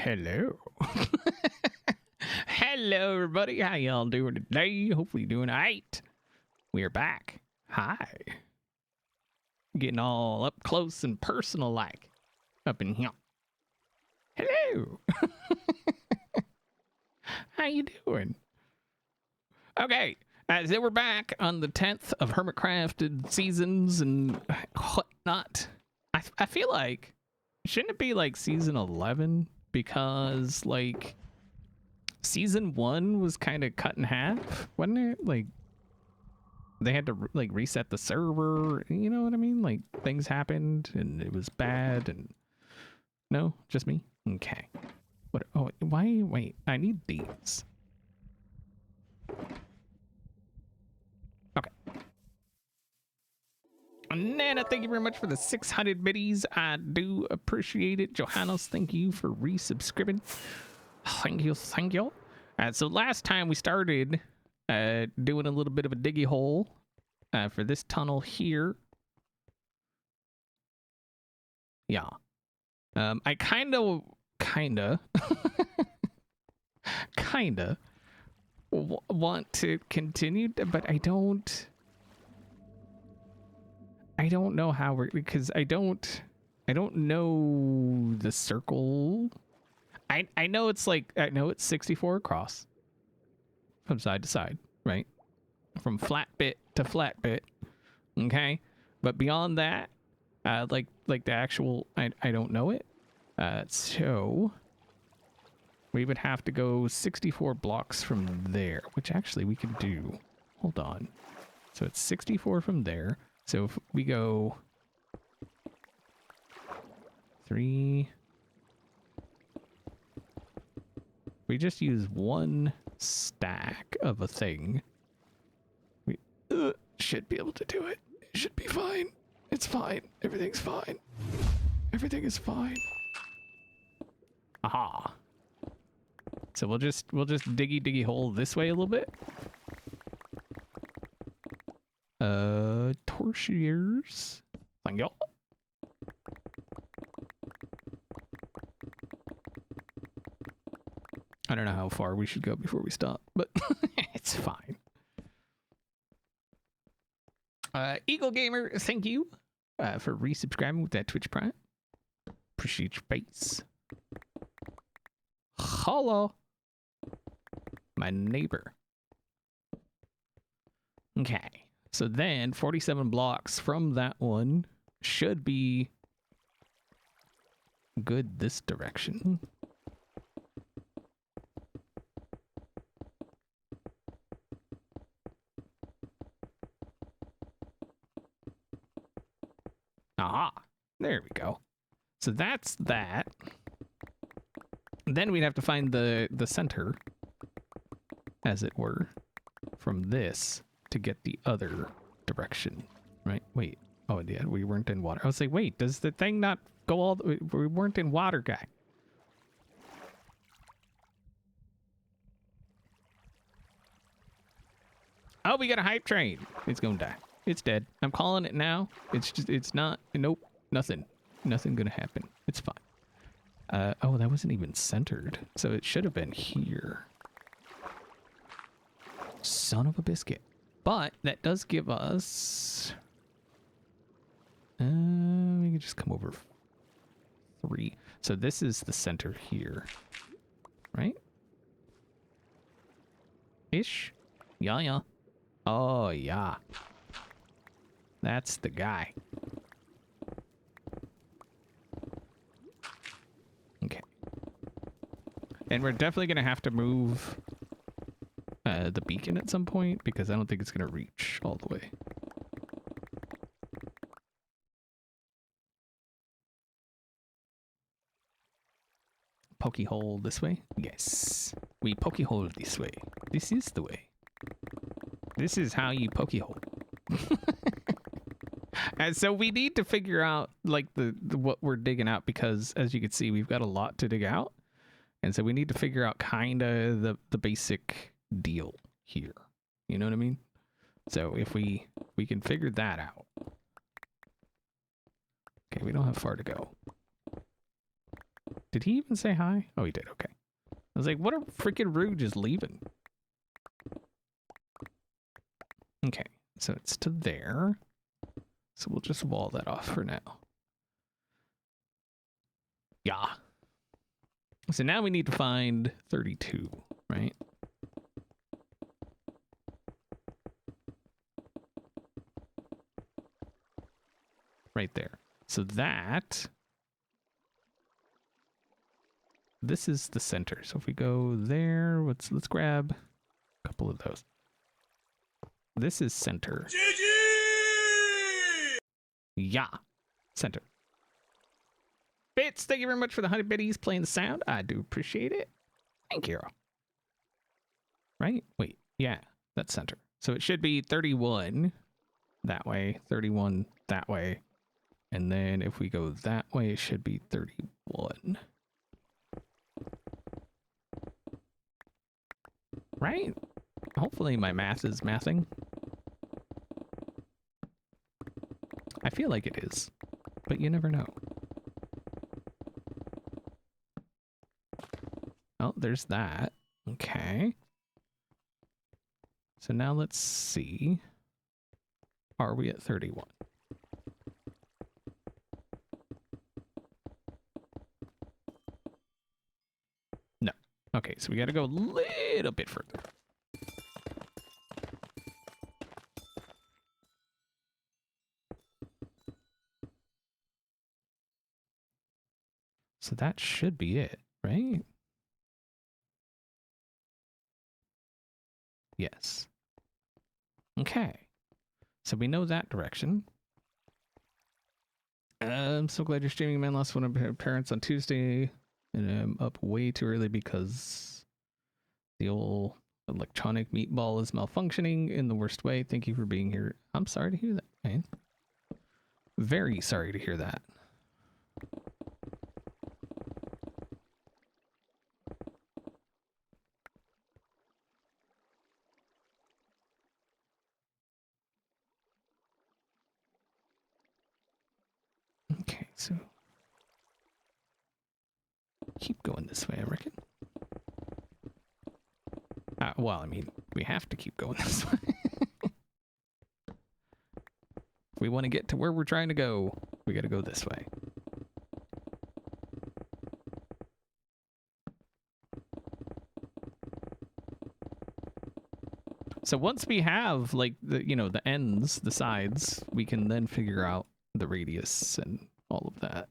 Hello. Hello, everybody. How y'all doing today? Hopefully you're doing all right. We're back. Hi. Getting all up close and personal like up in here. Hello. How you doing? Okay. So we're back on the 10th of Hermitcrafted seasons and whatnot. I feel like, shouldn't it be like season 11? Because like season 1 was kind of cut in half, wasn't it? Like they had to like reset the server, you know what I mean? Like things happened and it was bad. And no, just me. Okay. What? Oh, why? Wait, I need these. Okay. Nana, thank you very much for the 600 biddies. I do appreciate it. Johannes, thank you for resubscribing. Thank you, thank you. So last time we started doing a little bit of a diggy hole for this tunnel here. Yeah. I kinda want to continue, but I don't know how we're, because I don't know the circle. I know it's like, I know it's 64 across from side to side, right? From flat bit to flat bit. Okay. But beyond that, like the actual, I don't know it. So we would have to go 64 blocks from there, which actually we could do. Hold on. So it's 64 from there. So if we go 3, we just use one stack of a thing. We should be able to do it. It should be fine. It's fine. Everything's fine. Everything is fine. Aha. So we'll just diggy hole this way a little bit. Torchiers. Thank y'all. I don't know how far we should go before we stop, but it's fine. Eagle Gamer, thank you for resubscribing with that Twitch Prime. Appreciate your face. Hello. My neighbor. Okay. So then 47 blocks from that one should be good this direction. Aha. There we go. So that's that. Then we'd have to find the center, as it were, from this to get the other direction, right? Wait. Oh, yeah, we weren't in water. I was like, wait, does the thing not go all the way? We weren't in water, guy. Oh, we got a hype train. It's gonna die. It's dead. I'm calling it now. It's just, it's not, nope, nothing. Nothing gonna happen. It's fine. Oh, that wasn't even centered. So it should have been here. Son of a biscuit. But that does give us... we can just come over 3. So this is the center here. Right? Ish? Yeah, yeah. Oh, yeah. That's the guy. Okay. And we're definitely going to have to move the beacon at some point, because I don't think it's going to reach all the way. Pokey hole this way? Yes. We pokey hole this way. This is the way. This is how you pokey hole. And so we need to figure out like the what we're digging out, because as you can see, we've got a lot to dig out. And so we need to figure out kind of the basic deal here. You know what I mean? So if we can figure that out. Okay, we don't have far to go. Did he even say hi? Oh, he did. Okay. I was like, what a freaking rude just leaving. Okay, so it's to there. So we'll just wall that off for now. Yeah. So now we need to find 32, right? Right there. So that... This is the center. So if we go there, let's grab a couple of those. This is center. GG! Yeah. Center. Bits, thank you very much for the 100 biddies playing the sound. I do appreciate it. Thank you. Right? Wait. Yeah. That's center. So it should be 31 that way, 31 that way. And then if we go that way, it should be 31. Right? Hopefully my math is mathing. I feel like it is, but you never know. Oh, there's that. Okay. So now let's see. Are we at 31? No. Okay, so we got to go a little bit further. So that should be it, right? Yes. Okay. So we know that direction. I'm so glad you're streaming, man. Lost one of my parents on Tuesday, and I'm up way too early because the old electronic meatball is malfunctioning in the worst way. Thank you for being here. I'm sorry to hear that, man. Very sorry to hear that. Okay, so keep going this way, I reckon. Well, I mean, we have to keep going this way. If we want to get to where we're trying to go, we got to go this way. So once we have, like, the, you know, the ends, the sides, we can then figure out the radius and all of that.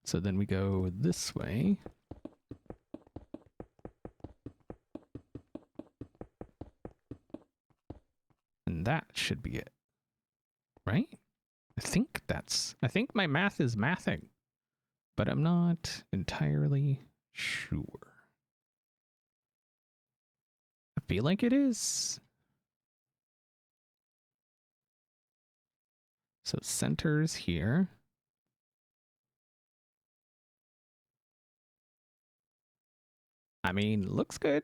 So then we go this way. And that should be it. Right? I think my math is mathing, but I'm not entirely sure. I feel like it is. So center's here. I mean, looks good.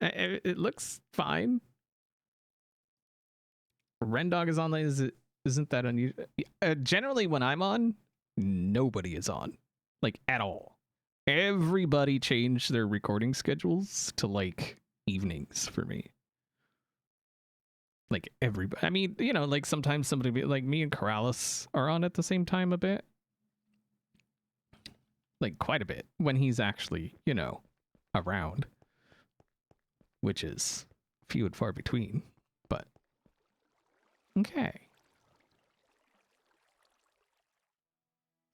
It looks fine. Rendog is on. Isn't that unusual? Generally, when I'm on, nobody is on, like, at all. Everybody changed their recording schedules to, like, evenings for me. Like, everybody. I mean, you know, like, sometimes somebody, like, me and Corrales are on at the same time a bit. Like, quite a bit. When he's actually, you know, around. Which is few and far between. But, okay.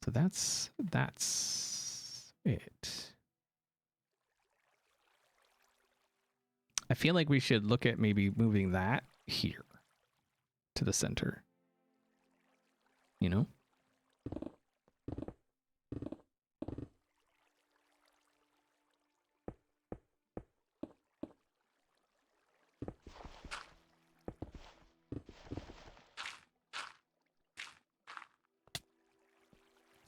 So that's it. I feel like we should look at maybe moving that here to the center. You know?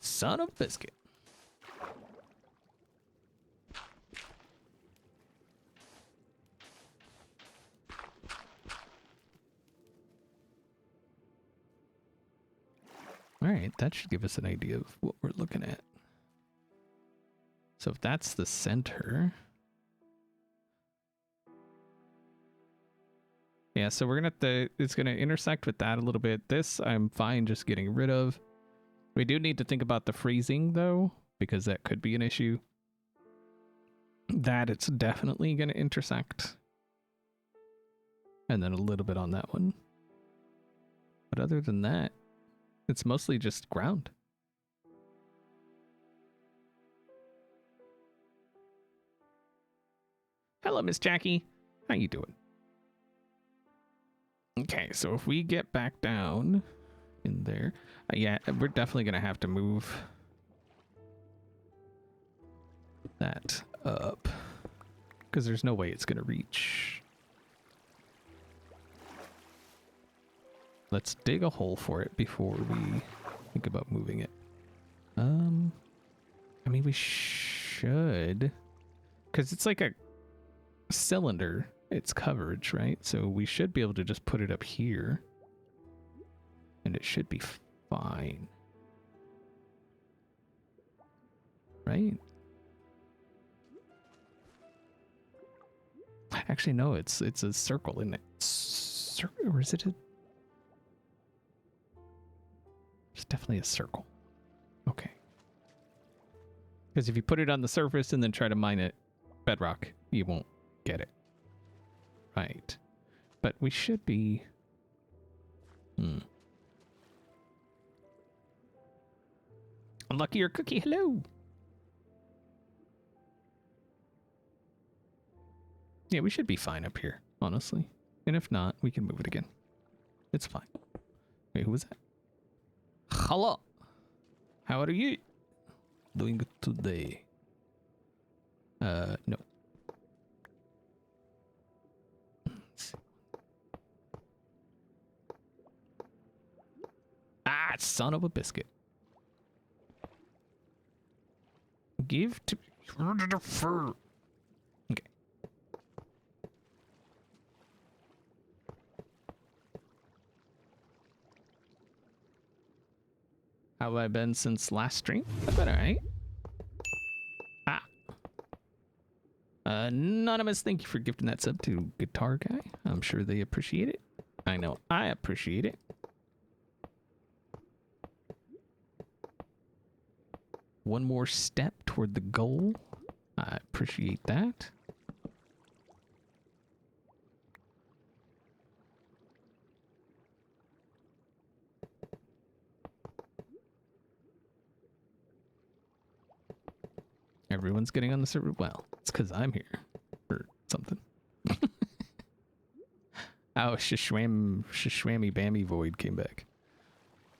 Son of biscuit. All right, that should give us an idea of what we're looking at. So if that's the center. Yeah, so we're gonna have to, it's gonna intersect with that a little bit. This I'm fine just getting rid of. We do need to think about the freezing though, because that could be an issue. That it's definitely gonna intersect. And then a little bit on that one. But other than that, it's mostly just ground. Hello, Miss Jackie. How you doing? Okay, so if we get back down in there, yeah, we're definitely gonna have to move that up because there's no way it's gonna reach. Let's dig a hole for it before we think about moving it. I mean, we should, because it's like a cylinder, it's coverage, right? So we should be able to just put it up here and it should be fine, right? Actually, no, it's a circle, isn't it? Or is it a... It's definitely a circle. Okay. Because if you put it on the surface and then try to mine it bedrock, you won't get it. Right. But we should be... Unlucky your cookie, hello! Yeah, we should be fine up here, honestly. And if not, we can move it again. It's fine. Wait, who was that? Hello! How are you doing today? No. Ah, son of a biscuit. Give to the fur. Okay. How have I been since last stream? I've been alright. Ah. Anonymous, thank you for gifting that sub to Guitar Guy. I'm sure they appreciate it. I know I appreciate it. One more step toward the goal. I appreciate that. Everyone's getting on the server. Well, it's because I'm here or something. Oh, Shishwammy Bammy Void came back.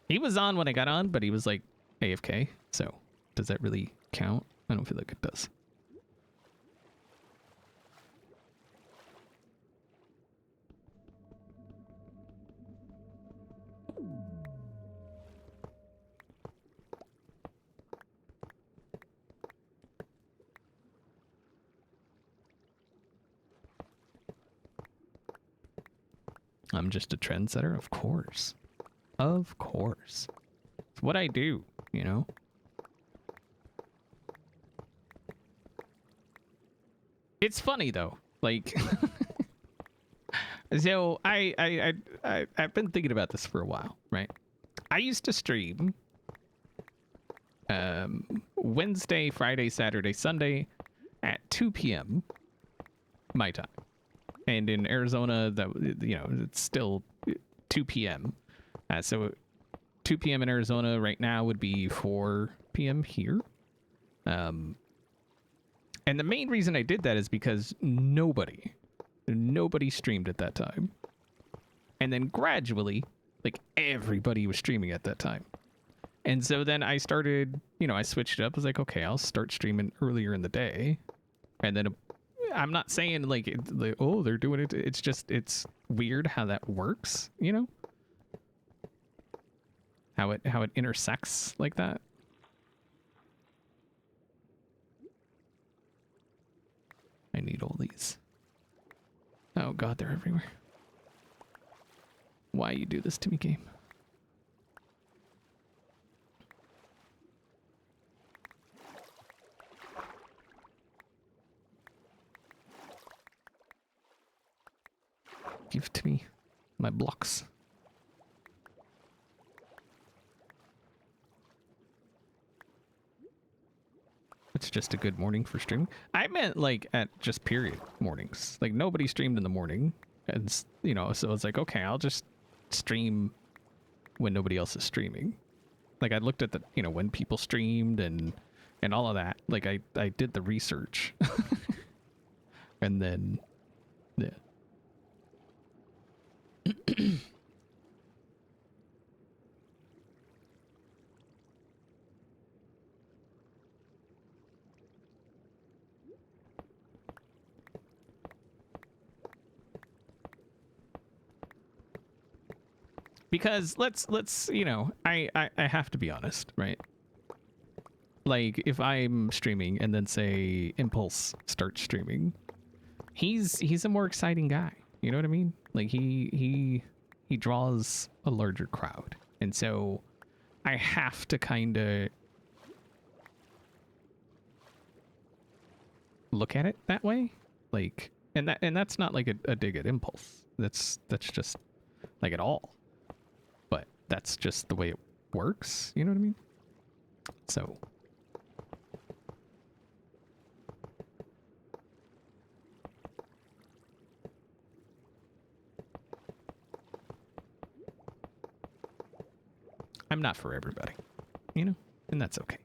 He was on when I got on, but he was like AFK. So does that really count? I don't feel like it does. I'm just a trendsetter, of course. Of course. It's what I do, you know? It's funny though. Like so I've been thinking about this for a while, right? I used to stream Wednesday, Friday, Saturday, Sunday at 2 p.m. my time. And in Arizona, that, you know, it's still 2 p.m. So 2 p.m. in Arizona right now would be 4 p.m. here. And the main reason I did that is because nobody streamed at that time. And then gradually, like, everybody was streaming at that time. And so then I started, you know, I switched it up. I was like, okay, I'll start streaming earlier in the day. And then I'm not saying like, oh, they're doing it. It's just, it's weird how that works, you know? How it intersects like that. I need all these. Oh God, they're everywhere. Why you do this to me, game? Give to me my blocks. It's just a good morning for streaming. I meant like at just period mornings. Like nobody streamed in the morning, and you know, so it's like, okay, I'll just stream when nobody else is streaming. Like I looked at the, you know, when people streamed and all of that. Like I did the research, and then yeah. Because let's you know, I have to be honest, right? Like if I'm streaming and then say Impulse starts streaming, he's a more exciting guy. You know what I mean? Like he draws a larger crowd, and so I have to kind of look at it that way. Like, and that's not like a dig at Impulse. That's just like at all. But that's just the way it works. You know what I mean? So. I'm not for everybody, you know, and that's okay.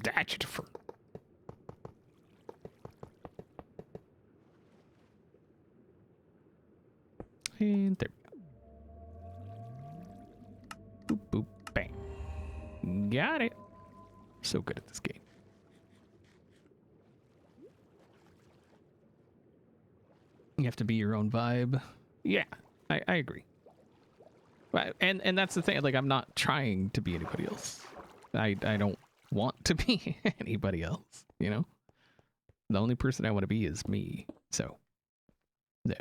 That's different. And there we go. Boop, boop, bang. Got it. So good at this game. You have to be your own vibe. Yeah, I agree. And that's the thing. Like, I'm not trying to be anybody else. I don't want to be anybody else, you know? The only person I want to be is me. So, yeah.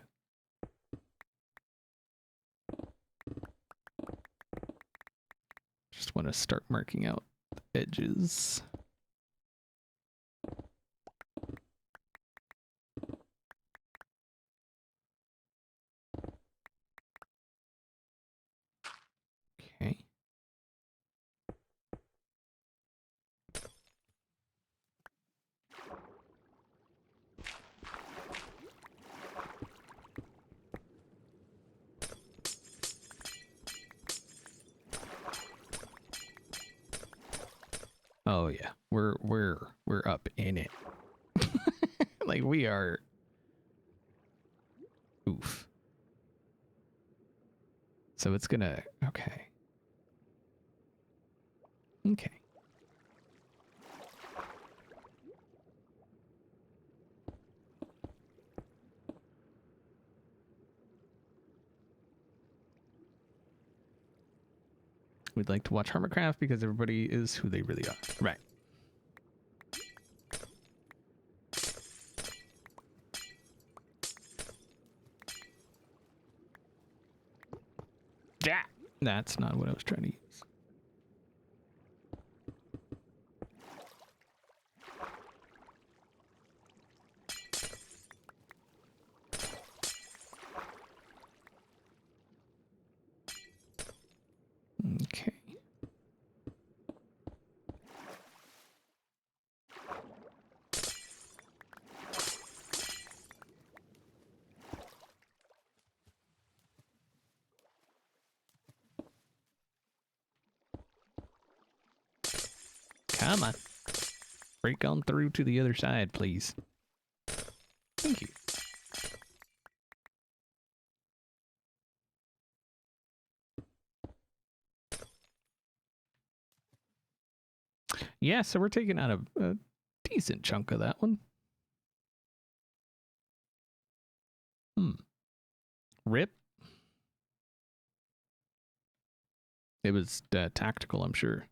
Just want to start marking out the edges. Okay. Oh yeah, we're up in it. Like we are. Oof. So it's gonna. Okay. Okay. We'd like to watch Hermitcraft because everybody is who they really are. Right. Yeah. That's not what I was trying to use. Okay. Come on. Break on through to the other side, please. Thank you. Yeah, so we're taking out a decent chunk of that one. Rip. It was tactical, I'm sure.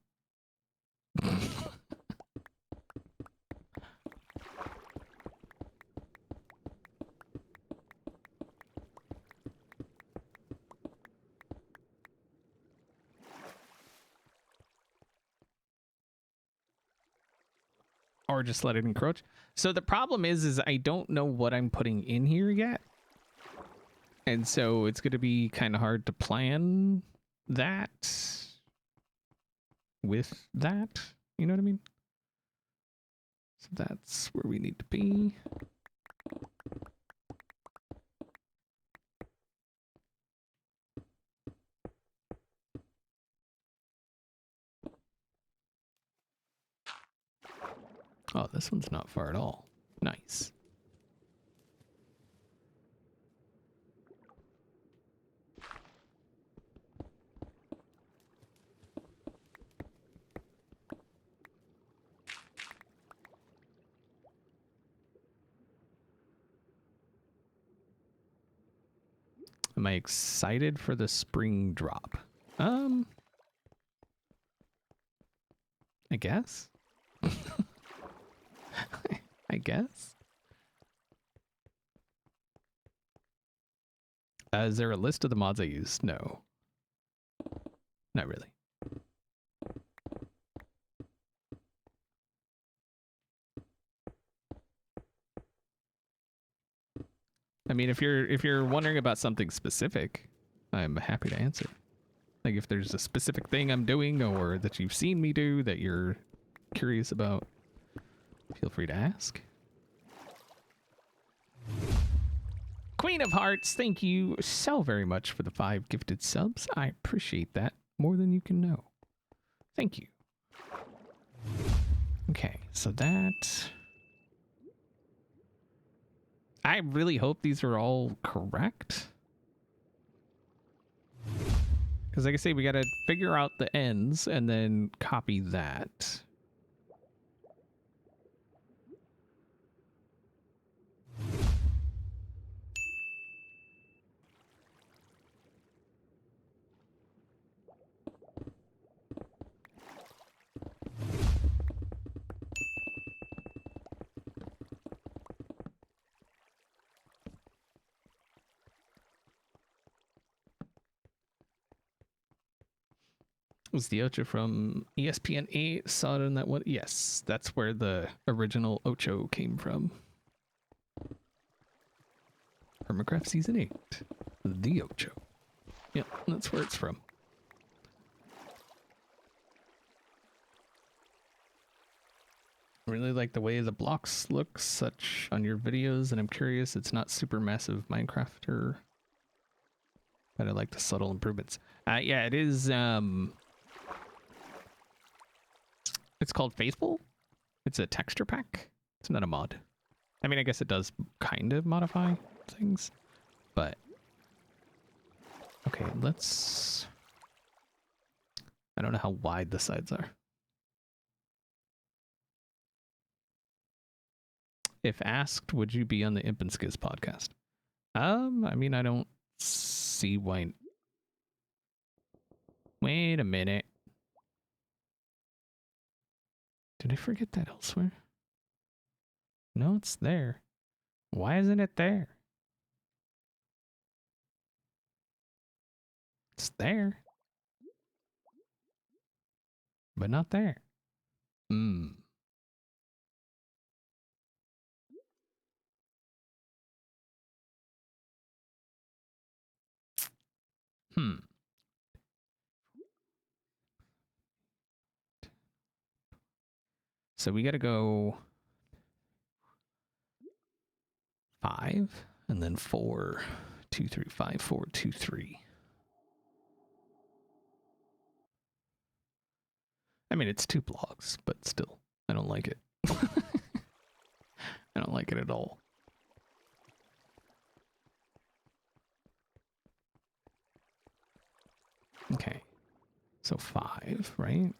or just let it encroach. So the problem is I don't know what I'm putting in here yet. And so it's going to be kind of hard to plan that with that. You know what I mean? So that's where we need to be. Oh, this one's not far at all. Nice. Am I excited for the spring drop? I guess. I guess. Is there a list of the mods I use? No. Not really. I mean, if you're wondering about something specific, I'm happy to answer. Like if there's a specific thing I'm doing or that you've seen me do that you're curious about, feel free to ask. Queen of Hearts, thank you so very much for the 5 gifted subs. I appreciate that more than you can know. Thank you. Okay, so that... I really hope these are all correct. Because like I say, we got to figure out the ends and then copy that. Was the Ocho from ESPN 8? Saw it in that one? Yes, that's where the original Ocho came from. Hermitcraft Season 8. The Ocho. Yep, that's where it's from. I really like the way the blocks look such on your videos, and I'm curious it's not super massive Minecrafter, but I like the subtle improvements. Yeah, it is, it's called Faithful. It's a texture pack. It's not a mod. I mean, I guess it does kind of modify things, but... Okay, let's... I don't know how wide the sides are. If asked, would you be on the Imp and Skiz podcast? I mean, I don't see why... Wait a minute. Did I forget that elsewhere? No, it's there. Why isn't it there? It's there. But not there. Hmm. Hmm. So we gotta go 5 and then 4, 2, 3, 5, 4, 2, 3. I mean, it's 2 blocks, but still, I don't like it. I don't like it at all. Okay, so 5, right?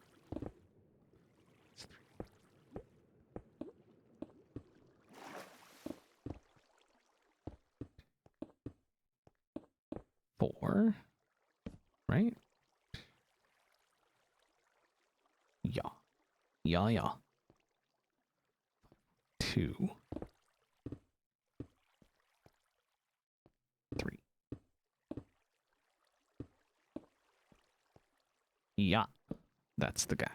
4, right? Yeah. Yeah. 2, 3. Yeah, that's the guy.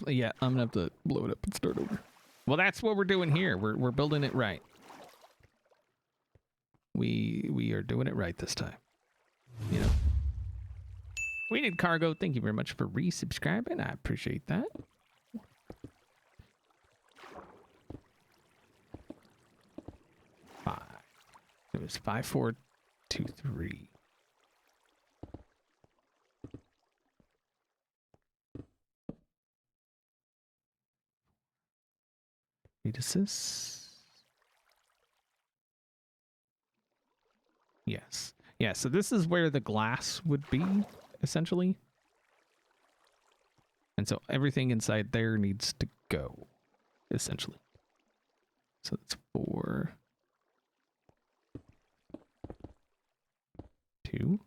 Yeah, I'm gonna have to blow it up and start over. Well, that's what we're doing here. We're building it right. We are doing it right this time. You know. We need cargo. Thank you very much for resubscribing. I appreciate that. It was 5423. Read this. Yes. Yeah, so this is where the glass would be, essentially. And so everything inside there needs to go, essentially. So it's 4, 2.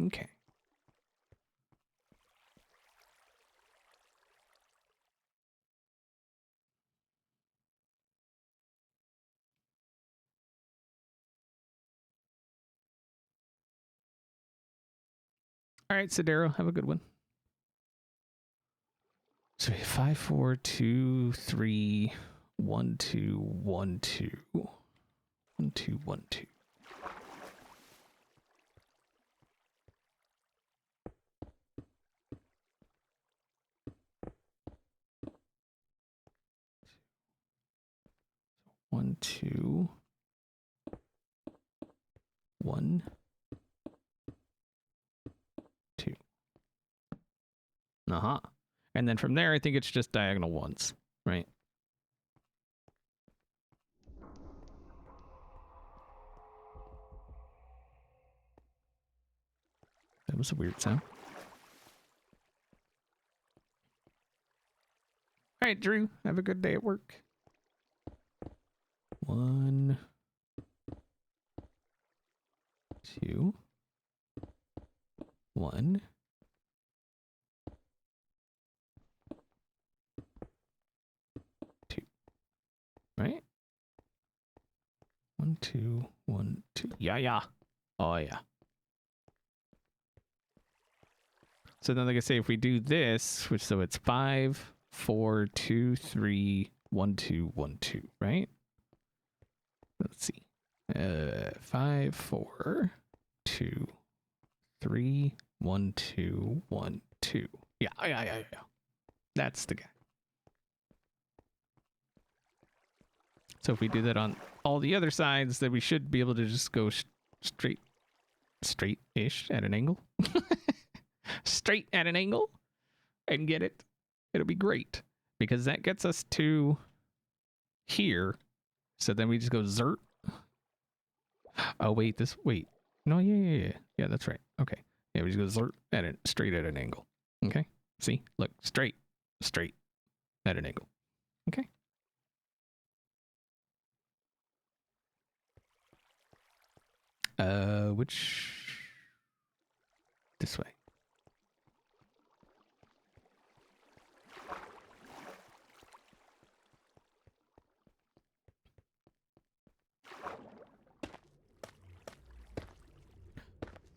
Okay. All right, Sidero, have a good one. So we have 5, 4, 2, 3, 1, 2, 1, 2. 1, 2, 1, 2. One, 2, 1, 2. Uh-huh. And then from there, I think it's just diagonal ones, right? That was a weird sound. All right, Drew, have a good day at work. 1, 2, 1, 2. Right? 1, 2, 1, 2. Yeah, yeah. Oh, yeah. So then, like I say, if we do this, which so it's 5, 4, 2, 3, 1, 2, 1, 2, right? Let's see. 5, 4, 2, 3, 1, 2, 1, 2. Yeah. That's the guy. So if we do that on all the other sides, then we should be able to just go straight-ish at an angle. Straight at an angle and get it. It'll be great because that gets us to here. So then we just go zert. Oh, wait, No, yeah, that's right. Okay. Yeah, we just go zert at it, straight at an angle. Okay. See, look, straight at an angle. Okay. Which this way.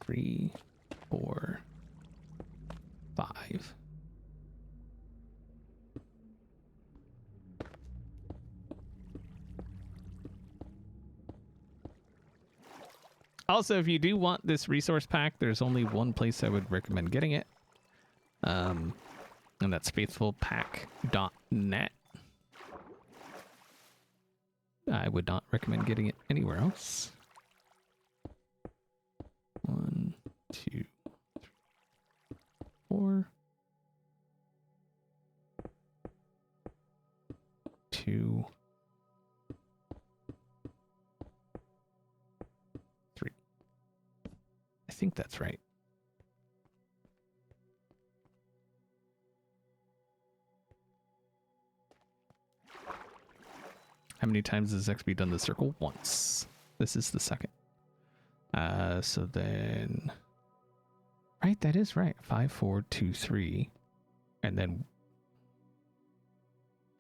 Three, 4, 5. Also, if you do want this resource pack, there's only one place I would recommend getting it. And that's faithfulpack.net. I would not recommend getting it anywhere else. 1, 2, 3, 4. 2, 3. I think that's right. How many times has XP done the circle? Once. This is the second. So then, right, that is right. 5, 4, 2, 3, and then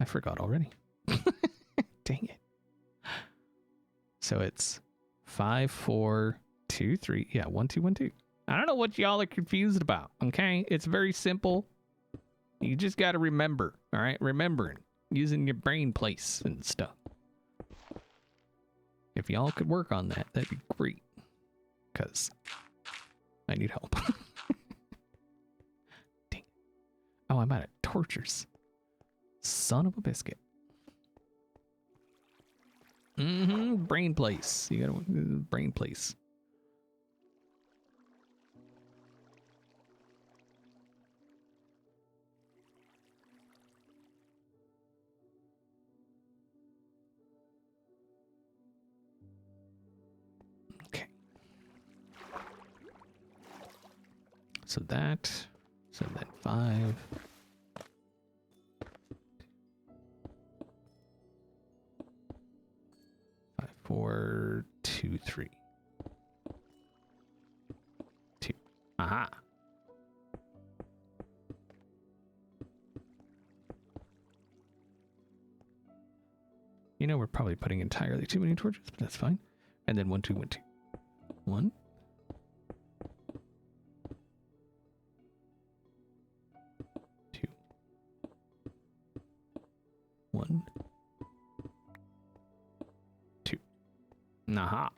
I forgot already. Dang it. So it's 5, 4, 2, 3. Yeah, 1, 2, 1, 2. I don't know what y'all are confused about. Okay, it's very simple. You just got to remember. All right, remembering, using your brain place and stuff. If y'all could work on that, that'd be great. Because I need help. Dang. Oh, I'm out of torches. Son of a biscuit. Brain place. You gotta brain place. Okay. So that. So then 5. 5, 4, 2, 3. 2. Aha. You know, we're probably putting entirely too many torches, but that's fine. And then 1, 2, 1, 2. 1. 2. 1. 2. Aha.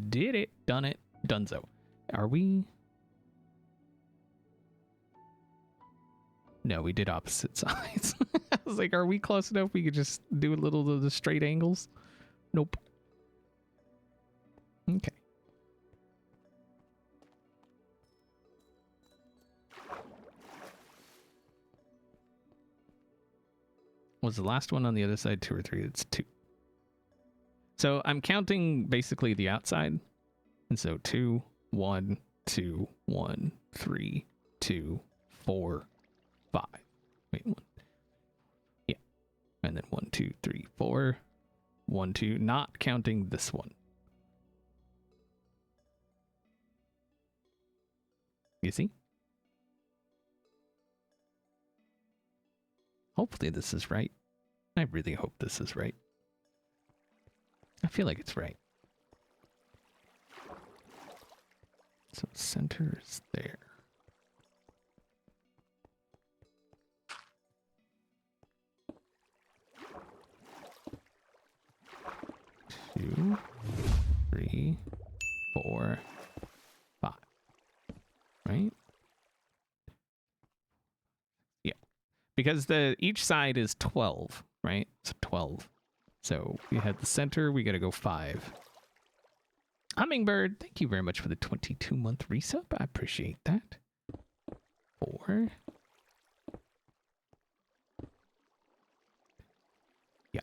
Did it. Done it. Dunzo. Are we? No, we did opposite sides. I was like, are we close enough? We could just do a little of the straight angles. Nope. Okay. Was the last one on the other side 2 or 3? It's 2. So I'm counting basically the outside. And so 2, 1, 2, 1, 3, 2, 4, 5. Wait, 1. Yeah. And then 1, 2, 3, 4. 1, 2, not counting this one. You see? Hopefully this is right. I really hope this is right. I feel like it's right. So center is there. Two, 3, 4, 5. Right? Yeah. Because each side is 12, right? So 12. So we had the center, we gotta go 5. Hummingbird, thank you very much for the 22-month resub. I appreciate that. 4. Yeah.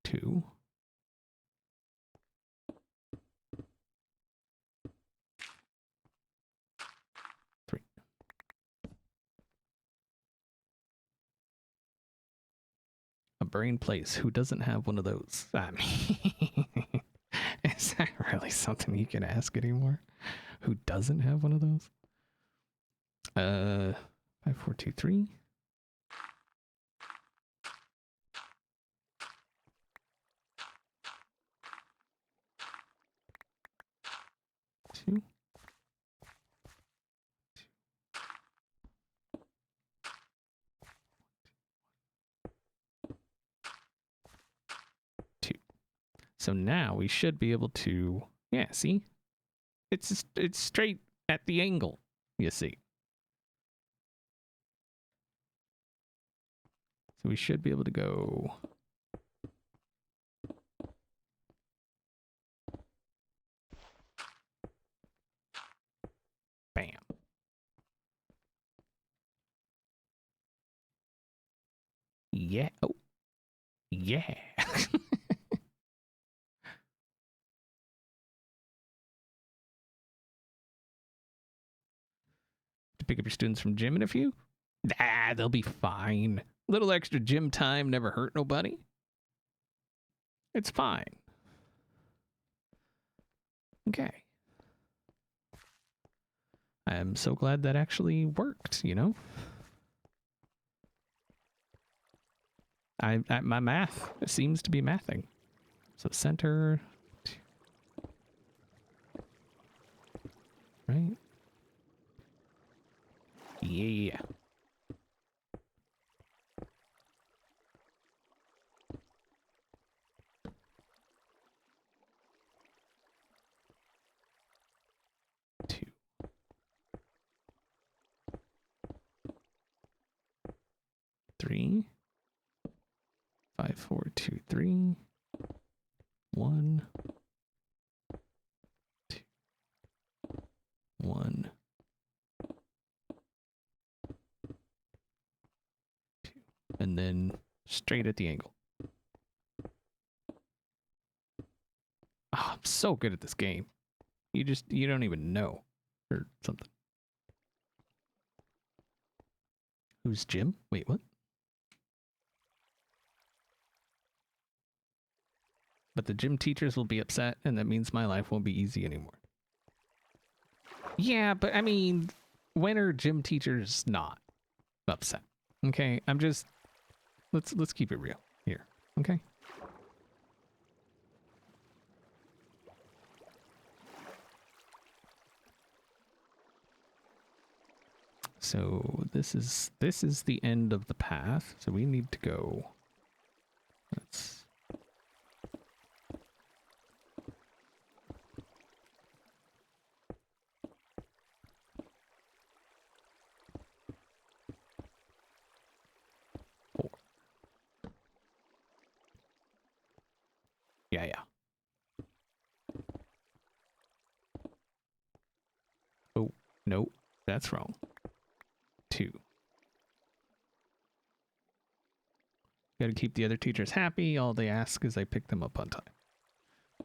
2. 3. A brain place. Who doesn't have one of those? I mean, is that really something you can ask anymore? Who doesn't have one of those? 5, 4, 2, 3. 2. 2. So now we should be able to, yeah, see? It's straight at the angle, you see. So we should be able to go. Bam. Yeah. Oh. Yeah. To pick up your students from gym in a few? Nah, they'll be fine. Little extra gym time never hurt nobody. It's fine. Okay. I'm so glad that actually worked, you know? My math seems to be mathing. So center, right? Yeah. Two. 3. 5, 4, 2, 3. 1. 2. 1. 2. And then straight at the angle. Oh, I'm so good at this game. You don't even know. Or something. Who's Jim? Wait, what? But the gym teachers will be upset, and that means my life won't be easy anymore. Yeah, but I mean, when are gym teachers not upset? Okay, I'm just let's keep it real here. Okay. So this is the end of the path. So we need to go. Let's. Yeah, yeah. Oh, no, that's wrong. 2. Gotta keep the other teachers happy. All they ask is I pick them up on time.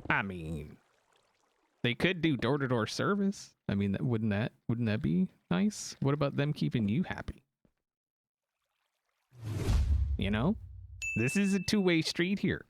I mean, they could do door-to-door service. I mean, wouldn't that be nice? What about them keeping you happy? You know? This is a two-way street here.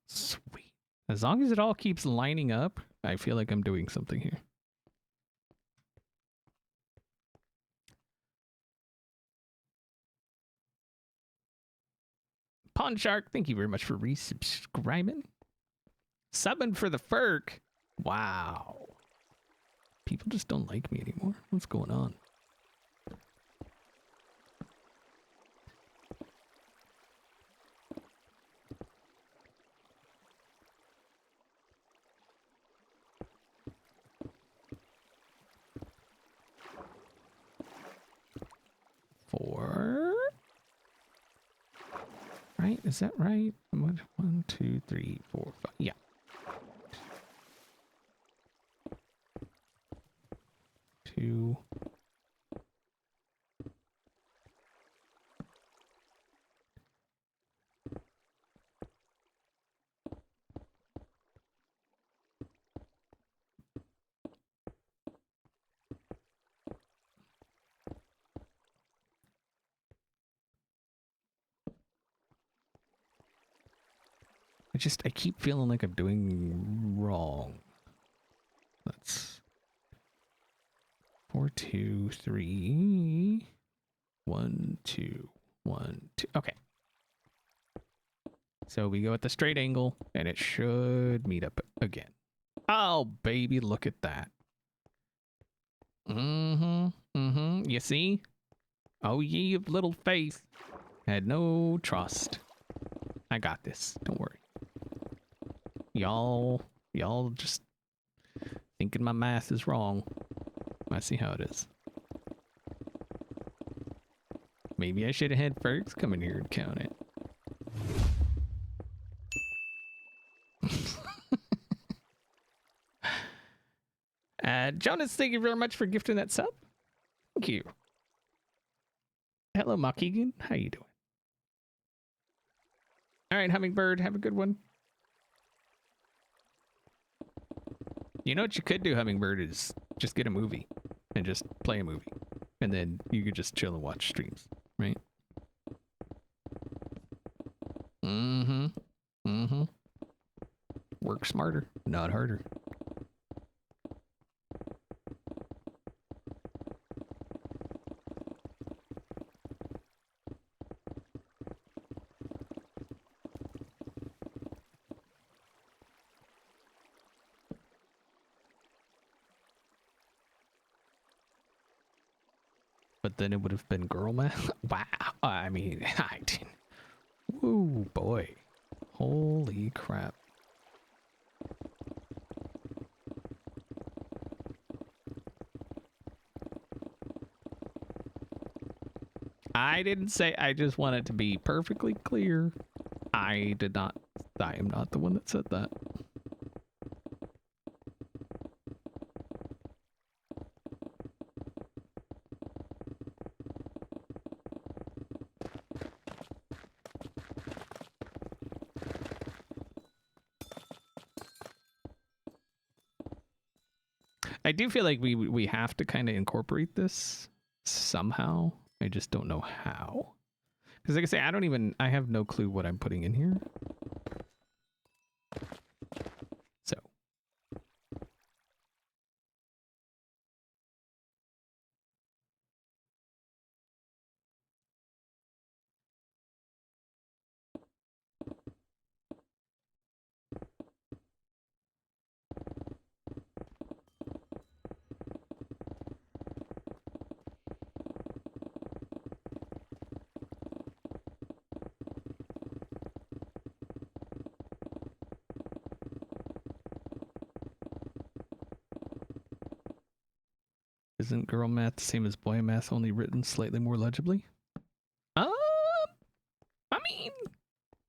Sweet. As long as it all keeps lining up, I feel like I'm doing something here. Pond Shark, thank you very much for resubscribing. Subbing for the Ferk. Wow. People just don't like me anymore. What's going on? Four. Right? Is that right? 1, 2, 3, 4, 5. Yeah. 2. I keep feeling like I'm doing wrong. That's 4, 2, 3. 1, 2, 1, 2. Okay. So we go at the straight angle, and it should meet up again. Oh, baby, look at that. You see? Oh, ye of little faith. Had no trust. I got this. Don't worry. Y'all just thinking my math is wrong. I see how it is. Maybe I should have had Fergs come in here and count it. Jonas, thank you very much for gifting that sub. Thank you. Hello, Makigan. How you doing? All right, Hummingbird, have a good one. You know what you could do, Hummingbird, is just get a movie and just play a movie. And then you could just chill and watch streams, right? Work smarter, not harder. But then it would have been girl math. Wow. I mean, I didn't. Woo, boy. Holy crap. I didn't say, I just want it to be perfectly clear. I am not the one that said that. I do feel like we have to kind of incorporate this somehow. I just don't know how. Because like I say, I have no clue what I'm putting in here. So. Isn't girl math the same as boy math, only written slightly more legibly? I mean,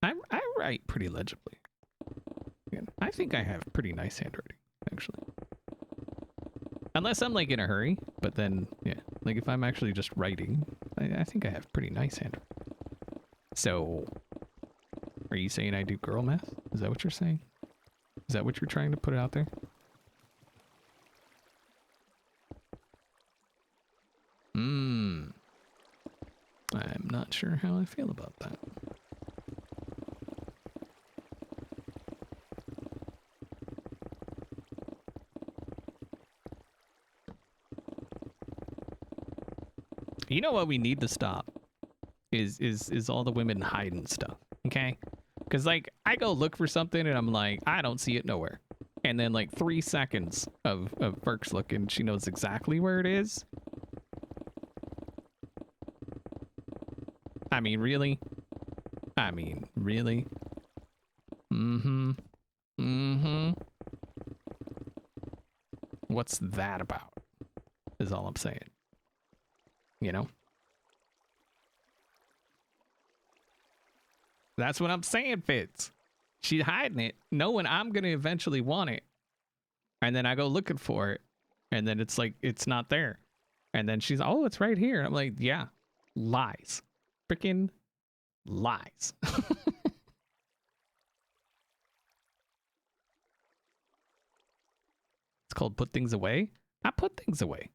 I write pretty legibly. Again, I think I have pretty nice handwriting, actually. Unless I'm like in a hurry, but then, yeah, like if I'm actually just writing, I think I have pretty nice handwriting. So, are you saying I do girl math? Is that what you're saying? Is that what you're trying to put out there? I'm not sure how I feel about that. You know what we need to stop is all the women hiding stuff, okay? Because like I go look for something and I'm like, I don't see it nowhere. And then like 3 seconds of Burke's looking, she knows exactly where it is. I mean, really? I mean, really? Mm-hmm. Mm-hmm. What's that about? Is all I'm saying. You know? That's what I'm saying, Fitz. She's hiding it, knowing I'm going to eventually want it. And then I go looking for it. And then it's like, it's not there. And then she's, oh, it's right here. I'm like, yeah, lies. Freaking lies. It's called put things away. I put things away.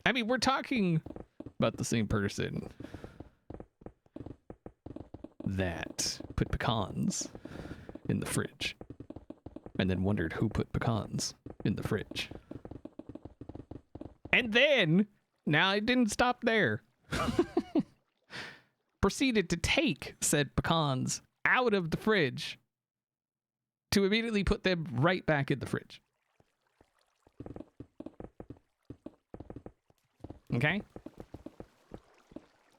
I mean, we're talking about the same person that put pecans in the fridge and then wondered who put pecans in the fridge. And then, now it didn't stop there. Proceeded to take said pecans out of the fridge to immediately put them right back in the fridge. Okay?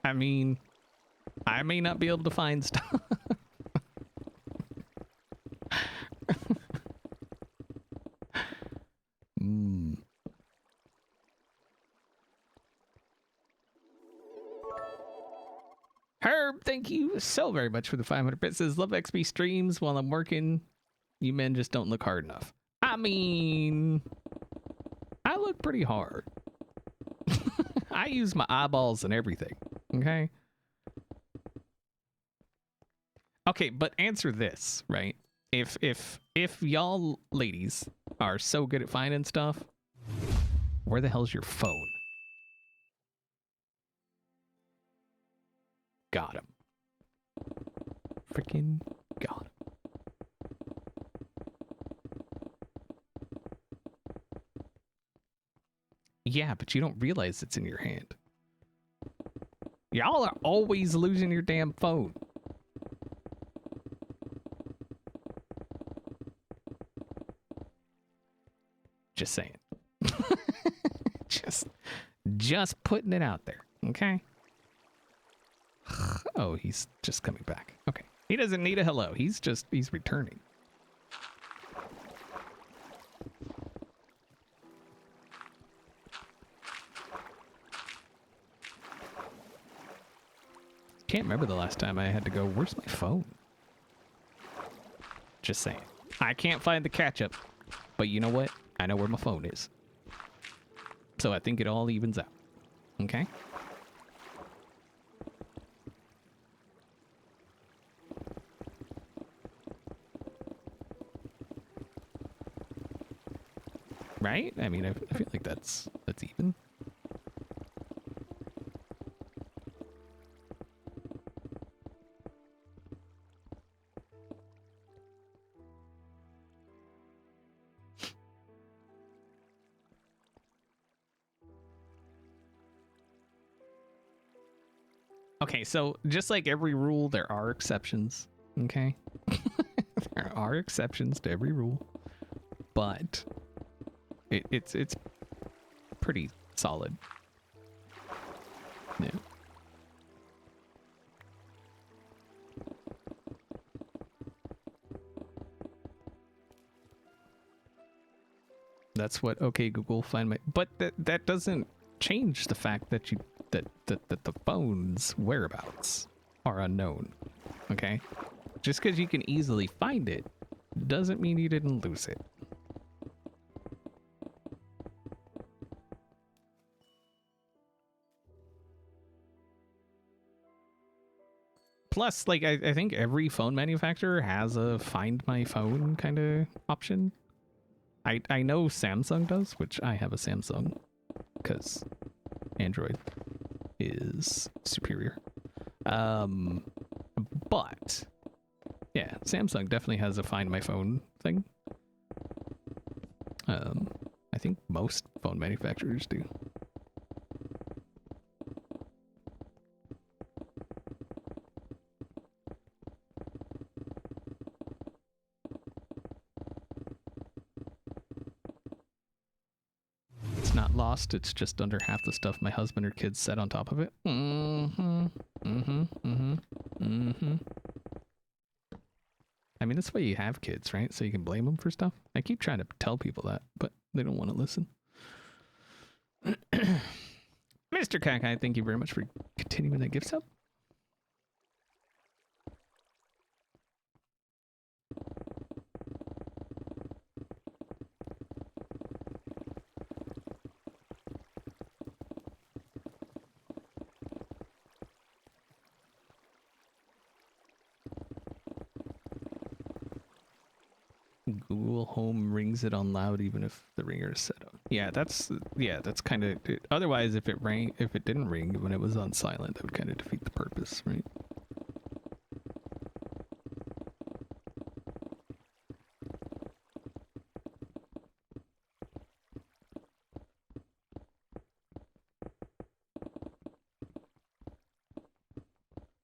I mean, I may not be able to find stuff. Herb, thank you so very much for the 500 bits. Says, love XP streams while I'm working. You men just don't look hard enough. I mean, I look pretty hard. I use my eyeballs and everything. Okay? Okay, but answer this, right? If y'all ladies are so good at finding stuff, where the hell's your phone? Got him. freaking god. Yeah, but you don't realize it's in your hand. Y'all are always losing your damn phone. Just saying. just putting it out there, okay? Oh, he's just coming back. Okay. He doesn't need a hello. He's returning. Can't remember the last time I had to go, where's my phone? Just saying. I can't find the catch-up, but you know what? I know where my phone is. So I think it all evens out. Okay? Right? I mean, I feel like that's even. Okay, so just like every rule, there are exceptions. Okay? There are exceptions to every rule. But it's pretty solid. Yeah. That's what okay Google find my, but that doesn't change the fact that that the phone's whereabouts are unknown. Okay? Just because you can easily find it doesn't mean you didn't lose it. Plus, like, I think every phone manufacturer has a find my phone kind of option. I know Samsung does, which I have a Samsung because Android is superior. But yeah, Samsung definitely has a find my phone thing. I think most phone manufacturers do. It's not lost, it's just under half the stuff my husband or kids set on top of it. I mean, that's why you have kids, right? So you can blame them for stuff. I keep trying to tell people that, but they don't want to listen. Mr. Kakai, thank you very much for continuing that gift sub. Google Home rings it on loud even if the ringer is set up. Yeah, that's kind of it. Otherwise, if it didn't ring when it was on silent, that would kind of defeat the purpose, right?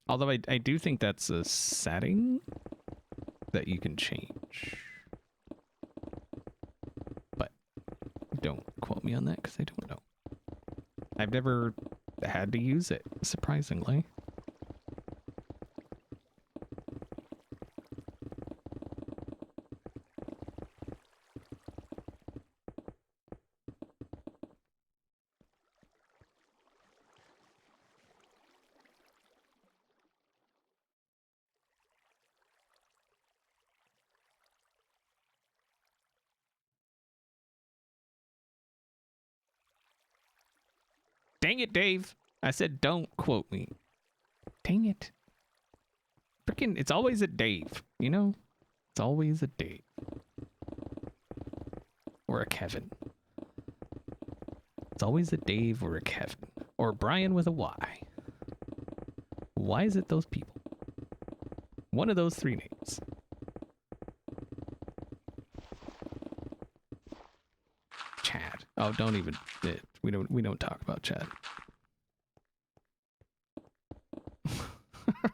Although I do think that's a setting that you can change. But don't quote me on that because I don't know. I've never had to use it, surprisingly. Dang it, Dave. I said don't quote me. Dang it. Frickin', it's always a Dave, you know? It's always a Dave. Or a Kevin. It's always a Dave or a Kevin. Or Brian with a Y. Why is it those people? One of those three names. Chad. Oh, don't even. We don't talk about Chad.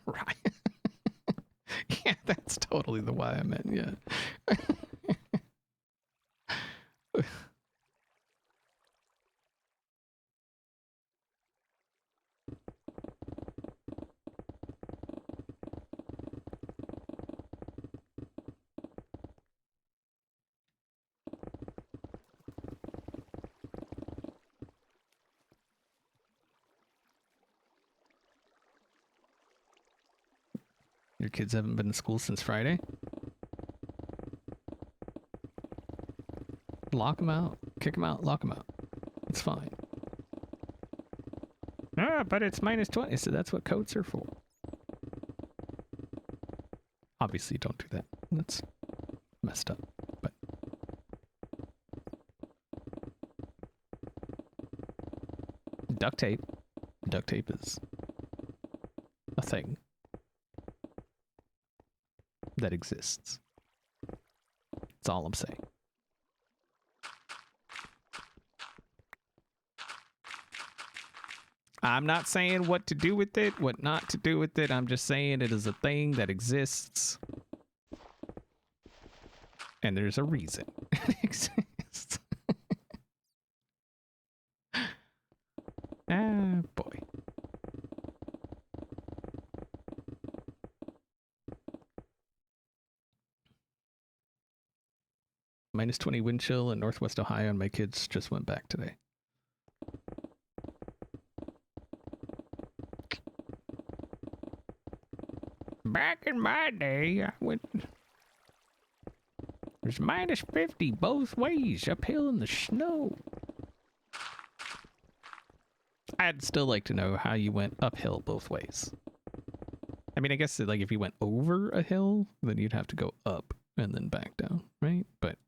Right. Yeah, that's totally the why I meant. Yeah. Your kids haven't been in school since Friday? Lock them out. Kick them out. Lock them out. It's fine. Ah, but it's -20, so that's what coats are for. Obviously, don't do that. That's messed up. But duct tape. Duct tape is a thing that exists. That's all I'm saying. I'm not saying what to do with it, what not to do with it. I'm just saying it is a thing that exists. And there's a reason it exists. Ah, boy. -20 wind chill in Northwest Ohio, and my kids just went back today. Back in my day, I went. It was -50 both ways, uphill in the snow. I'd still like to know how you went uphill both ways. I mean, I guess like if you went over a hill, then you'd have to go up and then back down, right? But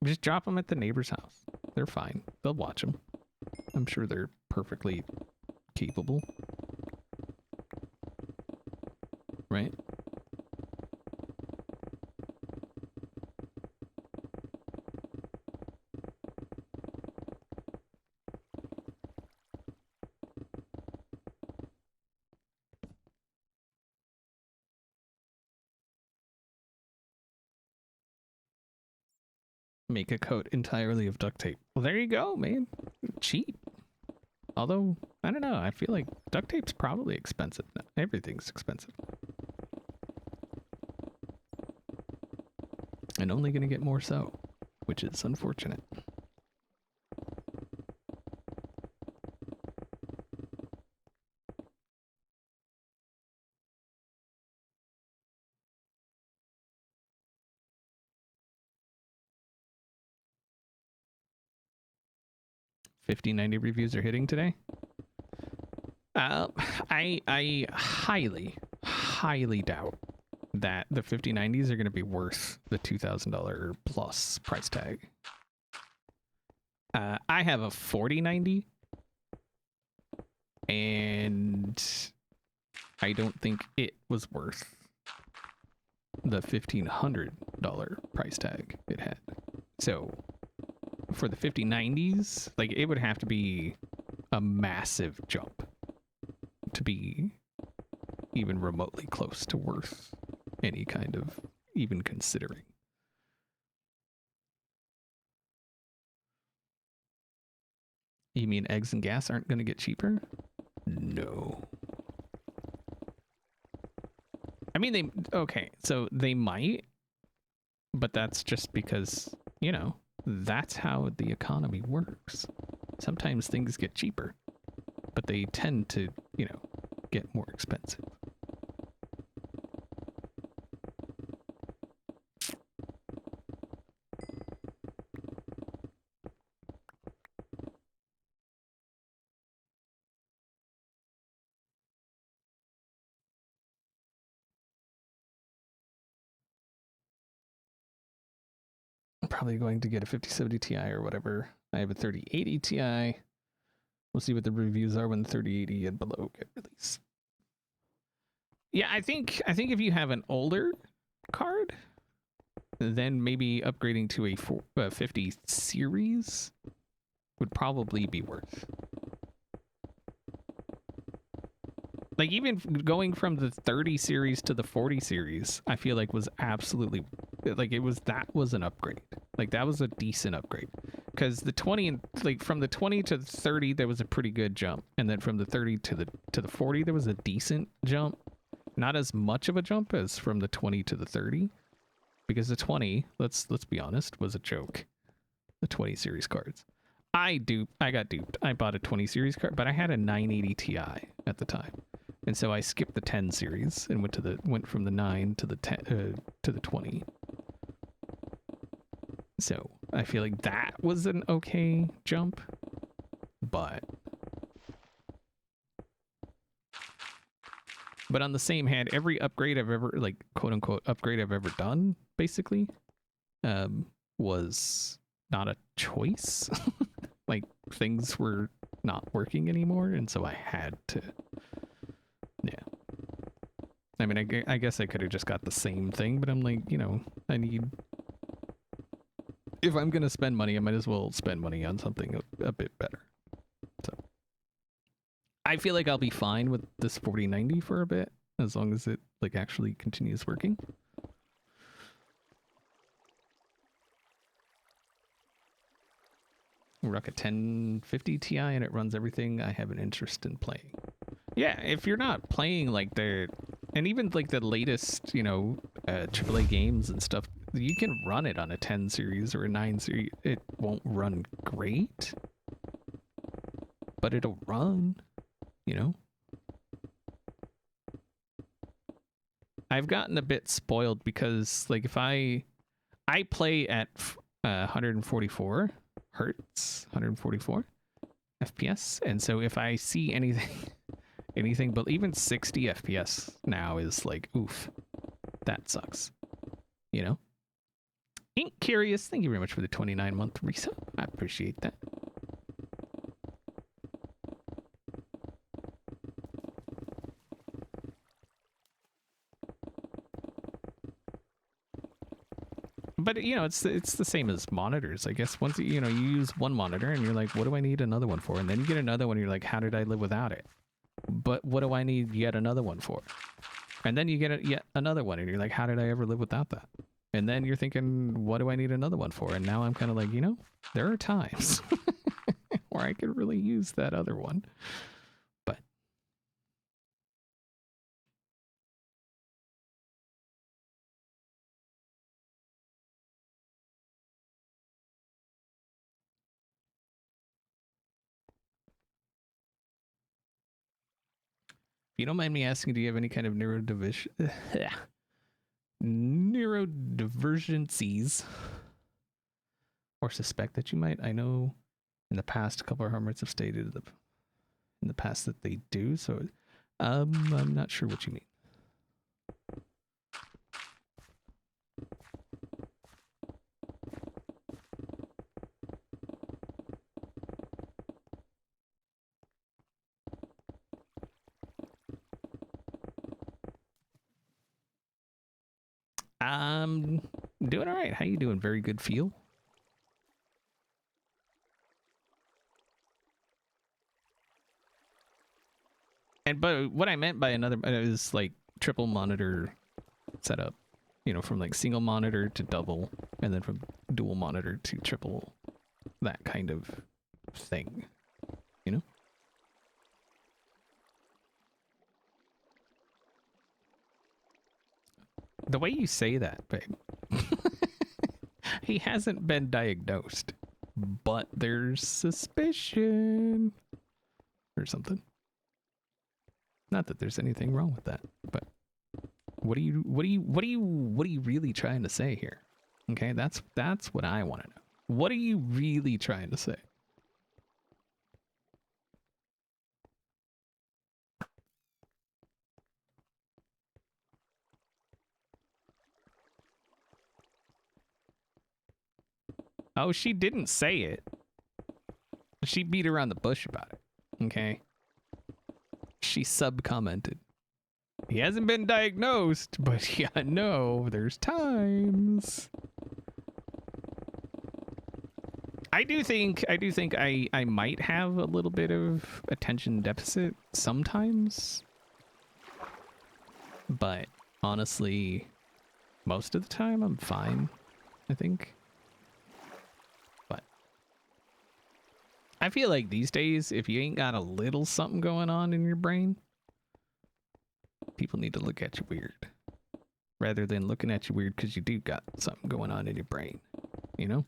just drop them at the neighbor's house. They're fine. They'll watch them. I'm sure they're perfectly capable. Right? Make a coat entirely of duct tape. Well, there you go, man. Cheap. Although, I don't know. I feel like duct tape's probably expensive now. Everything's expensive. And only going to get more so, which is unfortunate. $50.90 reviews are hitting today. I highly doubt that the 5090s are going to be worth the $2,000 plus price tag. I have a 4090, and I don't think it was worth the $1,500 price tag it had. So for the 5090s, like it would have to be a massive jump to be even remotely close to worth any kind of even considering. You mean eggs and gas aren't going to get cheaper? No. I mean, okay, so they might, but that's just because, you know, that's how the economy works. Sometimes things get cheaper, but they tend to, you know, get more expensive. I'm probably going to get a 5070 Ti or whatever. I have a 3080 Ti. We'll see what the reviews are when the 3080 and below get released. Yeah, I think if you have an older card, then maybe upgrading to a 50 series would probably be worth. Like, even going from the 30 series to the 40 series, I feel like was absolutely, like, that was an upgrade. Like, that was a decent upgrade. Because the 20 and, like, from the 20 to the 30, there was a pretty good jump. And then from the 30 to the 40, there was a decent jump. Not as much of a jump as from the 20 to the 30. Because the 20, let's be honest, was a joke. The 20 series cards. I got duped. I bought a 20 series card, but I had a 980 Ti at the time. And so I skipped the 10 series and went from the 9 to the 10 to the 20. So I feel like that was an okay jump, but on the same hand, every upgrade I've ever, like, quote unquote upgrade I've ever done, basically, was not a choice. Like, things were not working anymore, and so I had to. Yeah. I mean, I guess I could have just got the same thing, but I'm like, you know, if I'm going to spend money, I might as well spend money on something a bit better. So I feel like I'll be fine with this 4090 for a bit, as long as it, like, actually continues working. Rock a 1050 Ti and it runs everything I have an interest in playing. Yeah, if you're not playing like and even like the latest, you know, AAA games and stuff, you can run it on a 10 series or a 9 series. It won't run great, but it'll run, you know? I've gotten a bit spoiled because, like, if I play at 144 hertz, 144 FPS, and so if I see anything but even 60 FPS now is like, oof, that sucks, you know? Ink Curious, thank you very much for the 29-month resub. I appreciate that. But, you know, it's the same as monitors. I guess once, you know, you use one monitor and you're like, what do I need another one for? And then you get another one and you're like, how did I live without it? But what do I need yet another one for? And then you get yet another one and you're like, how did I ever live without that? And then you're thinking, what do I need another one for? And now I'm kind of like, you know, there are times where I could really use that other one. But if you don't mind me asking, do you have any kind of neurodivergencies or suspect that you might? I know in the past, a couple of hermits have stated in the past that they do, so I'm not sure what you mean. Doing all right. How you doing? Very good feel. And but what I meant by another is like triple monitor setup, you know, from like single monitor to double, and then from dual monitor to triple, that kind of thing, you know? The way you say that, babe. He hasn't been diagnosed, but there's suspicion or something. Not that there's anything wrong with that, but what are you really trying to say here? Okay, that's what I want to know. What are you really trying to say? Oh, she didn't say it. She beat around the bush about it. Okay. She sub-commented. He hasn't been diagnosed, but yeah, no, there's times. I do think I might have a little bit of attention deficit sometimes. But honestly, most of the time I'm fine, I think. But I feel like these days, if you ain't got a little something going on in your brain, people need to look at you weird. Rather than looking at you weird because you do got something going on in your brain, you know?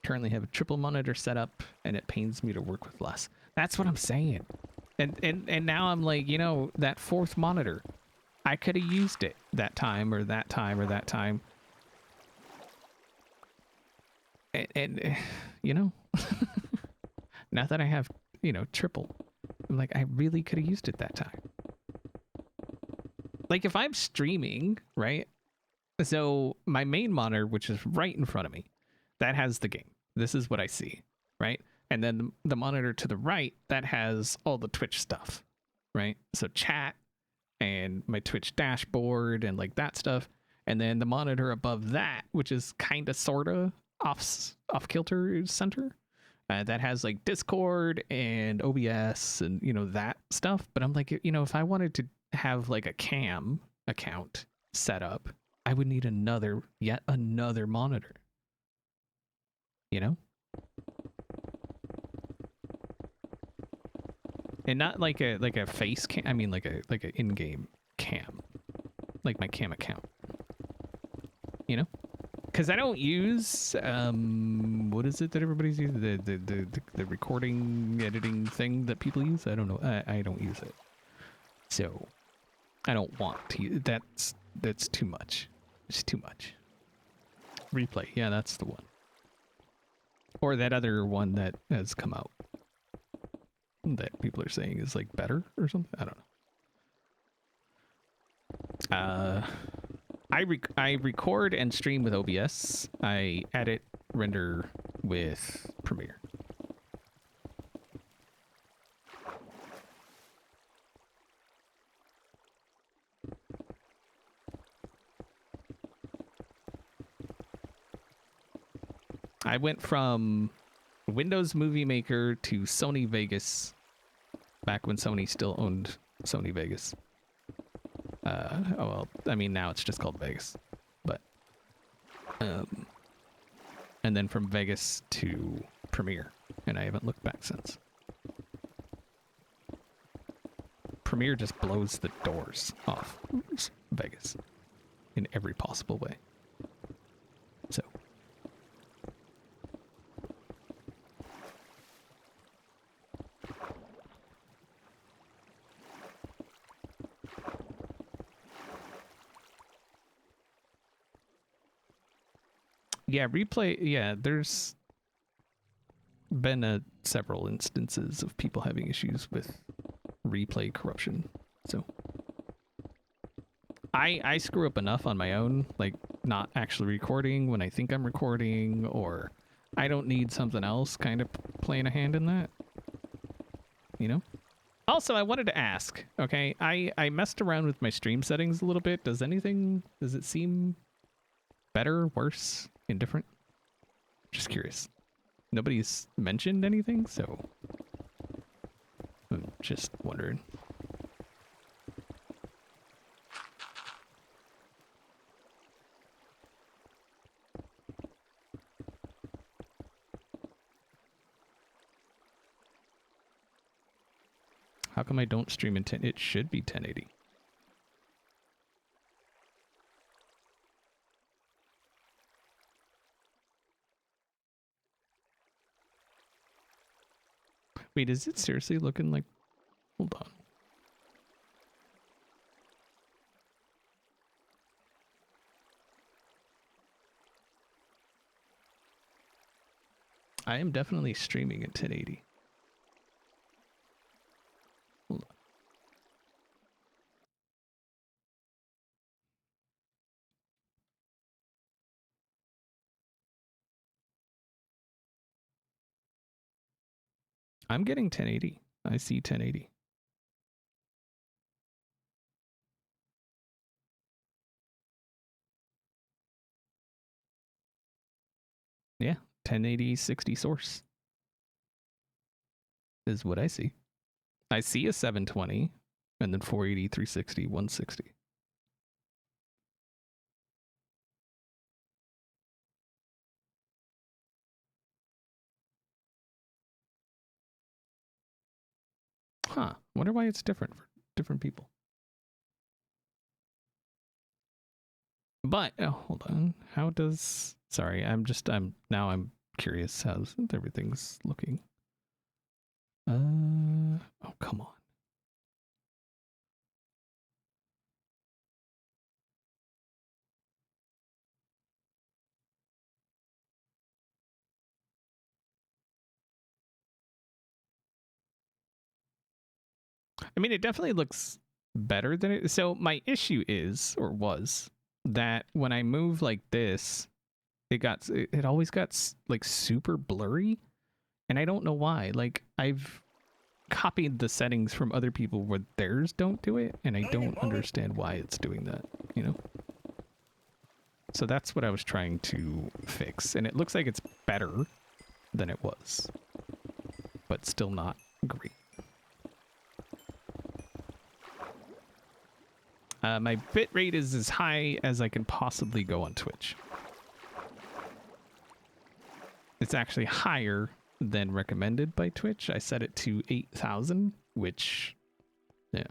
Currently have a triple monitor set up and it pains me to work with less. That's what I'm saying. And now I'm like, you know, that fourth monitor, I could have used it that time or that time or that time. And you know, now that I have, you know, triple, I'm like, I really could have used it that time. Like if I'm streaming, right? So my main monitor, which is right in front of me, that has the game. This is what I see, right? And then the monitor to the right, that has all the Twitch stuff, right? So chat and my Twitch dashboard and like that stuff. And then the monitor above that, which is kind of sort of off kilter center, that has like Discord and OBS and, you know, that stuff. But I'm like, you know, if I wanted to have like a cam account set up, I would need yet another monitor. You know? And not like a face cam, I mean like an in-game cam. Like my cam account. You know? Cuz I don't use what is it that everybody's using? The recording editing thing that people use? I don't know. I don't use it. So I don't want to use that's too much. It's too much. Replay. Yeah, that's the one. Or that other one that has come out that people are saying is like better or something. I don't know. I record and stream with OBS. I edit, render with Premiere. I went from Windows Movie Maker to Sony Vegas back when Sony still owned Sony Vegas. Oh well, I mean now it's just called Vegas, but and then from Vegas to Premiere, and I haven't looked back since. Premiere just blows the doors off Vegas in every possible way. So. Yeah, replay. Yeah, there's been several instances of people having issues with replay corruption. So I screw up enough on my own, like not actually recording when I think I'm recording, or I don't need something else kind of playing a hand in that. You know? Also, I wanted to ask, okay, I messed around with my stream settings a little bit. Does it seem better, worse, indifferent? Just curious. Nobody's mentioned anything, so I'm just wondering. How come I don't stream in 10? It should be 1080. Wait, is it seriously looking like... Hold on. I am definitely streaming at 1080. Hold on. I'm getting 1080. I see 1080. Yeah, 1080 60 source is what I see. I see a 720 and then 480, 360, 160. Huh. Wonder why it's different for different people. But hold on. How does sorry, I'm curious how everything's looking. Oh come on. I mean, it definitely looks better than it. So my issue is, or was, that when I move like this, it always got like super blurry, and I don't know why. Like I've copied the settings from other people where theirs don't do it, and I don't understand why it's doing that. You know. So that's what I was trying to fix, and it looks like it's better than it was, but still not great. My bit rate is as high as I can possibly go on Twitch. It's actually higher than recommended by Twitch. I set it to 8,000, which, yeah.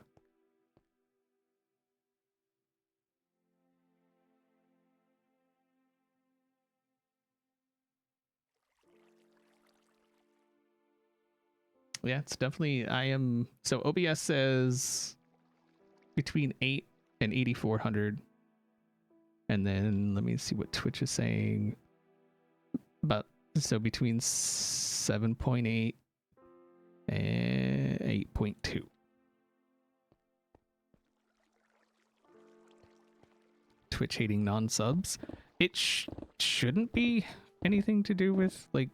Yeah, it's definitely, so OBS says between 8 and 8,400. And then let me see what Twitch is saying. So between 7.8 and 8.2. Twitch hating non-subs. It shouldn't be anything to do with like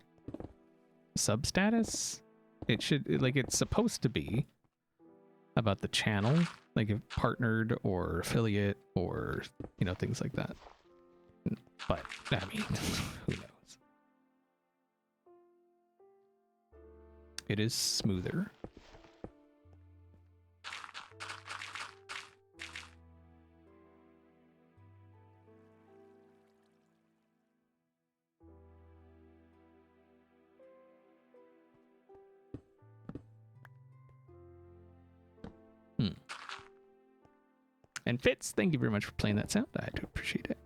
sub status. It should, like, it's supposed to be about the channel, like if partnered or affiliate or, you know, things like that. But I mean, who knows? It is smoother. And Fitz, thank you very much for playing that sound. I do appreciate it.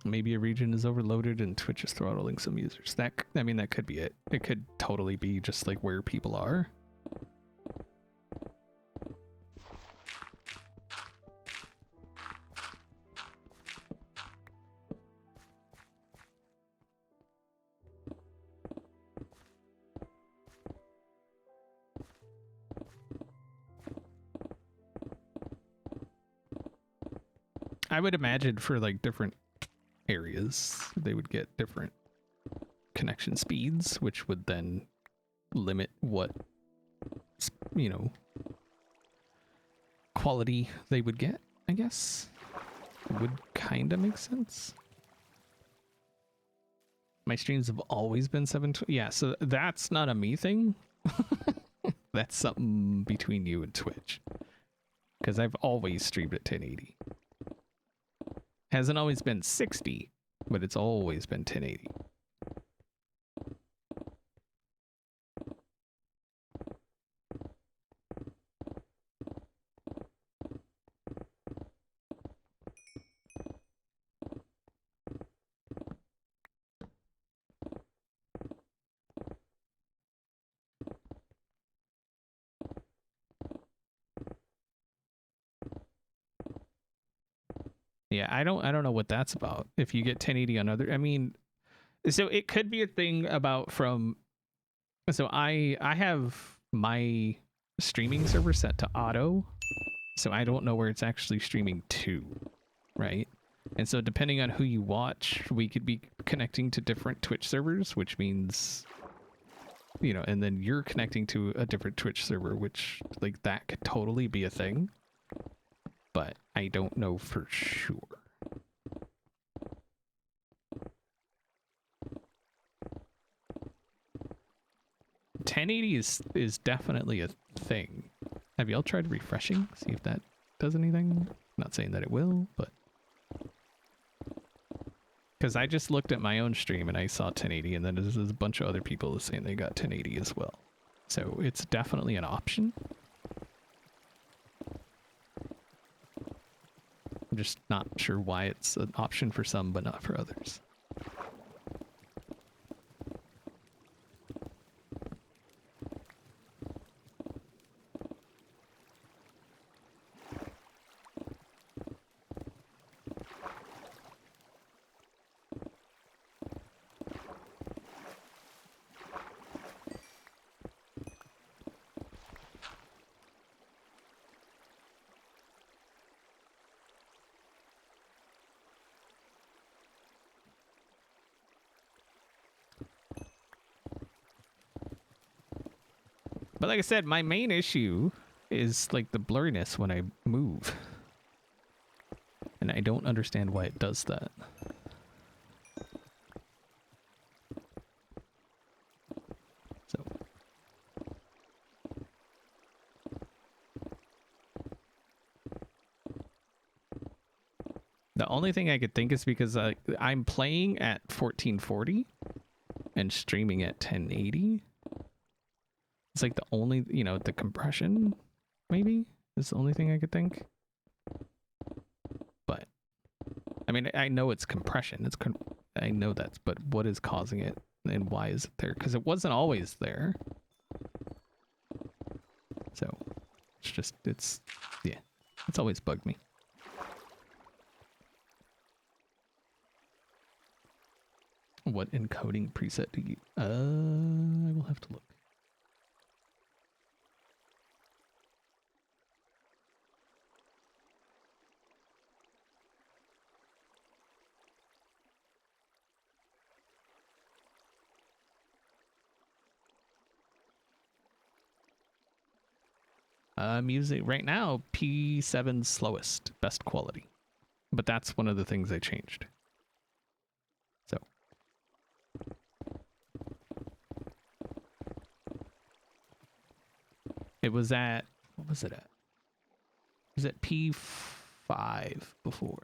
Maybe a region is overloaded and Twitch is throttling some users. I mean, that could be it. It could totally be just like where people are. I would imagine for like different areas, they would get different connection speeds, which would then limit what, you know, quality they would get, I guess. Would kind of make sense. My streams have always been 720. Yeah, so that's not a me thing. That's something between you and Twitch. Because I've always streamed at 1080. Hasn't always been 60, but it's always been 1080. Yeah, I don't know what that's about. If you get 1080 on other, I mean, so it could be a thing about from. So I have my streaming server set to auto, so I don't know where it's actually streaming to, right? And so depending on who you watch, we could be connecting to different Twitch servers, which means, you know, and then you're connecting to a different Twitch server, which like that could totally be a thing, but I don't know for sure. is definitely a thing. Have y'all tried refreshing? See if that does anything? Not saying that it will, but because I just looked at my own stream and I saw 1080, and then there's a bunch of other people saying they got 1080 as well. So it's definitely an option. I'm just not sure why it's an option for some but not for others. But like I said, my main issue is like the blurriness when I move. And I don't understand why it does that. So. The only thing I could think is because I'm playing at 1440 and streaming at 1080. It's like the only, you know, the compression maybe is the only thing I could think. But I mean, I know it's compression. I know that's, but what is causing it and why is it there? Because it wasn't always there. So it's just, yeah, it's always bugged me. What encoding preset do you, I will have to look. Music right now, P7 slowest, best quality. But that's one of the things I changed. So. It was at, what was it at? It was at P5 before.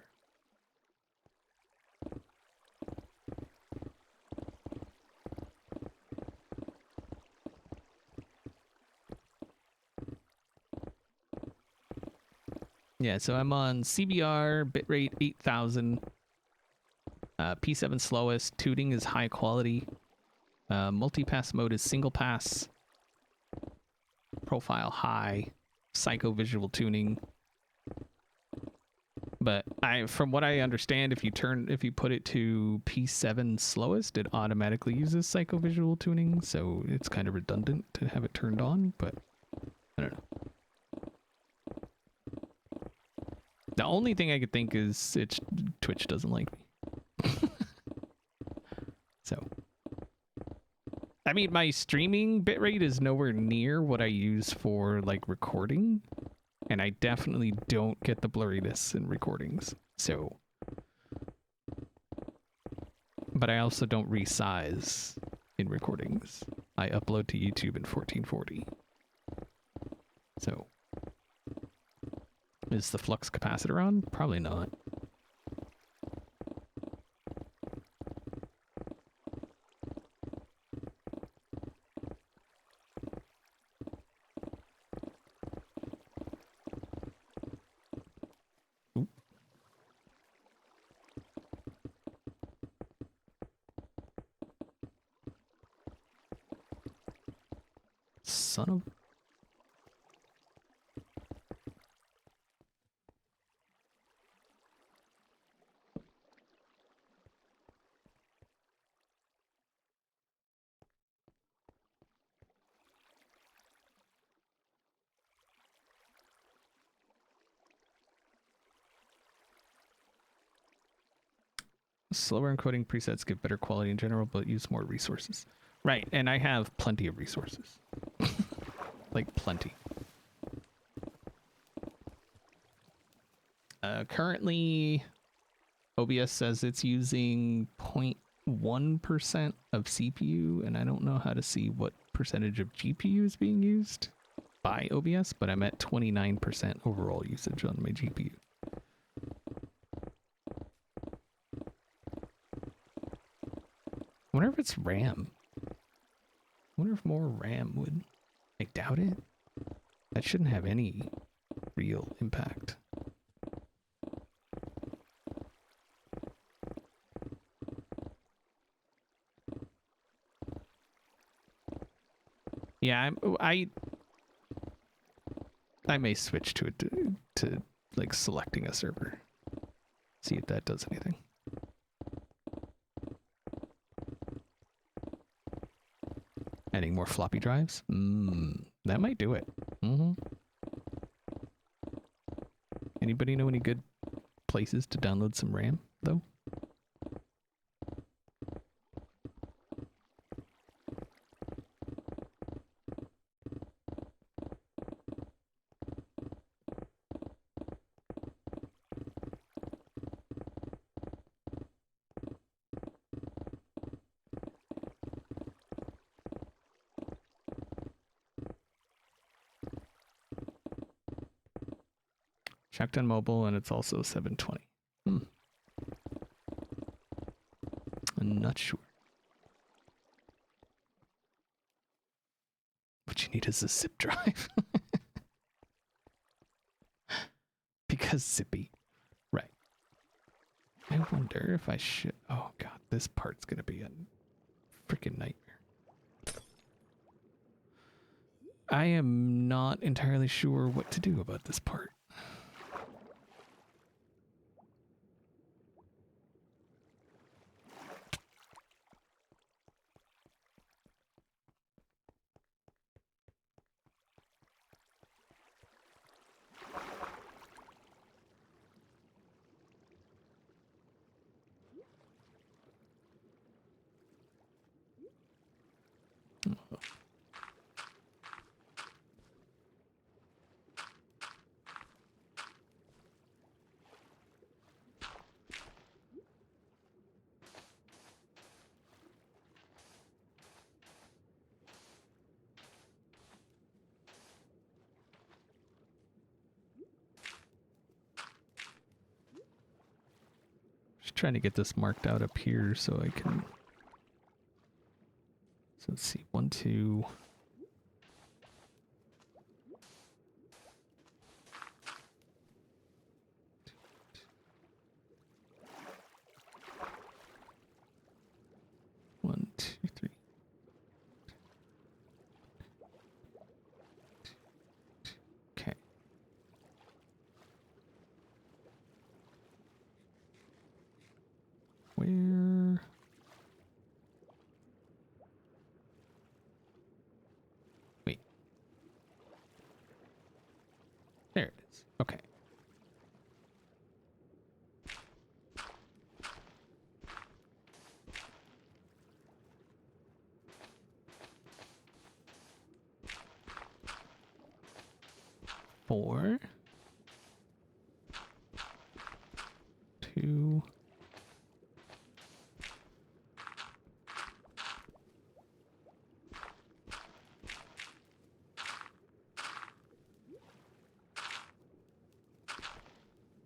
Yeah, so I'm on CBR, bitrate 8000, P7 slowest, tuning is high quality, multi-pass mode is single pass, profile high, psycho visual tuning. But from what I understand, if you put it to P7 slowest, it automatically uses psycho visual tuning, so it's kind of redundant to have it turned on, but I don't know. The only thing I could think is Twitch doesn't like me. So, I mean, my streaming bitrate is nowhere near what I use for like recording, and I definitely don't get the blurriness in recordings. So, but I also don't resize in recordings. I upload to YouTube in 1440. So. Is the flux capacitor on? Probably not. Oop. Son of... Slower encoding presets give better quality in general, but use more resources. Right, and I have plenty of resources. Like, plenty. Currently, OBS says it's using 0.1% of CPU, and I don't know how to see what percentage of GPU is being used by OBS, but I'm at 29% overall usage on my GPU. I wonder if it's RAM. I wonder if more RAM would... I doubt it. That shouldn't have any real impact. Yeah, I may switch to it to like selecting a server. See if that does anything. Adding more floppy drives? That might do it. Anybody know any good places to download some RAM, though? Checked on mobile, and it's also 720. I'm not sure. What you need is a zip drive. Because zippy. Right. I wonder if I should... Oh, God. This part's going to be a freaking nightmare. I am not entirely sure what to do about this part. Just trying to get this marked out up here so I can... So let's see. 1, 2... 1, 2, 3. Okay. Where? Wait. There it is. Okay. Four. 2.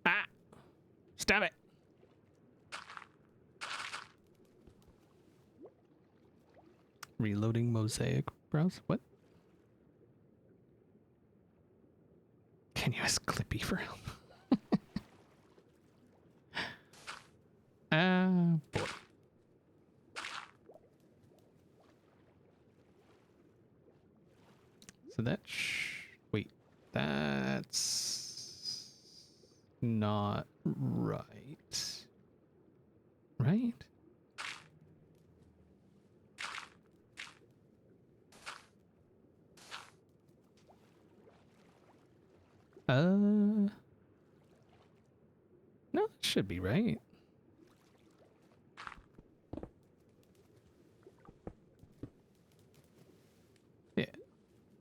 Ah! Stop it! Reloading mosaic browse? What? Can you ask Clippy for help? Boy. So that wait, that's not right. Right? No, it should be right.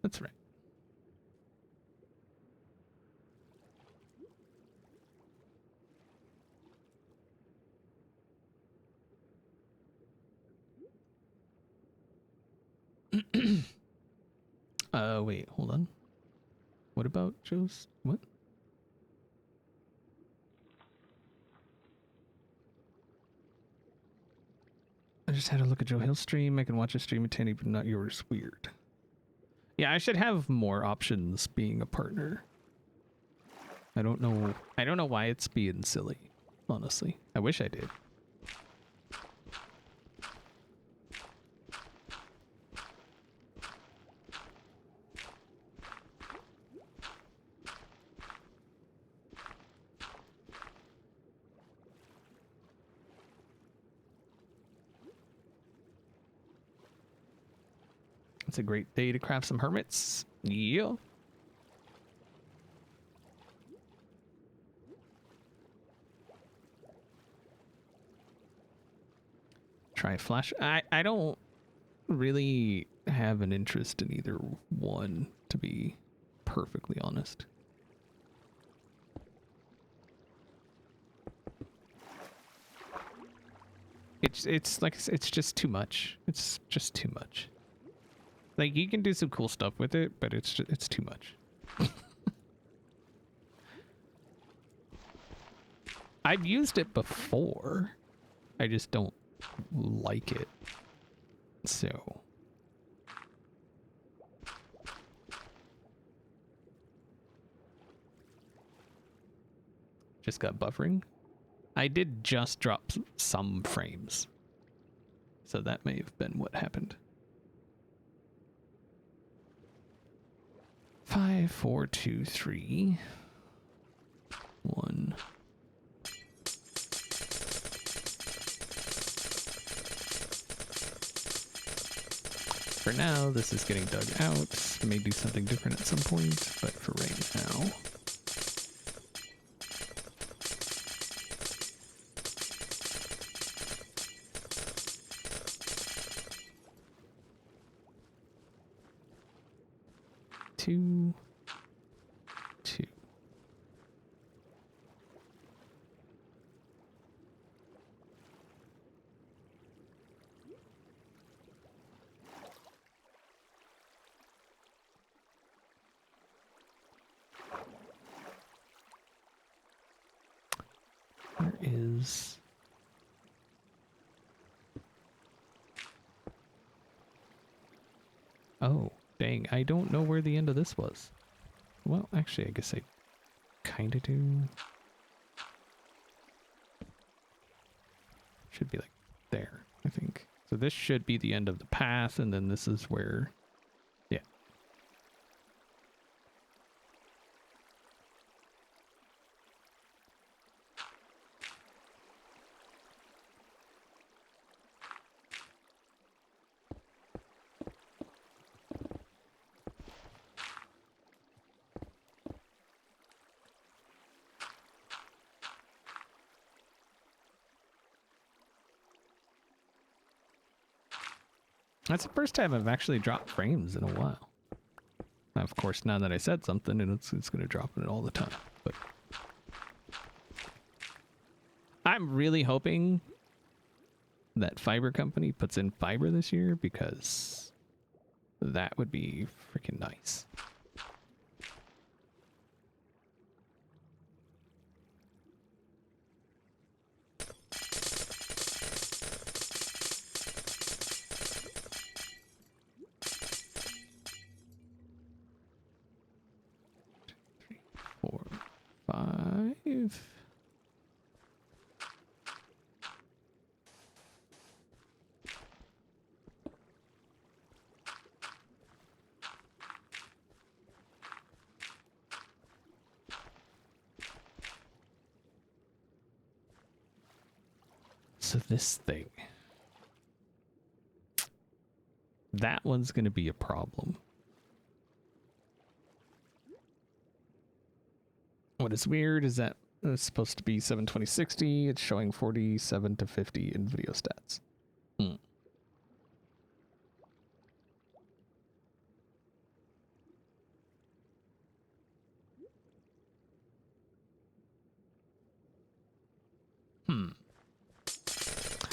That's right. Wait, hold on. What about Joe's? What? I just had a look at Joe Hill's stream. I can watch a stream of Tanny, but not yours. Weird. Yeah, I should have more options being a partner. I don't know. I don't know why it's being silly, honestly. I wish I did. It's a great day to craft some hermits. Yeah. Try flash. I don't really have an interest in either one, to be perfectly honest. It's like it's just too much. It's just too much. Like, you can do some cool stuff with it, but it's too much. I've used it before. I just don't like it. So just got buffering. I did just drop some frames. So that may have been what happened. 5, 4, 2, 3, 1. For now, this is getting dug out. May do something different at some point, but for right now. Two. Where is... Oh, dang, I don't know where the end of this was. Well, actually, I guess I kind of do. Should be like there, I think. So this should be the end of the path, and then this is where... Yeah. That's the first time I've actually dropped frames in a while. Of course, now that I said something, and it's going to drop it all the time. But I'm really hoping that fiber company puts in fiber this year, because that would be freaking nice. So this thing, that one's going to be a problem. What is weird is that it's supposed to be 720/60. It's showing 47 to 50 in video stats.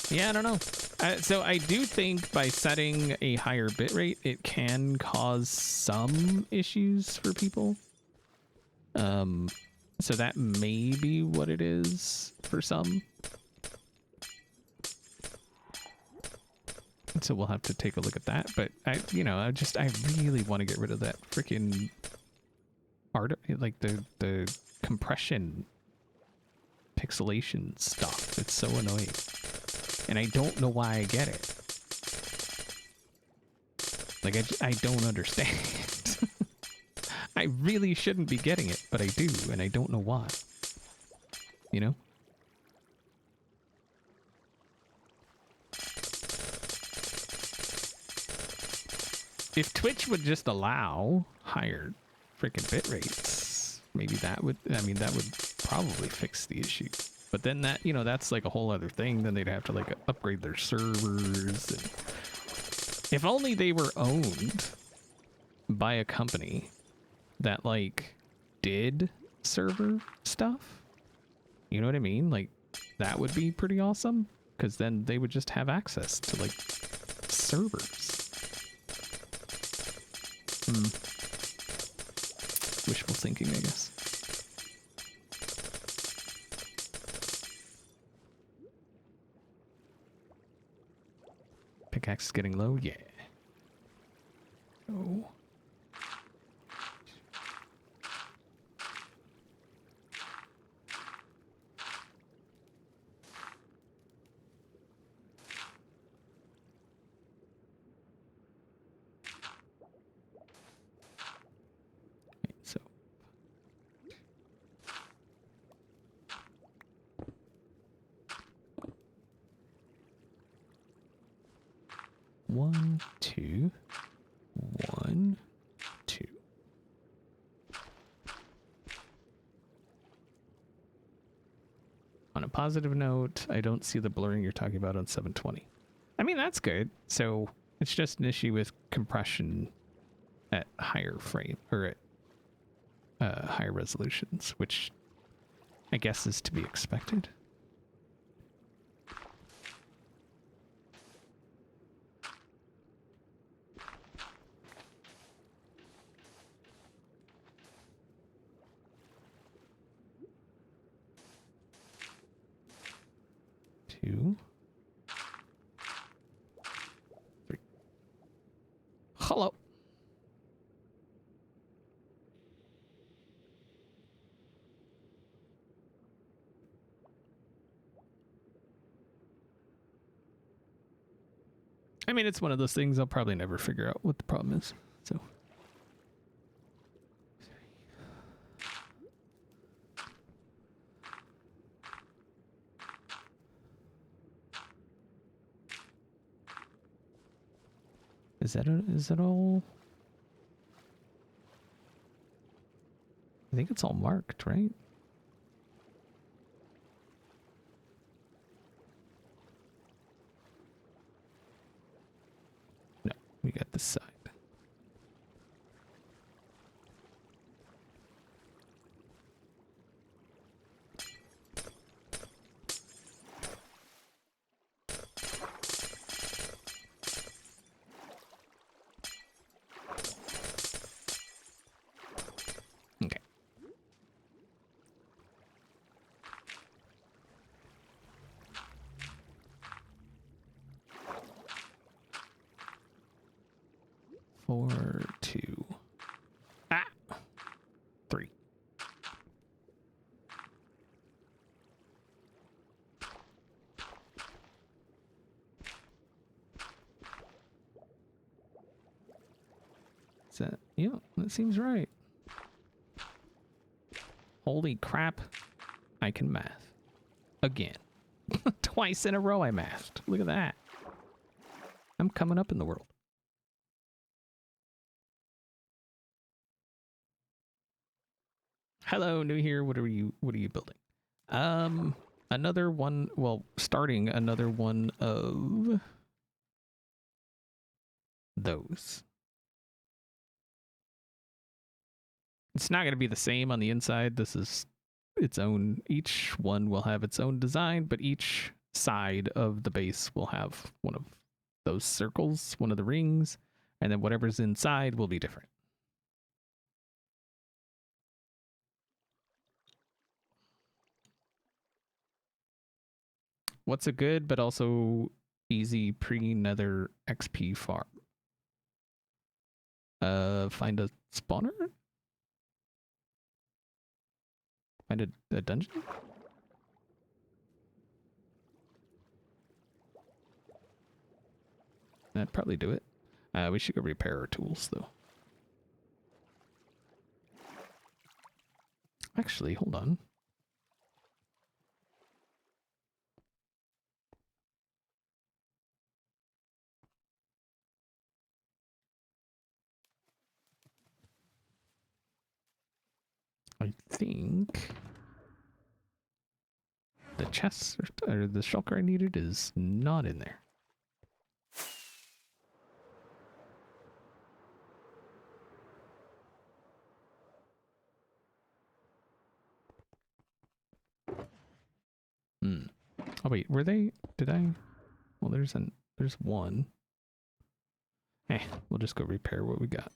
Yeah, I don't know. So I do think by setting a higher bitrate, it can cause some issues for people. So that may be what it is for some. So we'll have to take a look at that. But I really want to get rid of that freaking art, like the compression pixelation stuff. It's so annoying. And I don't know why I get it. Like, I don't understand. I really shouldn't be getting it, but I do, and I don't know why. You know? If Twitch would just allow higher freaking bit rates, maybe that would, I mean, that would probably fix the issue. But then that, you know, that's like a whole other thing. Then they'd have to like upgrade their servers. And if only they were owned by a company that like did server stuff. You know what I mean? Like that would be pretty awesome, because then they would just have access to like servers. Wishful thinking, I guess. Pickaxe is getting low, yeah. Oh. So 1, 2, 1, 2. On a positive note, I don't see the blurring you're talking about on 720. I mean, that's good. So it's just an issue with compression at higher frame, or at higher resolutions, which I guess is to be expected. Two. Three. Hello. I mean, it's one of those things I'll probably never figure out what the problem is. So. Is that all? I think it's all marked, right? No, we got this side. Okay. Four, 2. Ah! 3. Is that, yeah, that seems right. Holy crap. I can math. Again. Twice in a row I mathed. Look at that. I'm coming up in the world. Hello, new here. What are you building? Another one, well, starting another one of those. It's not going to be the same on the inside. This is its own, each one will have its own design, but each side of the base will have one of those circles, one of the rings, and then whatever's inside will be different. What's a good but also easy pre-nether XP farm? Find a spawner? Find a dungeon? That'd probably do it. We should go repair our tools, though. Actually, hold on. I think the chest or the shulker I needed is not in there. Hmm. Oh wait, were they? Did I? Well, there's one. We'll just go repair what we got.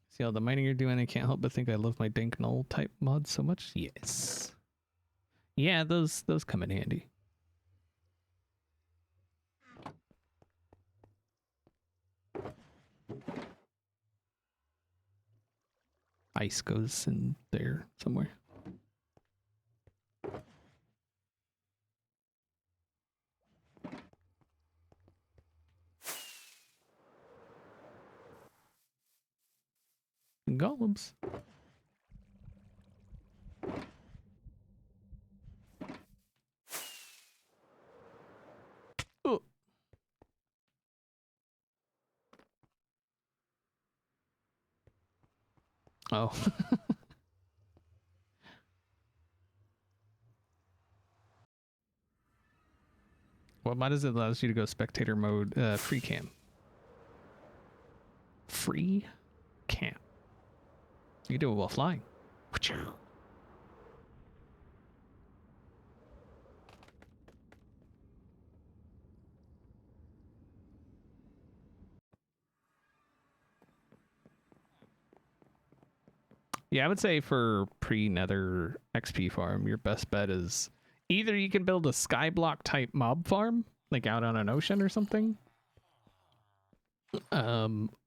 See all the mining you're doing, I can't help but think I love my dank null type mods so much. Yes. Yeah, those come in handy. Ice goes in there somewhere. Golems. Oh. Oh. What mod is it allows you to go spectator mode free cam? Free cam. You can do it while flying. Yeah, I would say for pre-nether XP farm, your best bet is either you can build a skyblock type mob farm, like out on an ocean or something,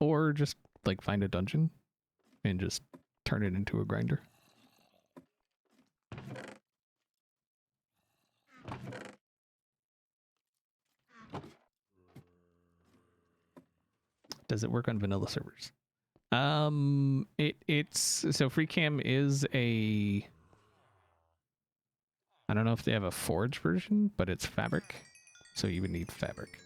or just like find a dungeon and just turn it into a grinder. Does it work on vanilla servers? It's so free cam is a, I don't know if they have a forge version, but it's fabric, so you would need fabric.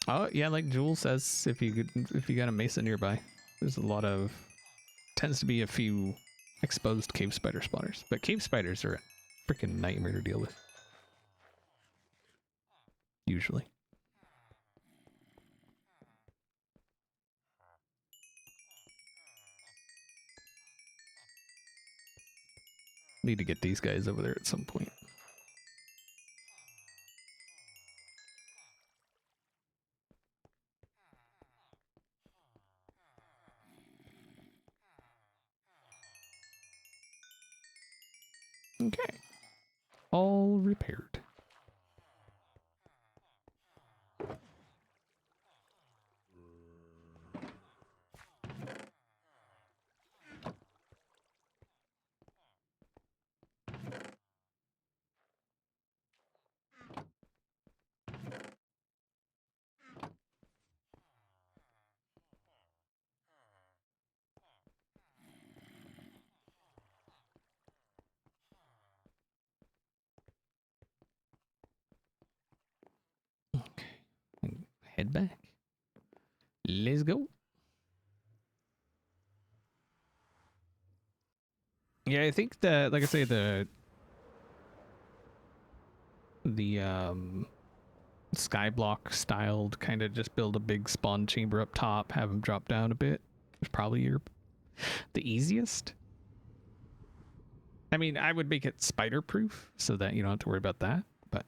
Oh yeah, like Jules says, if you got a mesa nearby, there's a lot of, tends to be a few exposed cave spider spawners, but cave spiders are a freaking nightmare to deal with. Usually. Need to get these guys over there at some point. Okay. All repaired. head back. Let's go. Yeah, I think that, like I say, the skyblock styled kind of just build a big spawn chamber up top, have them drop down a bit. It's probably the easiest. I mean, I would make it spider proof so that you don't have to worry about that, but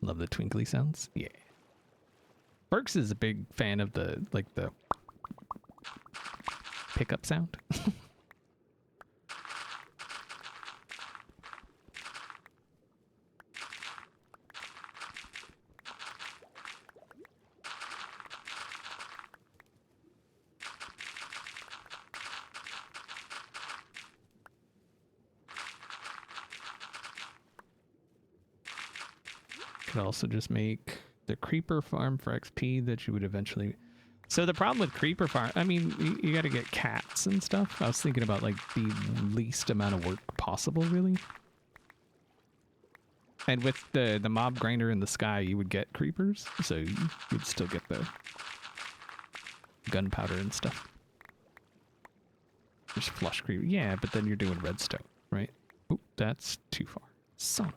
love the twinkly sounds. Yeah. Burks is a big fan of the pickup sound. Could also just make the creeper farm for XP that you would eventually. So the problem with creeper farm, I mean, you got to get cats and stuff. I was thinking about like the least amount of work possible, really. And with the mob grinder in the sky, you would get creepers, so you'd still get the gunpowder and stuff. Just flush creeper, yeah, but then you're doing redstone, right? Oop, that's too far. Son.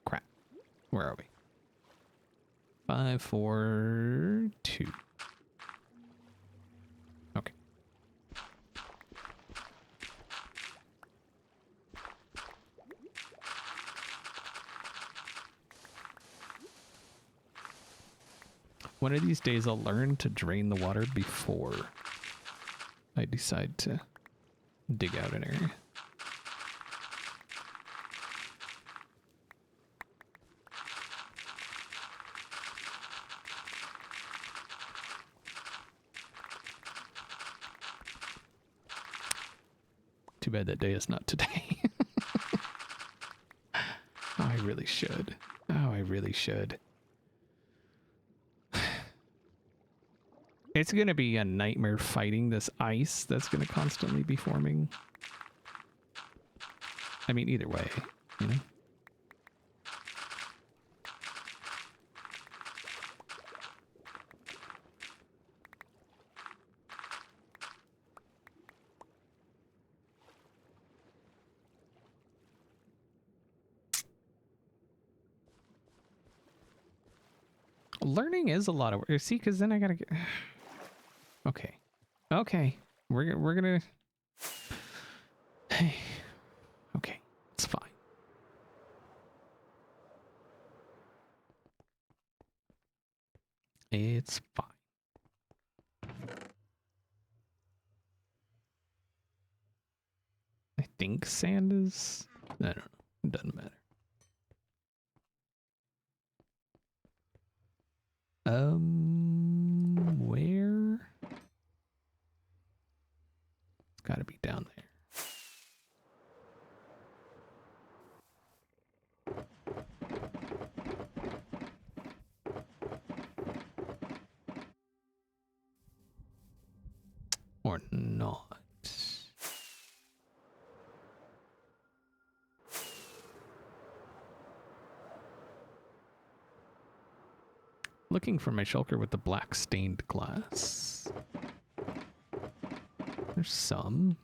Crap. Where are we? 5, 4, 2. Okay. One of these days I'll learn to drain the water before I decide to dig out an area. Too bad that day is not today. Oh, I really should. Oh, I really should. It's going to be a nightmare fighting this ice that's going to constantly be forming. I mean, either way, you know? Learning is a lot of work. See, because then I gotta get. Okay, okay, we're gonna. Okay, it's fine. It's fine. I think sand is. I don't know. It doesn't matter. Where? It's got to be down there. Or not. Looking for my shulker with the black stained glass. There's some.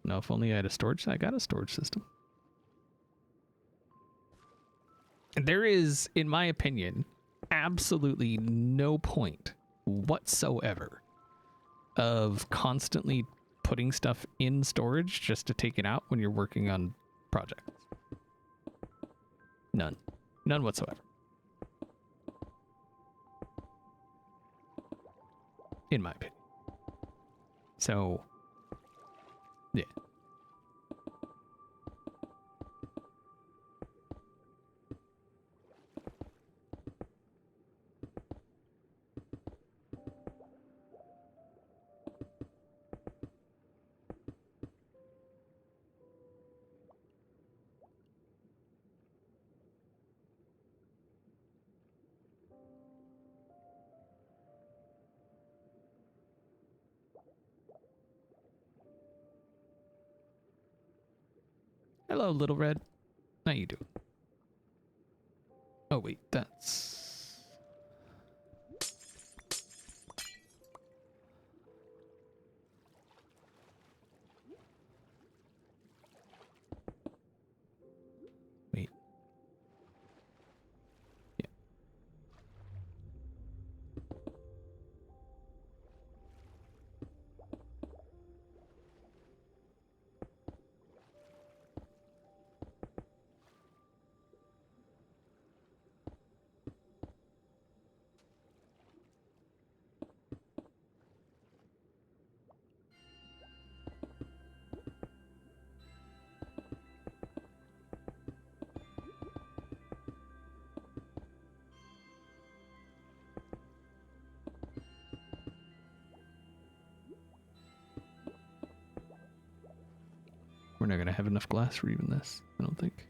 No, if only I had a storage. I got a storage system. There is, in my opinion, absolutely no point whatsoever of constantly putting stuff in storage just to take it out when you're working on projects. None. None whatsoever. In my opinion. So, yeah. Hello, Little Red. How you doing? Oh wait, that's... Wait. Yeah. We're not gonna have enough glass for even this, I don't think.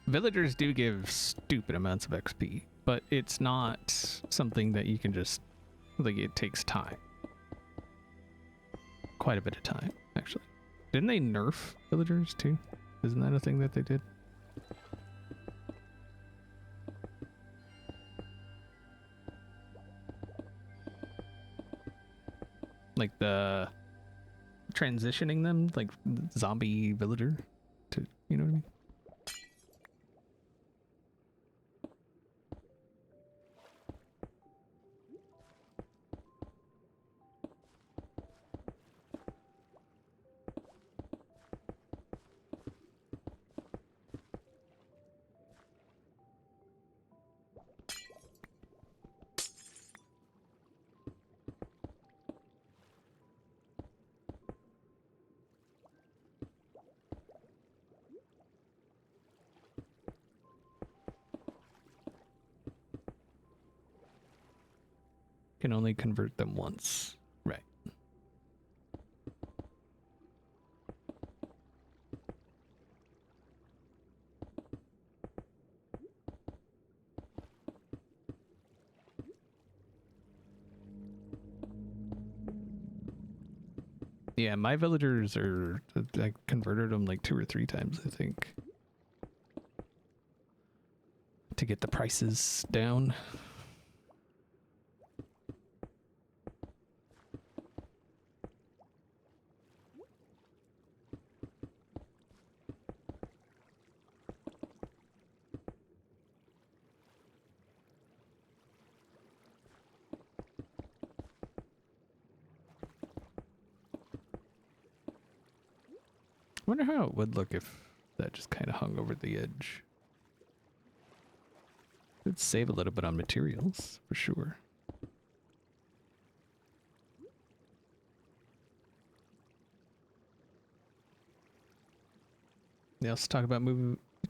Villagers do give stupid amounts of XP, but it's not something that you can just, like, it takes time. Quite a bit of time, actually. Didn't they nerf villagers too? Isn't that a thing that they did? Like the transitioning them, like zombie villager to, you know what I mean? Can only convert them once. Right. Yeah, my villagers are, I converted them like 2 or 3 times, I think, to get the prices down. I wonder how it would look if that just kind of hung over the edge. It'd save a little bit on materials, for sure. They also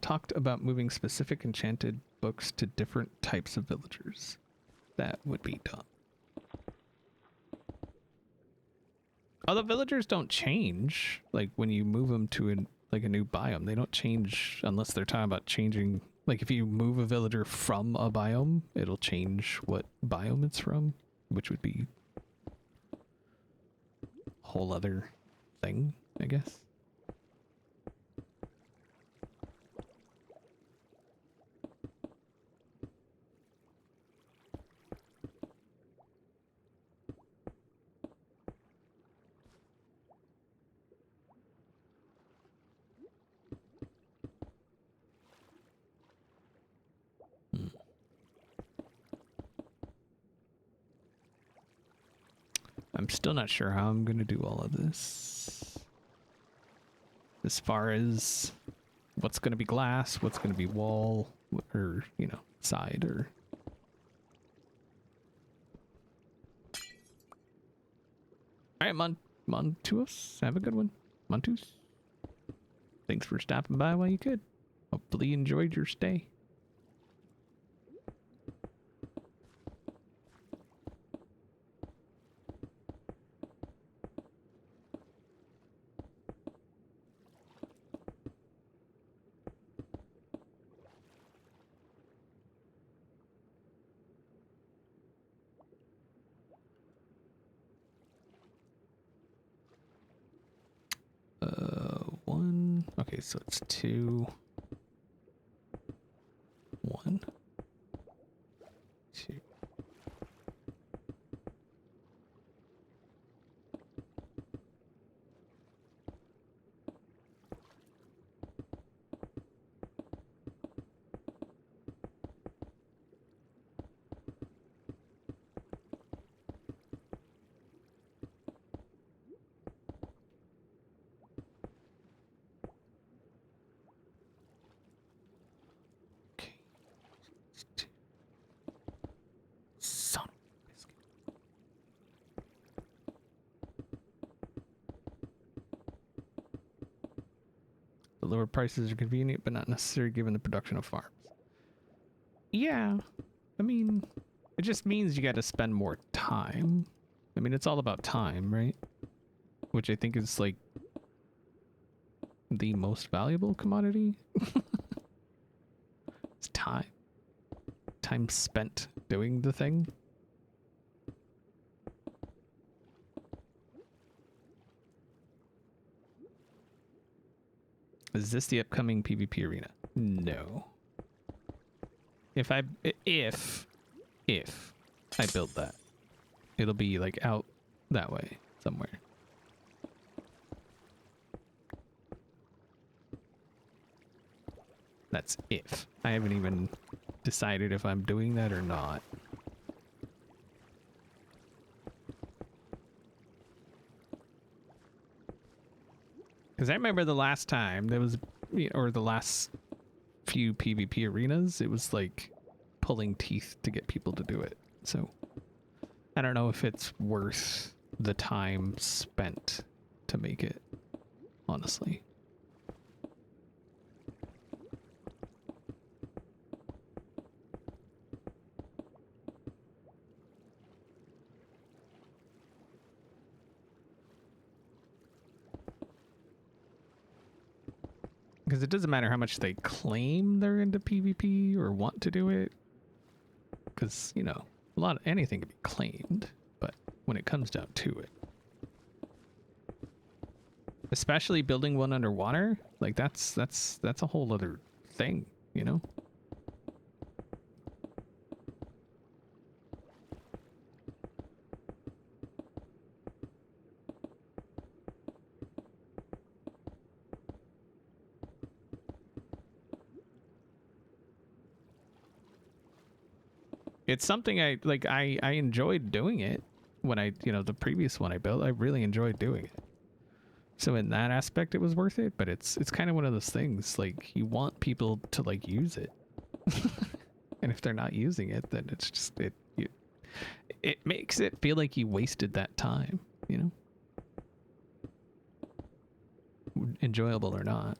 talked about moving specific enchanted books to different types of villagers. That would be done. Although villagers don't change, like when you move them to a new biome, they don't change unless they're talking about changing. Like if you move a villager from a biome, it'll change what biome it's from, which would be a whole other thing, I guess. I'm still not sure how I'm going to do all of this. As far as what's going to be glass, what's going to be wall, or, you know, side, or... Alright, Montuos, have a good one. Montus. Thanks for stopping by while you could. Hopefully you enjoyed your stay. Okay, so it's 2, 1, 2. Okay. Son of a biscuit. The lower prices are convenient, but not necessary given the production of farms. Yeah, I mean, it just means you got to spend more time. I mean, it's all about time, right? Which I think is like the most valuable commodity. It's time. Time spent doing the thing. Is this the upcoming PvP arena? No. If I build that, it'll be like out that way somewhere. That's if. I haven't even decided if I'm doing that or not. Because I remember the last time there was, or the last few PvP arenas, it was like pulling teeth to get people to do it. So I don't know if it's worth the time spent to make it, honestly. Because it doesn't matter how much they claim they're into PvP or want to do it. Because, you know, anything can be claimed, but when it comes down to it, especially building one underwater, like that's a whole other thing, you know? It's something I enjoyed doing it when the previous one I built, I really enjoyed doing it. So in that aspect, it was worth it, but it's kind of one of those things, like, you want people to, like, use it. And if they're not using it, then it's just, it makes it feel like you wasted that time, you know? Enjoyable or not.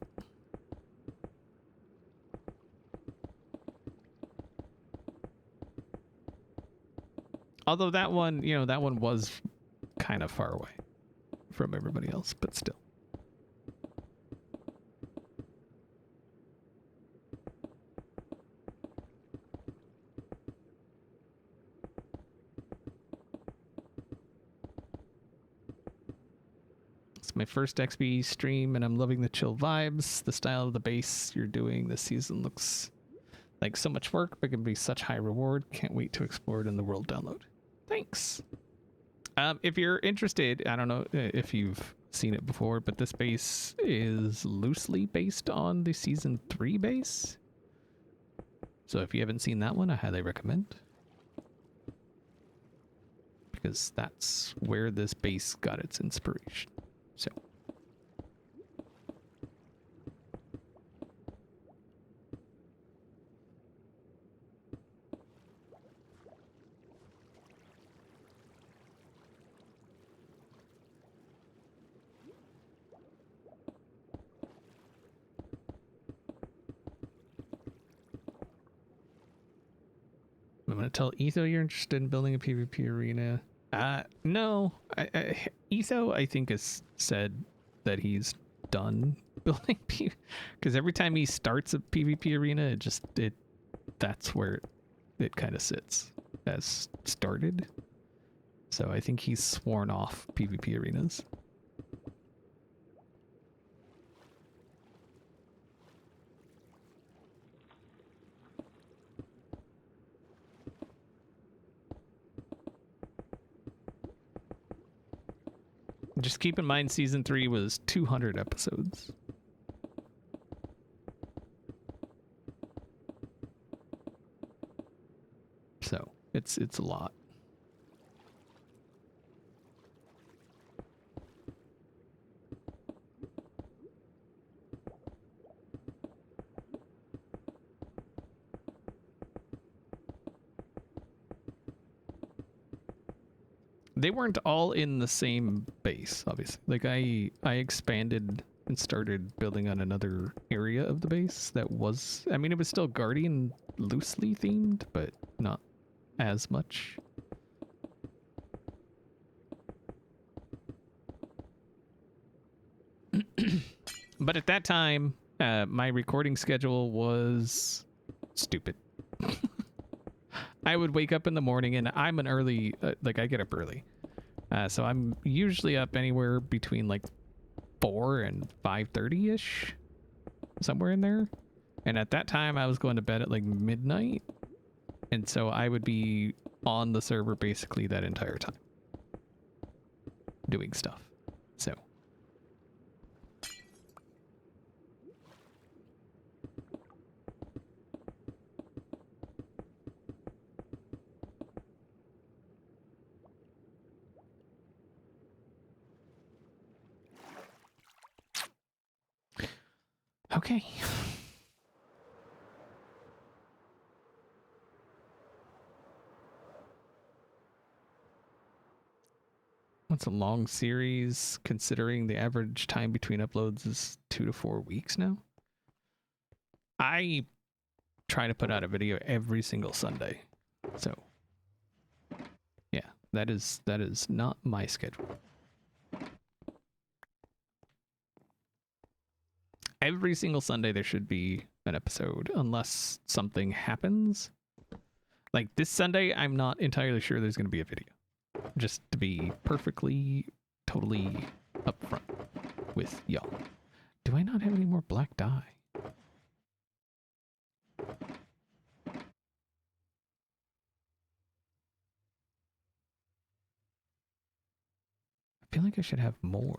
Although that one, that one was kind of far away from everybody else, but still. It's my first XP stream, and I'm loving the chill vibes. The style of the base you're doing this season looks like so much work, but can be such high reward. Can't wait to explore it in the world download. Thanks. If you're interested, I don't know if you've seen it before, but this base is loosely based on the season 3 base. So if you haven't seen that one, I highly recommend. Because that's where this base got its inspiration. So. I'm going to tell Etho you're interested in building a PvP arena. No. Etho, I think, has said that he's done building PvP. Because every time he starts a PvP arena, that's where it kind of sits as started. So I think he's sworn off PvP arenas. Just keep in mind, season 3 was 200 episodes. So it's a lot. They weren't all in the same base, obviously. Like I expanded and started building on another area of the base that was, I mean, it was still Guardian loosely themed, but not as much. But at that time, my recording schedule was stupid. I would wake up in the morning, and I'm an early, like I get up early. So I'm usually up anywhere between like 4 and 5:30-ish, somewhere in there. And at that time, I was going to bed at like midnight. And so I would be on the server basically that entire time, doing stuff. So. Okay. That's a long series, considering the average time between uploads is 2 to 4 weeks now. I try to put out a video every single Sunday. So, yeah, that is not my schedule. Every single Sunday there should be an episode, unless something happens. Like this Sunday, I'm not entirely sure there's going to be a video. Just to be perfectly, totally upfront with y'all. Do I not have any more black dye? I feel like I should have more.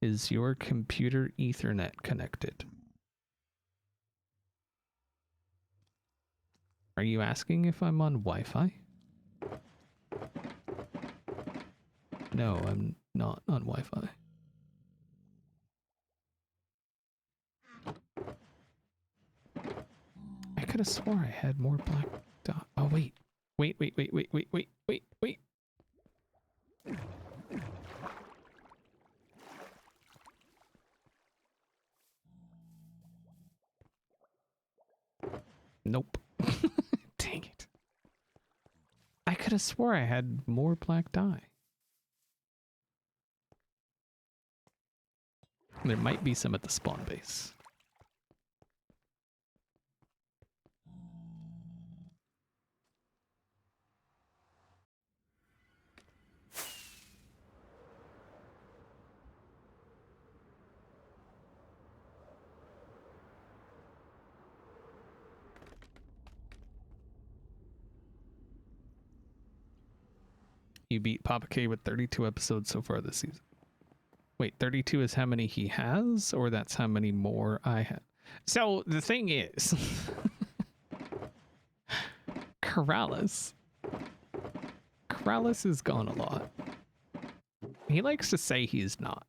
Is your computer Ethernet connected? Are you asking if I'm on Wi-Fi? No, I'm not on Wi-Fi. I could have swore I had more black dot. Oh, wait. Wait. Nope. Dang it. I could have swore I had more black dye. There might be some at the spawn base. You beat Papa K with 32 episodes so far this season. Wait, 32 is how many he has, or that's how many more I have? So the thing is, Corrales is gone a lot. He likes to say he's not,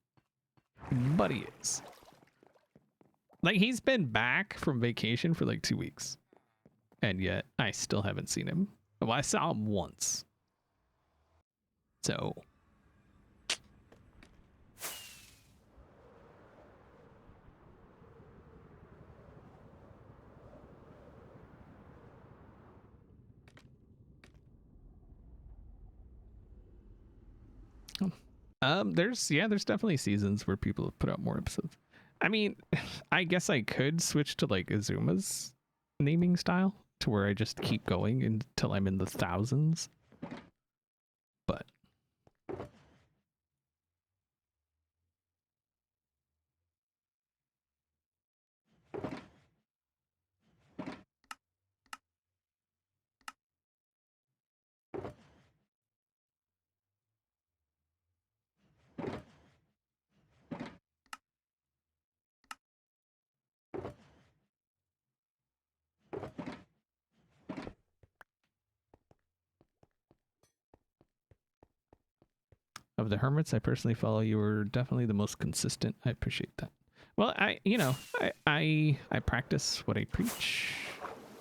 but he is. Like, he's been back from vacation for like 2 weeks, and yet I still haven't seen him. Well, I saw him once. So there's definitely seasons where people have put out more episodes. I mean, I guess I could switch to like Azuma's naming style to where I just keep going until I'm in the thousands. But of the hermits I personally follow, you were definitely the most consistent. I appreciate that. Well, I practice what I preach.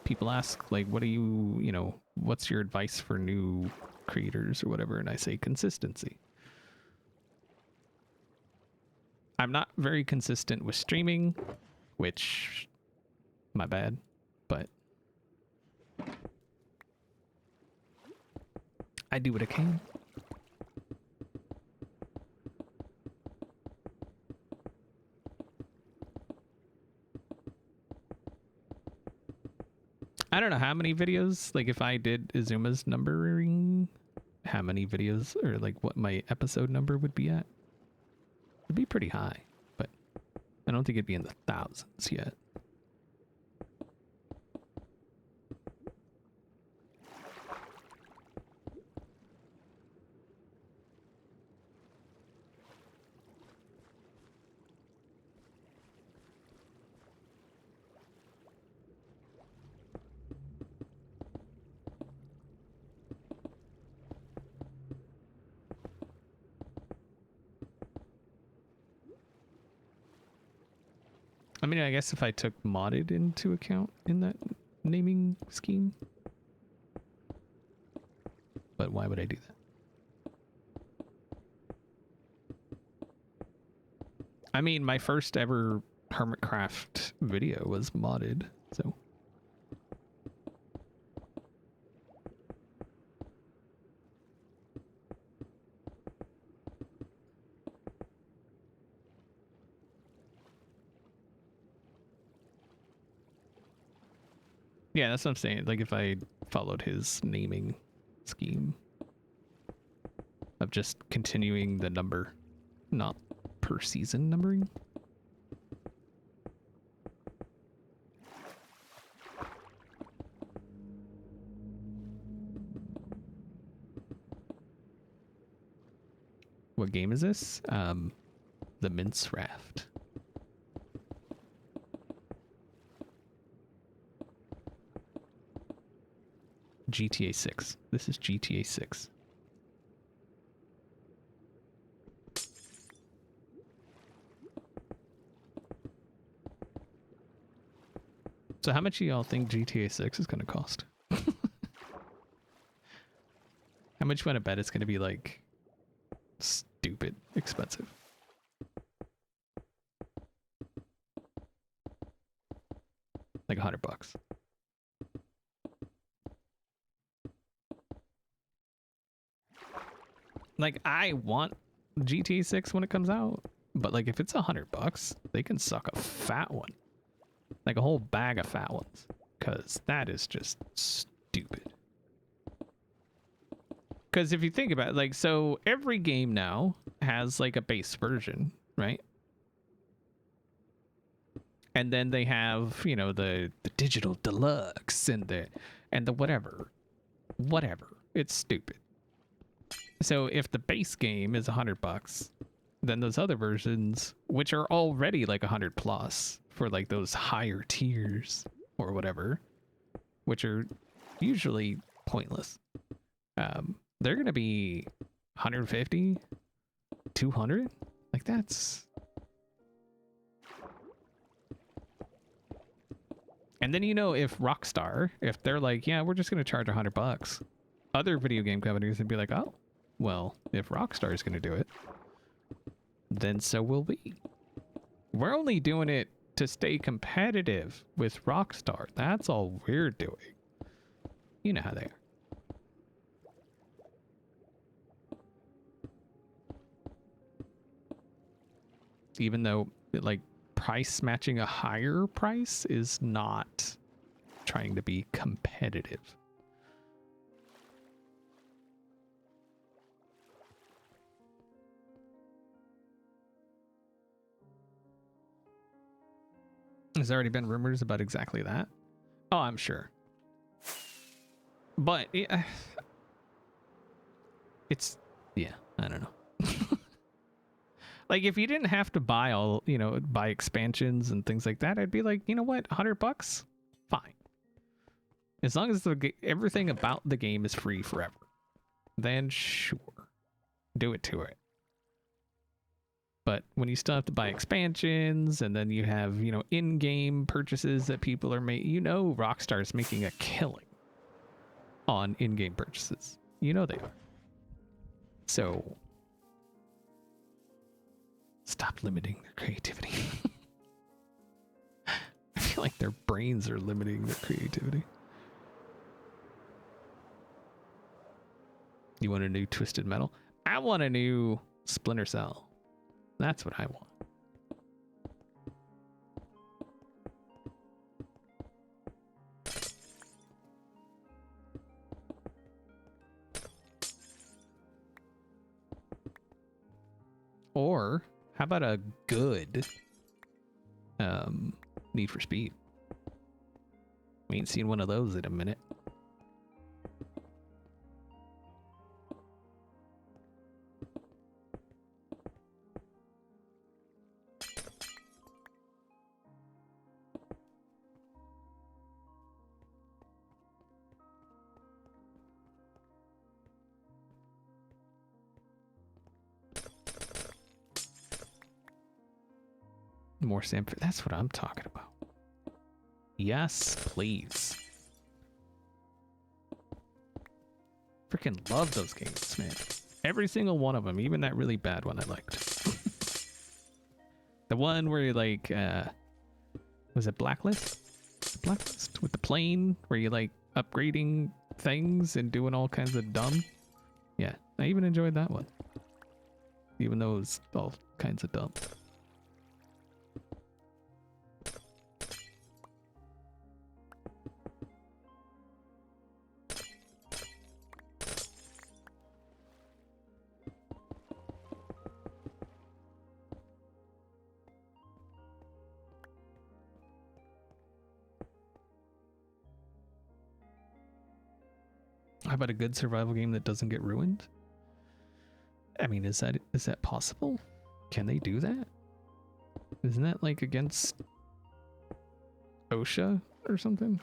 People ask, like, what do you, what's your advice for new creators or whatever? And I say consistency. I'm not very consistent with streaming, which, my bad, but I do what I can. I don't know how many videos, like if I did Izuma's numbering, how many videos or like what my episode number would be at. It'd be pretty high, but I don't think it'd be in the thousands yet. I mean, I guess if I took modded into account in that naming scheme. But why would I do that? I mean, my first ever Hermitcraft video was modded, so. Yeah, that's what I'm saying. Like if I followed his naming scheme of just continuing the number, not per season numbering. What game is this? The Mince Raft. GTA 6. This is GTA 6. So how much do y'all think GTA 6 is going to cost? How much you want to bet it's going to be like stupid expensive? Like $100. Like I want GTA 6 when it comes out, but like if it's $100, they can suck a fat one. Like a whole bag of fat ones, because that is just stupid. Because if you think about it, like, so every game now has like a base version, right? And then they have, you know, the digital deluxe and the whatever. It's stupid. So if the base game is $100, then those other versions, which are already like 100 plus for like those higher tiers or whatever, which are usually pointless, they're gonna be 150, 200. Like that's. And then, you know, if Rockstar, if they're like, yeah, we're just gonna charge $100, other video game companies would be like, oh, well, if Rockstar is gonna do it, then so will we. We're only doing it to stay competitive with Rockstar. That's all we're doing. You know how they are. Even though, like, price matching a higher price is not trying to be competitive. There's already been rumors about exactly that. Oh, I'm sure. But yeah, it's, yeah, I don't know. Like, if you didn't have to buy all, you know, buy expansions and things like that, I'd be like, you know what, $100? Fine. As long as everything about the game is free forever, then sure, do it to it. But when you still have to buy expansions, and then you have, you know, in-game purchases that people are making, you know, Rockstar's making a killing on in-game purchases. You know they are. So stop limiting their creativity. I feel like their brains are limiting their creativity. You want a new Twisted Metal? I want a new Splinter Cell. That's what I want. Or how about a good Need for Speed? We ain't seen one of those in a minute. More Sanford. That's what I'm talking about. Yes, please. Freaking love those games, man. Every single one of them, even that really bad one I liked. The one where you like, was it Blacklist? Blacklist with the plane where you like upgrading things and doing all kinds of dumb. Yeah, I even enjoyed that one. Even though it was all kinds of dumb. How about a good survival game that doesn't get ruined? I mean, is that possible? Can they do that? Isn't that like against OSHA or something?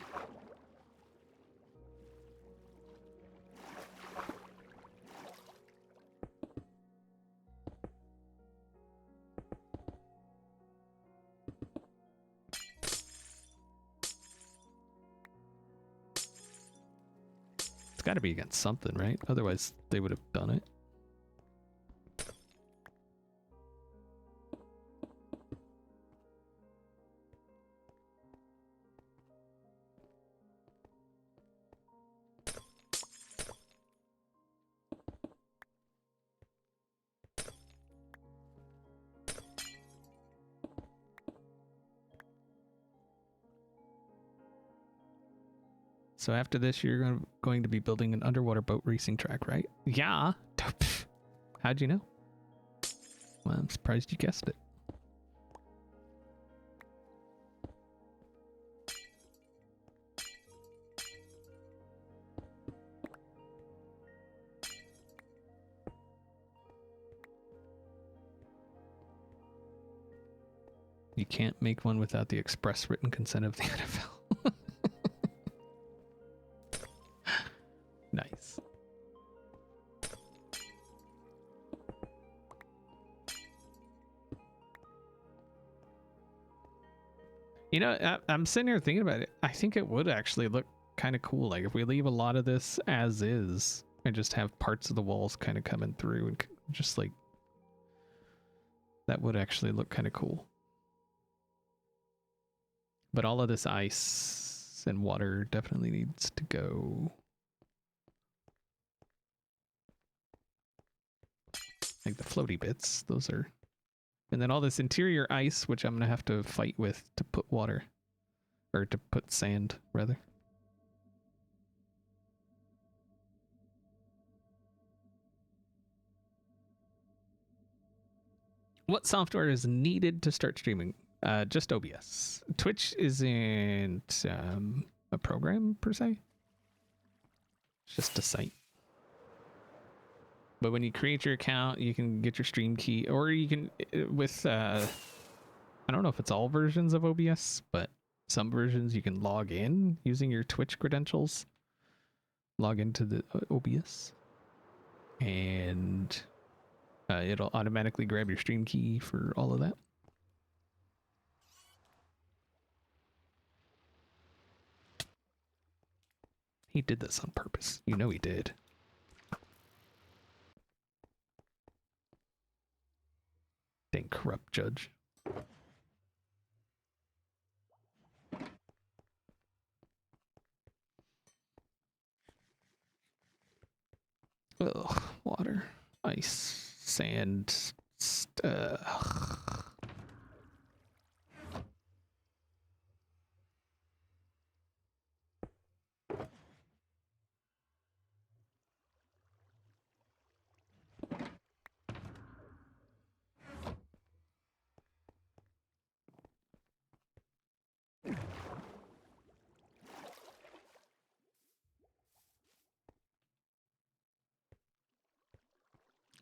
It's got to be against something, right? Otherwise, they would have done it. So after this, you're going to be building an underwater boat racing track, right? Yeah. How'd you know? Well, I'm surprised you guessed it. You can't make one without the express written consent of the NFL. Nice. You know, I'm sitting here thinking about it. I think it would actually look kind of cool. Like if we leave a lot of this as is and just have parts of the walls kind of coming through and just like, that would actually look kind of cool. But all of this ice and water definitely needs to go. Like the floaty bits, those are. And then all this interior ice, which I'm going to have to fight with to put water. Or to put sand, rather. What software is needed to start streaming? Just OBS. Twitch isn't a program per se. It's just a site. But when you create your account, you can get your stream key, or you can with I don't know if it's all versions of OBS, but some versions you can log in using your Twitch credentials. Log into the OBS, and it'll automatically grab your stream key for all of that. He did this on purpose. You know he did. Dang corrupt judge. Ugh, water, ice, sand,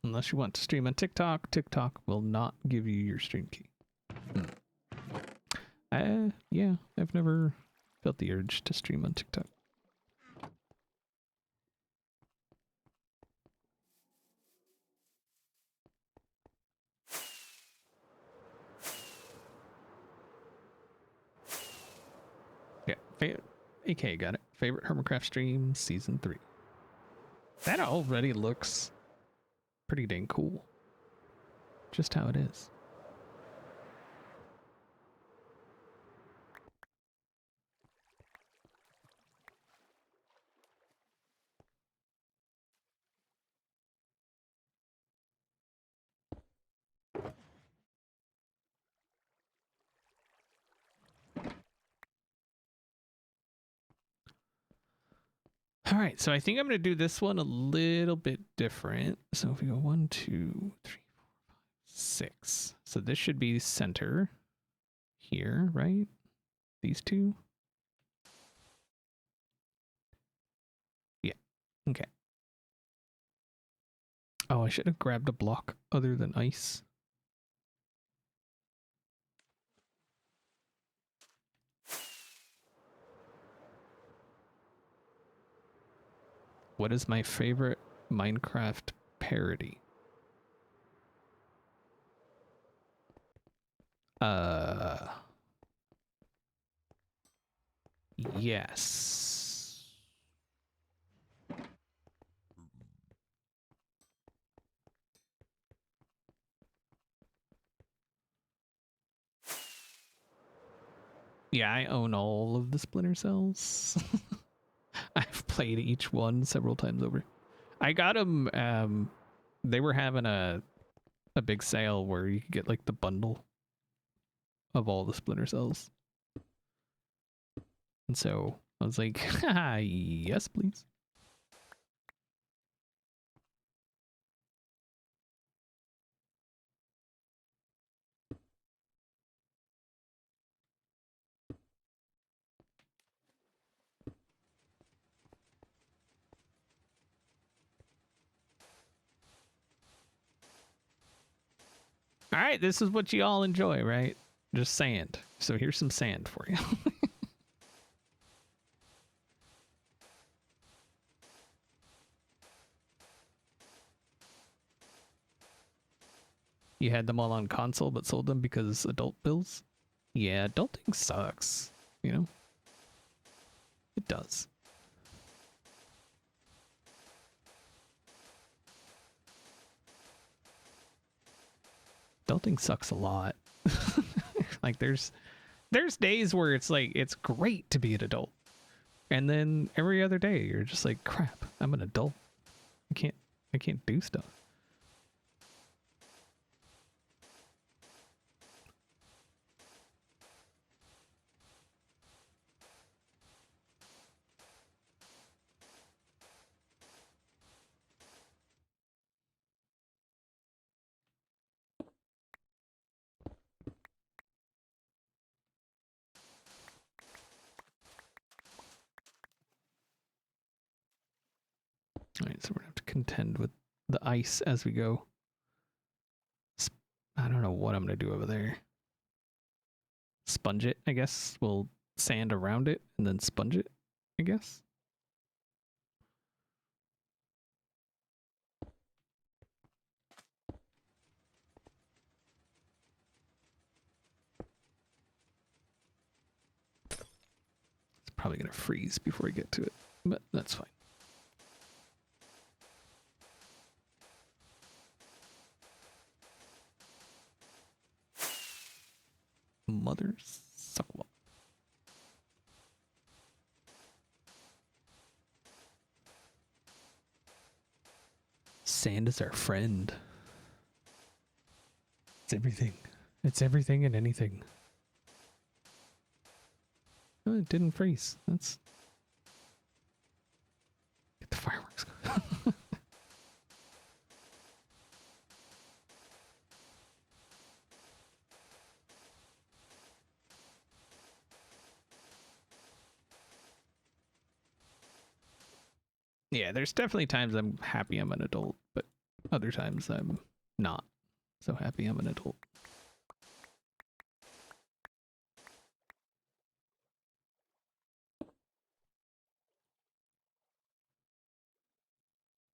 Unless you want to stream on TikTok, TikTok will not give you your stream key. Yeah, I've never felt the urge to stream on TikTok. Yeah, AK got it. Favorite Hermitcraft stream, season 3. That already looks pretty dang cool. Just how it is. All right, so I think I'm going to do this one a little bit different. So if we go 1, 2, 3, 4, 5, 6. So this should be center here, right? These two. Yeah. Okay. Oh, I should have grabbed a block other than ice. What is my favorite Minecraft parody? Yes. Yeah, I own all of the Splinter Cells. I've played each one several times over. I got them, they were having a big sale where you could get like the bundle of all the Splinter Cells. And so I was like, haha, yes, please. All right, this is what you all enjoy, right? Just sand. So here's some sand for you. You had them all on console but sold them because adult bills? Yeah, adulting sucks, you know? It does. Adulting sucks a lot. Like there's days where it's like it's great to be an adult. And then every other day you're just like, crap, I'm an adult. I can't do stuff. Alright, so we're gonna have to contend with the ice as we go. I don't know what I'm gonna do over there. Sponge it, I guess. We'll sand around it and then sponge it, I guess. It's probably gonna freeze before we get to it, but that's fine. Mother suckle. Sand is our friend. It's everything. It's everything and anything. Oh, it didn't freeze. That's... Get the fireworks going. Yeah, there's definitely times I'm happy I'm an adult, but other times I'm not so happy I'm an adult.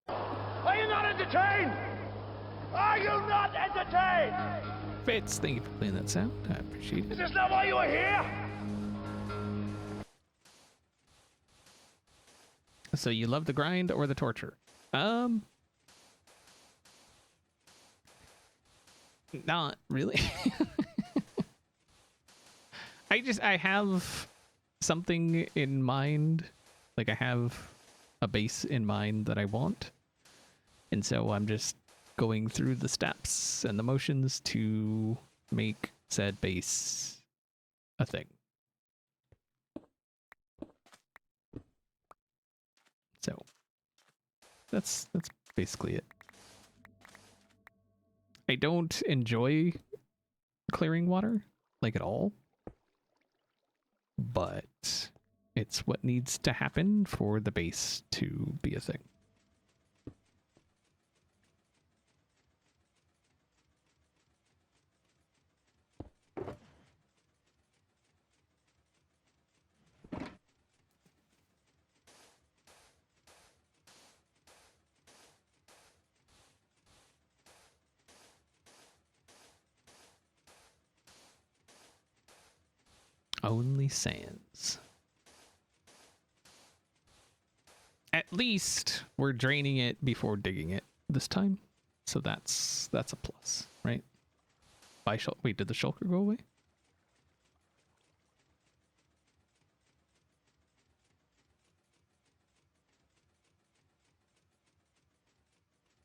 Are you not entertained? Are you not entertained? Fitz, thank you for playing that sound. I appreciate Is it. this not why you are here? So you love the grind or the torture? Not really. I have something in mind. Like, I have a base in mind that I want. And so I'm just going through the steps and the motions to make said base a thing. So that's basically it. I don't enjoy clearing water, like, at all. But it's what needs to happen for the base to be a thing. Only sands. At least we're draining it before digging it this time. So that's a plus, right? Wait, did the shulker go away?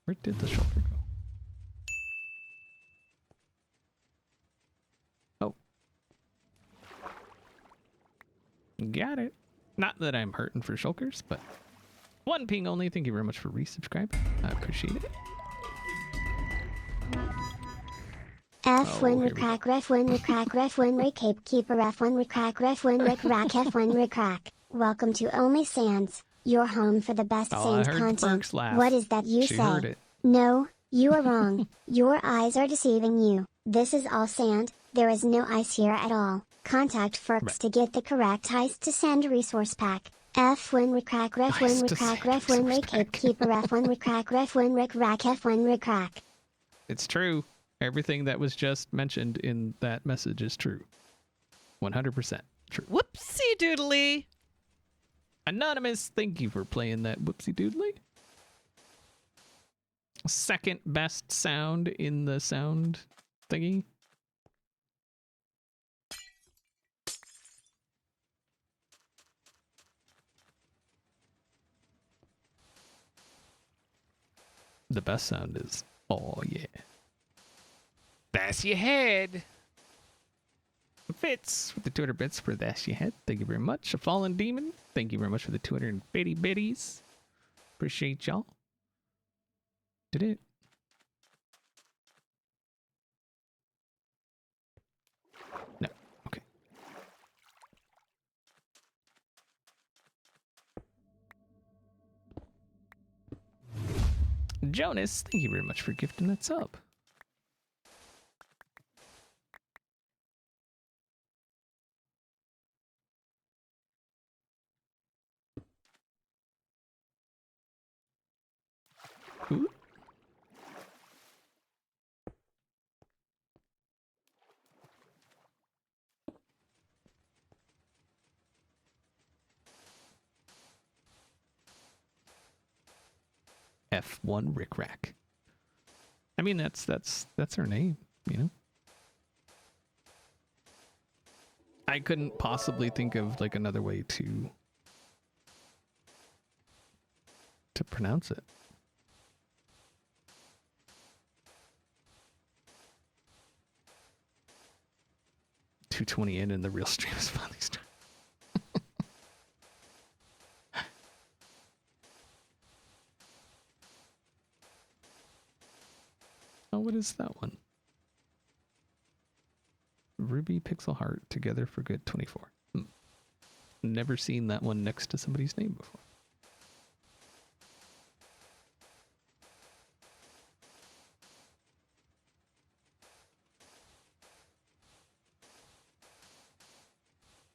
Where did the shulker go? Oh. Got it. Not that I'm hurting for shulkers, but one ping only. Thank you very much for resubscribing. I appreciate it. F1 recrack ref1 recrack ref1 recape keeper f1 recrack ref1 rec rack f1 recrack. Welcome to Only Sands, your home for the best Oh, Sands I heard content. Burks laugh. What is that you She say? heard it. No, you are wrong. Your eyes are deceiving you. This is all sand, there is no ice here at all. Contact Ferks to get the correct ice to sand resource pack. F1 recrack ref1 recrack ref1 recape keeper f1 recrack ref1 rec rack f1 recrack. It's true. Everything that was just mentioned in that message is true. 100% true. Whoopsie doodly. Anonymous, thank you for playing that whoopsie doodly. Second best sound in the sound thingy. The best sound is, oh yeah. That's your head. Fitz with the 200 bits for That's Your Head. Thank you very much. A Fallen Demon, thank you very much for the 250 biddies. Appreciate y'all. Did it? No. Okay. Jonas, thank you very much for gifting that sub. Ooh. F1 Rick Rack. I mean, that's her name, you know? I couldn't possibly think of like another way to pronounce it. $2.20 in and the real stream is finally started. Oh, what is that one? Ruby Pixel Heart Together for Good 24. Never seen that one next to somebody's name before.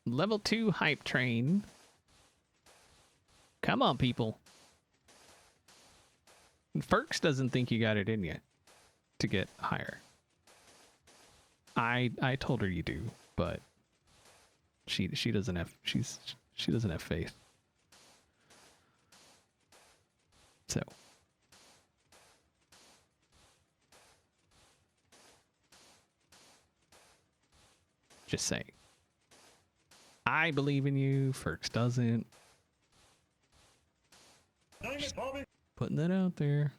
Level 2 hype train. Come on, people. Ferks doesn't think you got it in you to get higher. I told her you do, but she doesn't have she doesn't have faith. So just saying. I believe in you, Ferks doesn't. Just putting that out there.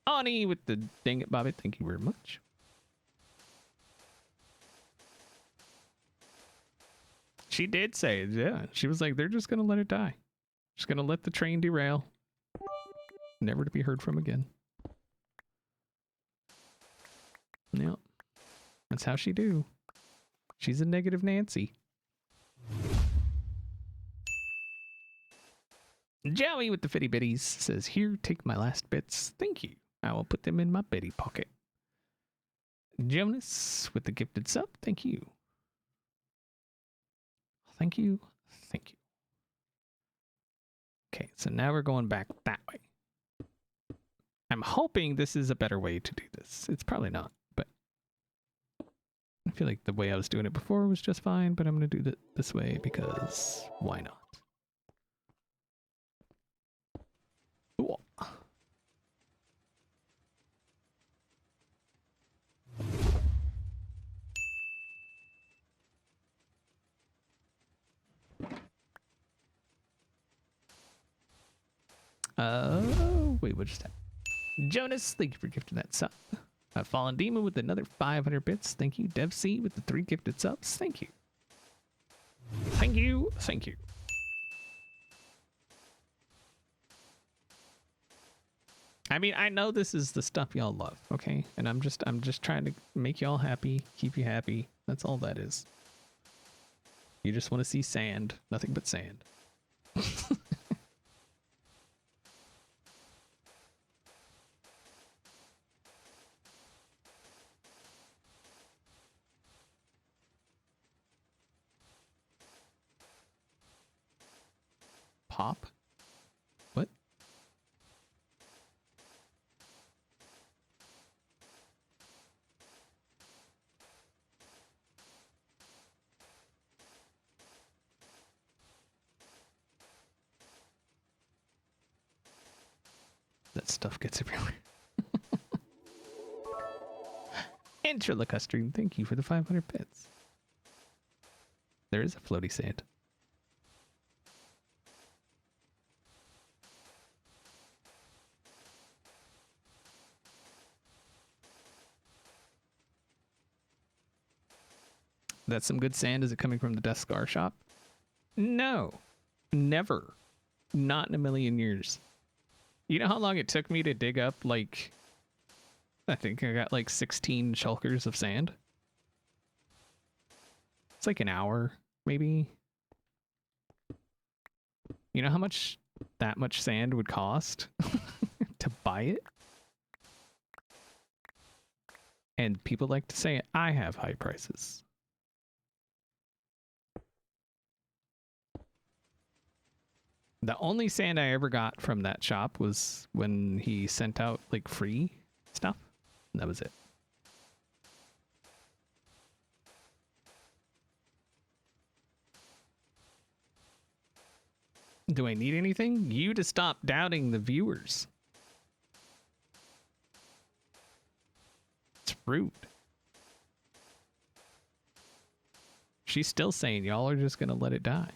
Ani with the dang it, Bobby. Thank you very much. She did say it, yeah. She was like, they're just going to let it die. Just going to let the train derail. Never to be heard from again. Yep. That's how she do. She's a negative Nancy. Joey with the fitty bitties says, here, take my last bits. Thank you. I will put them in my bitty pocket. Jonas with the gifted sub. Thank you. Thank you. Thank you. Okay, so now we're going back that way. I'm hoping this is a better way to do this. It's probably not, but I feel like the way I was doing it before was just fine, but I'm going to do it this way because why not? Cool. Wait, what just happened? Jonas, thank you for gifting that sub. Fallen Demon with another 500 bits. Thank you. Dev C with the 3 gifted subs. Thank you. Thank you. Thank you. I mean, I know this is the stuff y'all love, okay? And I'm just trying to make y'all happy, keep you happy. That's all that is. You just want to see sand, nothing but sand. Pop? What? That stuff gets everywhere. Intralacustrian, thank you for the 500 bits. There is a floaty sand. That's some good sand. Is it coming from the Death Scar shop? No. Never. Not in a million years. You know how long it took me to dig up, like, I think I got like 16 shulkers of sand? It's like an hour, maybe. You know how much that much sand would cost to buy it. And people like to say I have high prices. The only sand I ever got from that shop was when he sent out like free stuff. And that was it. Do I need anything? You to stop doubting the viewers. It's rude. She's still saying y'all are just gonna let it die.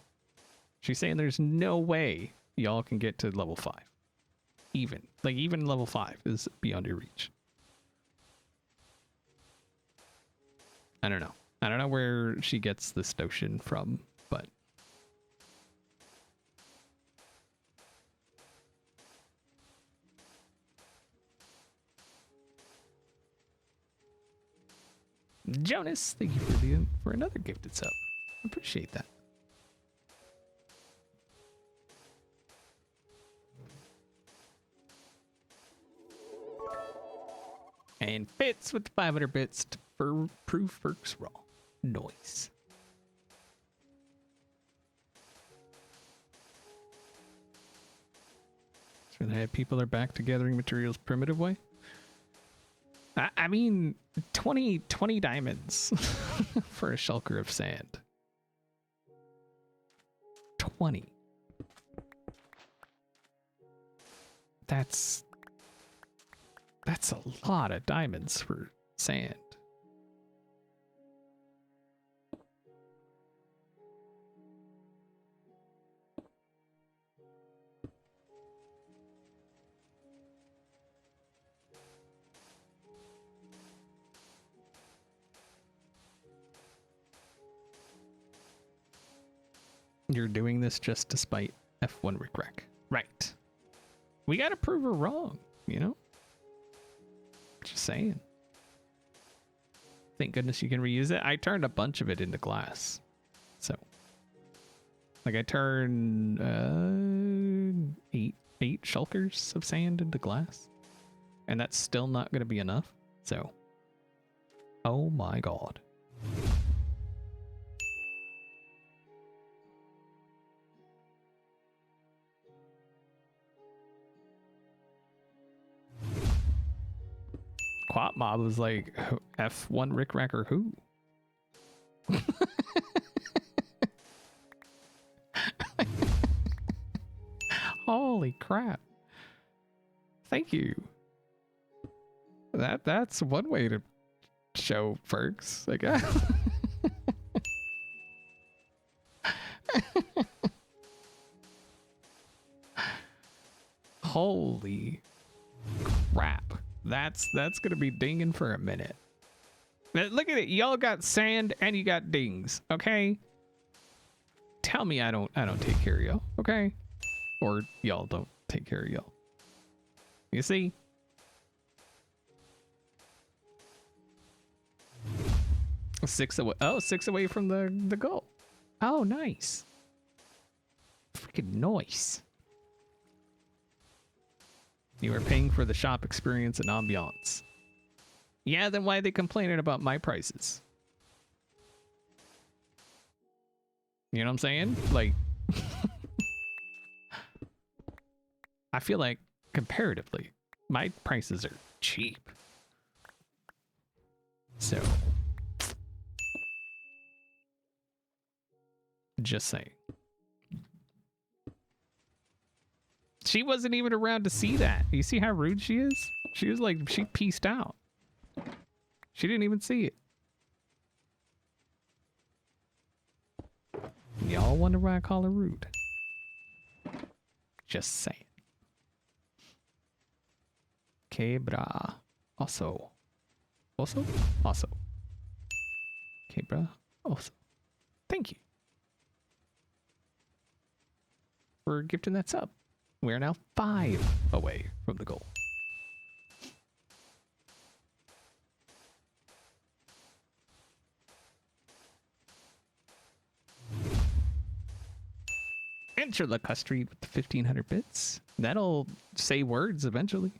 She's saying there's no way y'all can get to level 5. Even level 5 is beyond your reach. I don't know. I don't know where she gets this notion from, but Jonas, thank you for another gifted sub. Appreciate that. And Fitz with 500 bits for proof perks raw. Noise. So the people are back to gathering materials primitive way. I mean, 20 diamonds for a shulker of sand. 20. That's a lot of diamonds for sand. You're doing this just to spite F1 Rickrack. Right. We gotta prove her wrong, you know? Just saying. Thank goodness you can reuse it. I turned a bunch of it into glass. So. Like I turned 8 shulkers of sand into glass. And that's still not gonna be enough. So. Oh my god. Quap Mob was like, F1 Rickracker who? Holy crap. Thank you. That's one way to show perks, I guess. Holy crap. That's gonna be dinging for a minute. Now, look at it. Y'all got sand and you got dings, okay? Tell me I don't take care of y'all, okay? Or y'all don't take care of y'all. You see? Six away. Oh, 6 away from the goal. Oh, nice. Freaking nice. You are paying for the shop experience and ambiance. Yeah, then why are they complaining about my prices? You know what I'm saying? Like, I feel like comparatively, my prices are cheap. So, just saying. She wasn't even around to see that. You see how rude she is? She was like, she peaced out. She didn't even see it. Y'all wonder why I call her rude. Just saying. Quebra. Also. Also? Also. Quebra. Also. Thank you. For gifting that sub. We are now 5 away from the goal. Enter Lacustrine with the 1500 bits. That'll say words eventually.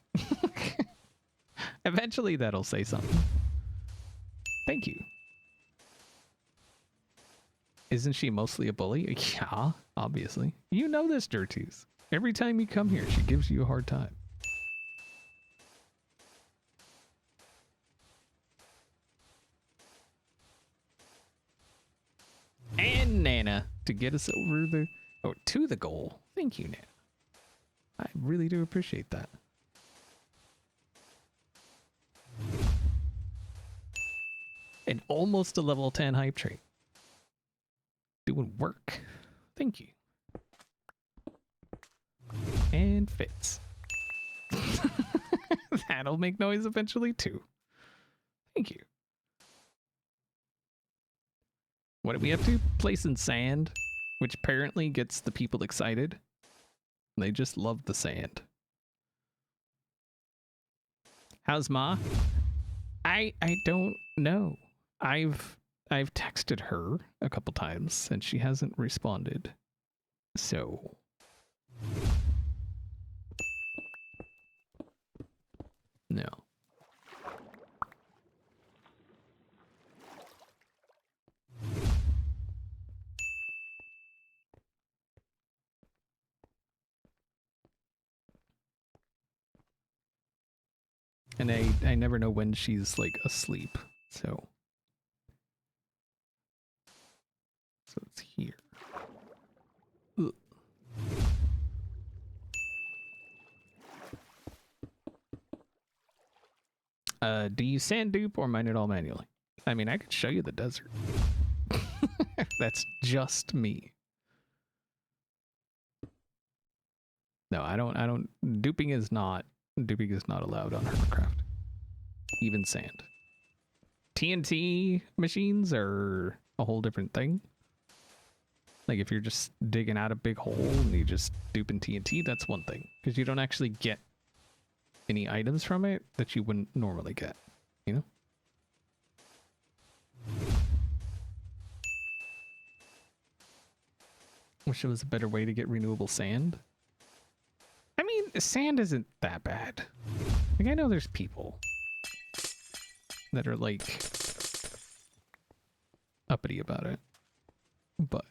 Eventually that'll say something. Thank you. Isn't she mostly a bully? Yeah, obviously. You know this, Dirtooth. Every time you come here, she gives you a hard time. And Nana to get us over the... Oh, to the goal. Thank you, Nana. I really do appreciate that. And almost a level 10 hype trait. Doing work. Thank you. And Fitz. That'll make noise eventually too. Thank you. What are we up to? Placing sand, which apparently gets the people excited. They just love the sand. How's Ma? I don't know. I've texted her a couple times and she hasn't responded. So no. And I never know when she's like asleep. So it's here. Ugh. Do you sand dupe or mine it all manually? I mean, I could show you the desert. That's just me. No, I don't. Duping is not allowed on Hermitcraft. Even sand. TNT machines are a whole different thing. Like if you're just digging out a big hole and you just duping TNT, that's one thing. Because you don't actually get any items from it that you wouldn't normally get, you know? Wish there was a better way to get renewable sand. I mean, sand isn't that bad. Like, I know there's people that are, like, uppity about it. But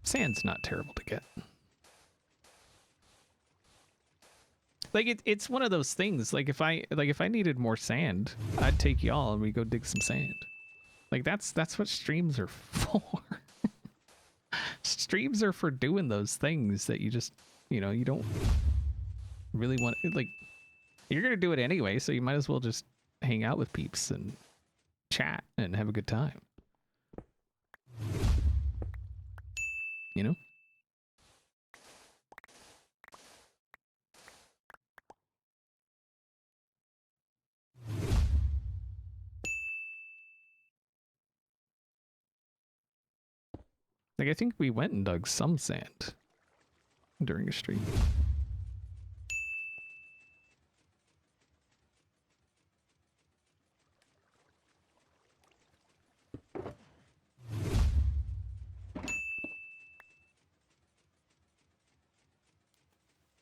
sand's not terrible to get. Like, it's one of those things. Like, if I needed more sand, I'd take y'all and we go dig some sand. Like, that's what streams are for. Streams are for doing those things that you just, you know, you don't really want. Like, you're gonna do it anyway, so you might as well just hang out with peeps and chat and have a good time, you know? Like, I think we went and dug some sand during a stream.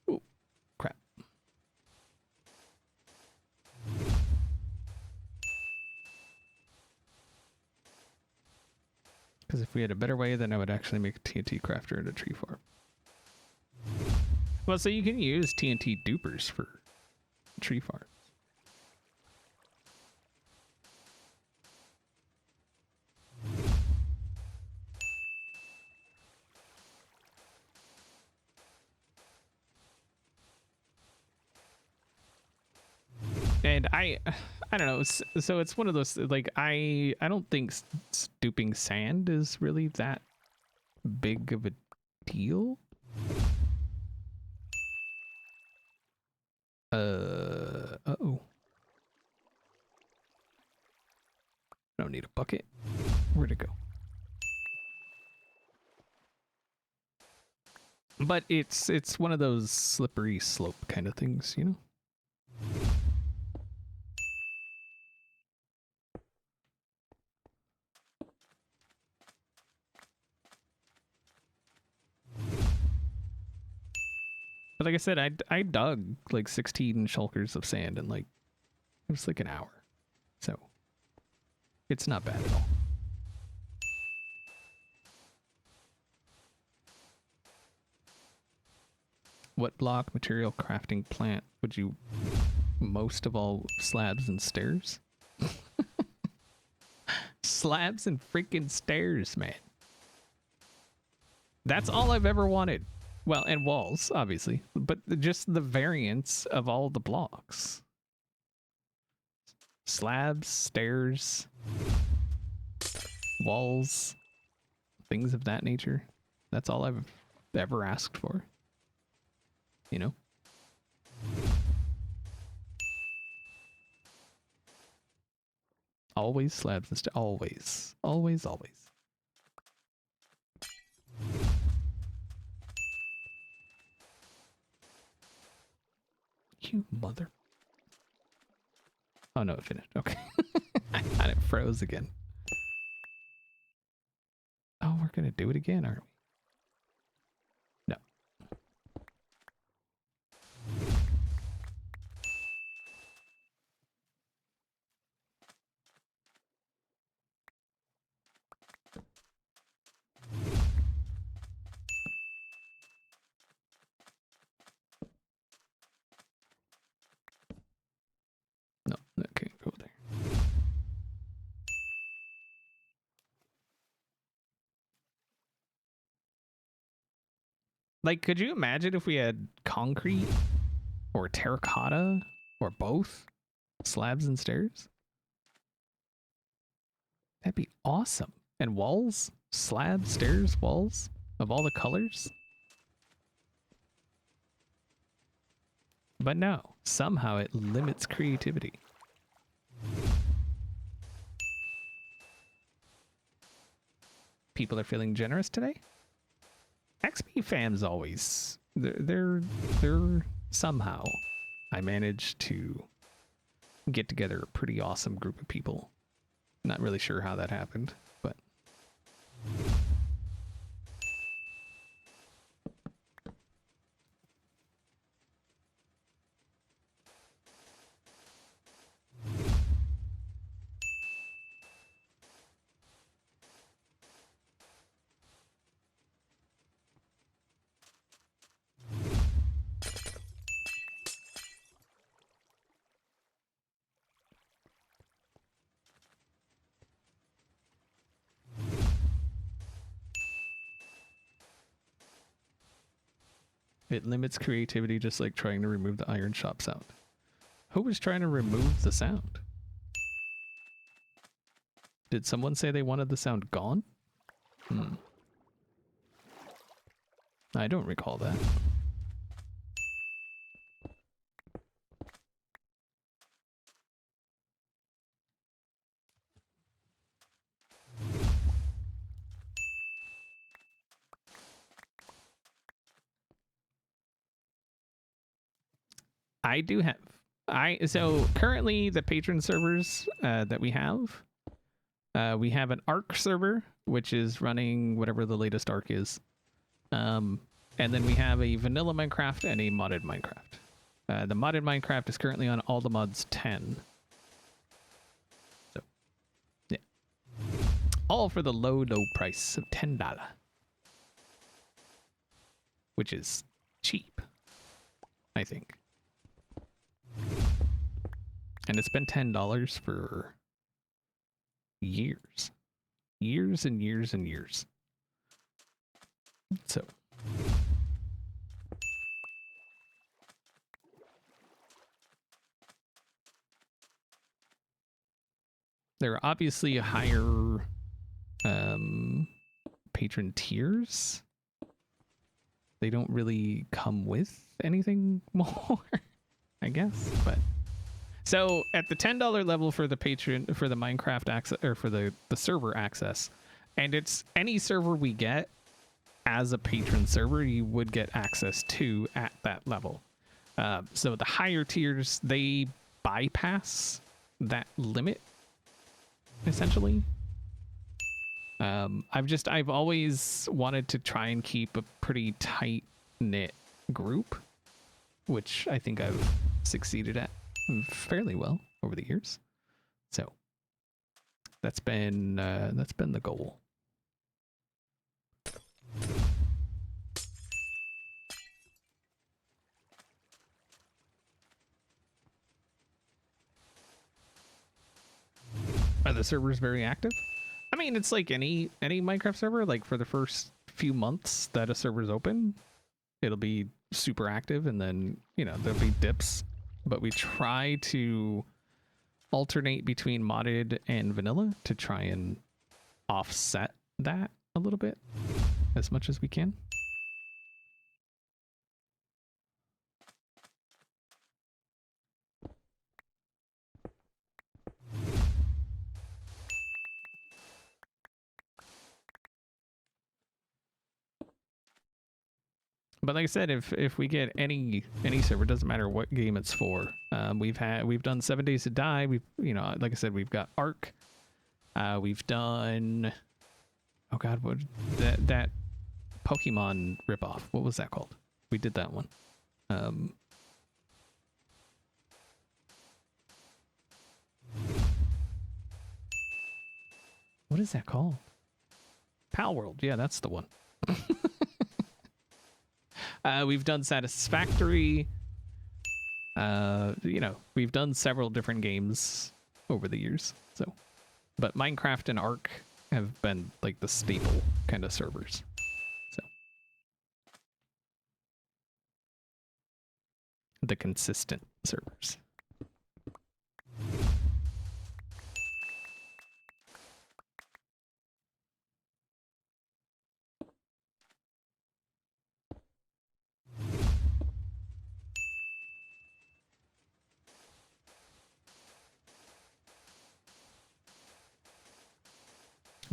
Oh, crap. Because if we had a better way, then I would actually make a TNT crafter and a tree farm. Well, so you can use TNT dupers for tree farms. And I don't know. So it's one of those, like, I don't think duping sand is really that big of a deal. Uh-oh. I don't need a bucket. Where'd it go? But it's one of those slippery slope kind of things, you know? But like I said, I dug like 16 shulkers of sand in like, it was like an hour. So it's not bad at all. What block material crafting plant would you most of all? Slabs and stairs? Slabs and freaking stairs, man. That's all I've ever wanted. Well, and walls, obviously, but just the variants of all the blocks. Slabs, stairs, walls, things of that nature. That's all I've ever asked for. You know? Always slabs and stairs. Always. Always, always. You mother. Oh no, it finished. Okay. I thought it froze again. Oh, we're gonna do it again, aren't we? No. No, that can't go there. Like, could you imagine if we had concrete or terracotta or both? Slabs and stairs? That'd be awesome. And walls? Slabs, stairs, walls? Of all the colors? But no, somehow it limits creativity. People are feeling generous today? XP fans always. They're somehow. I managed to get together a pretty awesome group of people. Not really sure how that happened, but it limits creativity just like trying to remove the iron shop sound. Who was trying to remove the sound? Did someone say they wanted the sound gone? I don't recall that. I do have. So currently the patron servers that we have an ARC server, which is running whatever the latest ARC is. And then we have a vanilla Minecraft and a modded Minecraft. The modded Minecraft is currently on all the mods 10. So, yeah. All for the low price of $10. Which is cheap, I think. And it's been $10 for years. Years and years and years. So. There are obviously higher patron tiers. They don't really come with anything more, I guess, but so at the $10 level for the patron, for the Minecraft access, or for the server access, and it's any server we get as a patron server, you would get access to at that level. So the higher tiers, they bypass that limit, essentially. I've always wanted to try and keep a pretty tight knit group which I think I've succeeded at fairly well over the years. So that's been the goal. Are the servers very active? I mean, it's like any Minecraft server. Like for the first few months that a server's open, it'll be super active, and then there'll be dips. But we try to alternate between modded and vanilla to try and offset that a little bit as much as we can. But like I said, if we get any server, doesn't matter what game it's for. We've done 7 Days to Die. We've like I said, we've got Ark. We've done, oh god, what that Pokemon ripoff? What was that called? We did that one. What is that called? Pal World. Yeah, that's the one. We've done Satisfactory. We've done several different games over the years. So, but Minecraft and Ark have been like the staple kind of servers. So, the consistent servers.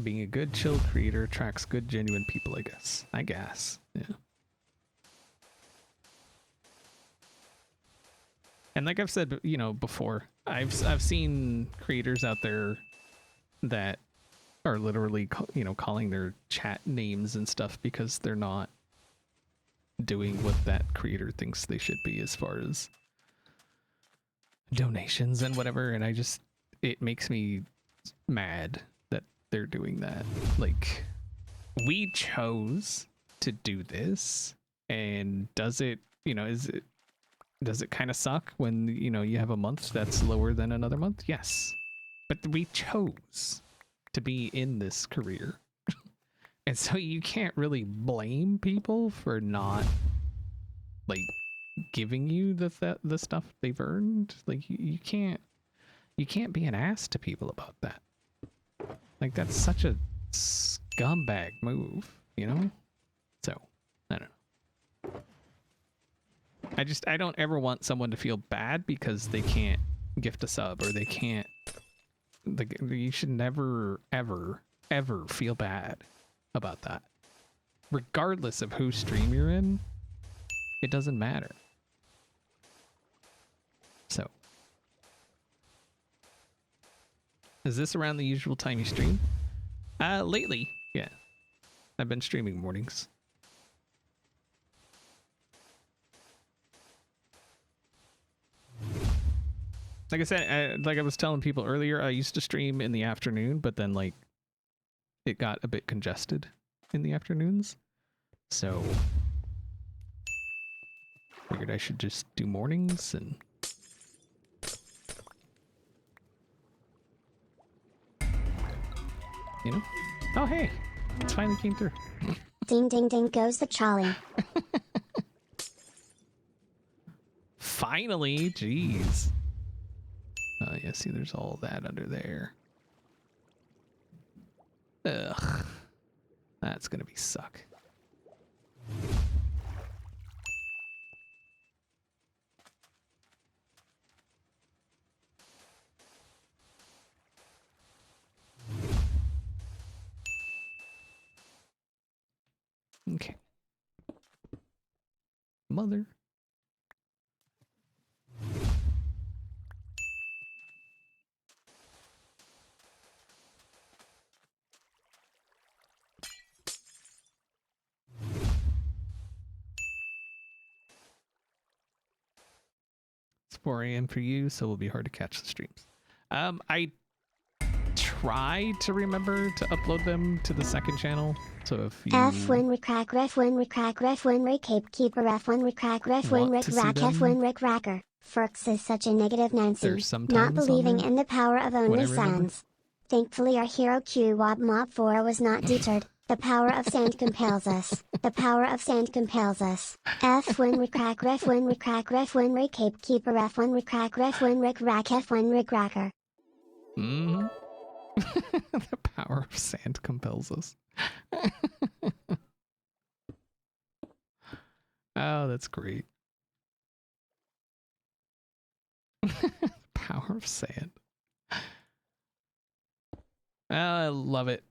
Being a good chill creator attracts good genuine people, I guess. Yeah. And like I've said, before, I've seen creators out there that are literally calling their chat names and stuff because they're not doing what that creator thinks they should be as far as donations and whatever, and it makes me mad that they're doing that. Like, we chose to do this, and does it kind of suck when you have a month that's lower than another month? Yes, but we chose to be in this career. And so you can't really blame people for not like giving you the stuff they've earned. Like you can't be an ass to people about that. Like that's such a scumbag move, So, I don't know. I don't ever want someone to feel bad because they can't gift a sub or they can't. Like, you should never ever feel bad about that. Regardless of whose stream you're in, it doesn't matter. So, is this around the usual time you stream? Lately, yeah. I've been streaming mornings. Like I said, like I was telling people earlier, I used to stream in the afternoon, but then like it got a bit congested in the afternoons. So figured I should just do mornings and Oh hey, it's finally came through. Ding ding ding goes the Charlie. Finally, jeez. Oh yeah, see there's all that under there. Ugh. That's gonna be suck. Okay. Mother. 4 a.m. for you, so it'll be hard to catch the streams. I try to remember to upload them to the second channel. So if you F1 recrack ref 1 recrack ref 1 recape keeper F1 recrack ref 1 want rick to see rack them, F1 rick racker. Ferks is such a negative Nancy. there's sometimes Not on believing there in the power of when only I remember. sands. Thankfully our hero Q Wab Mob 4 was not deterred. The power of sand compels us. The power of sand compels us. F1 recrack ref 1 recrack ref 1 recape keeper F1 recrack ref 1 rick rack F1 rick racker. Mm-hmm. The power of sand compels us. Oh, that's great. Power of sand. I love it.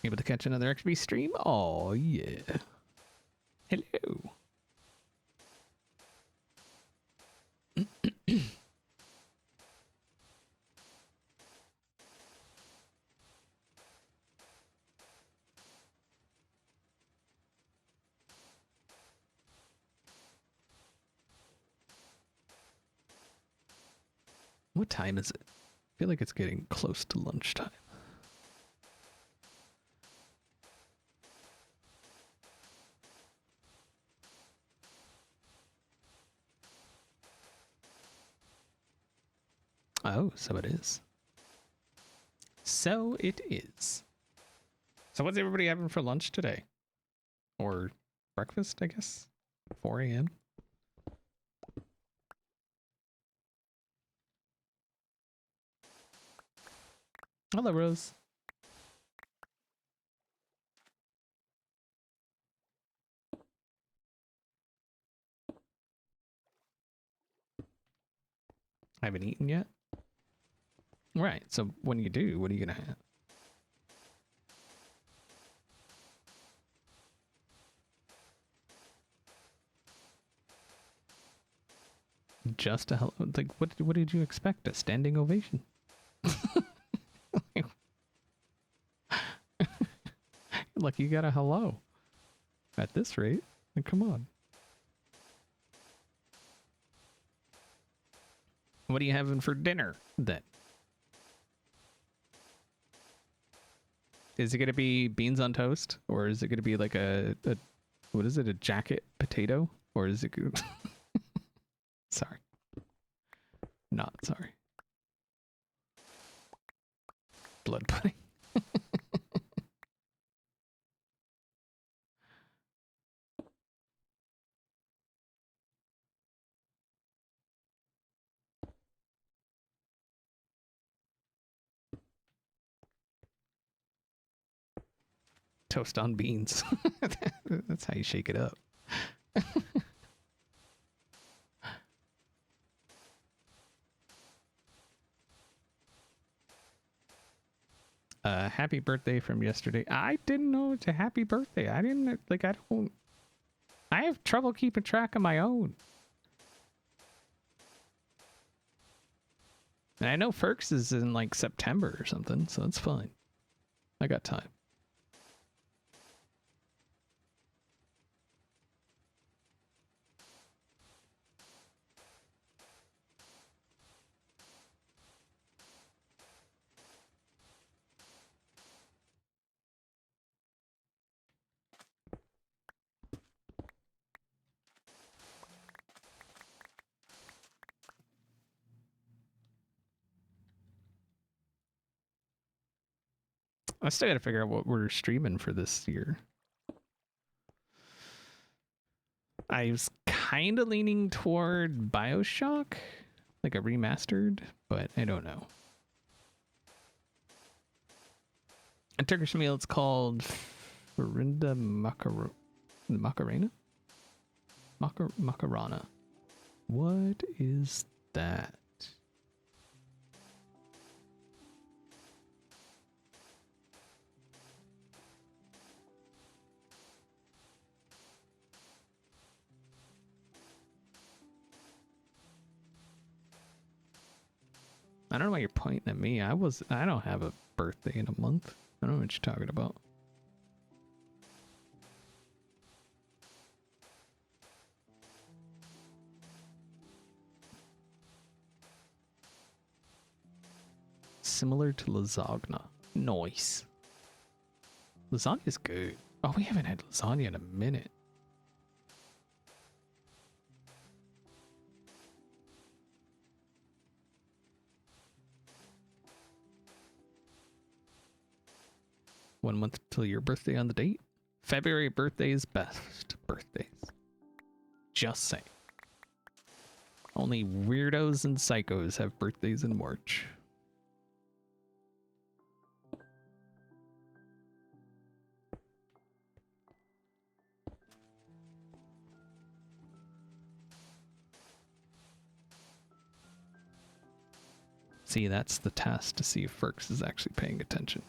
Able to catch another XP stream? Oh, yeah. Hello. What time is it? I feel like it's getting close to lunchtime. Oh, so it is. So it is. So what's everybody having for lunch today? Or breakfast, I guess? 4 a.m.? Hello, Rose. I haven't eaten yet? Right, so when you do, what are you going to have? Just a hello? Like, what did you expect? A standing ovation? Like, you got a hello. At this rate, like, come on. What are you having for dinner, then? Is it going to be beans on toast? Or is it going to be like a what is it, a jacket potato? Or is it... Sorry. Not sorry. Blood pudding. Toast on beans. That's how you shake it up. Happy birthday from yesterday. I didn't know it's a happy birthday. I didn't, like, I have trouble keeping track of my own. And I know Ferks is in, like, September or something, so it's fine. I got time. I still gotta figure out what we're streaming for this year. I was kind of leaning toward BioShock, like a remastered, but I don't know. A Turkish meal, it's called Farinda Macarena? Macarena. What is that? I don't know why you're pointing at me. I don't have a birthday in a month. I don't know what you're talking about. Similar to lasagna. Nice. Lasagna's good. Oh, we haven't had lasagna in a minute. One month till your birthday on the date. February birthdays, best birthdays. Just saying. Only weirdos and psychos have birthdays in March. See, that's the test to see if Ferks is actually paying attention.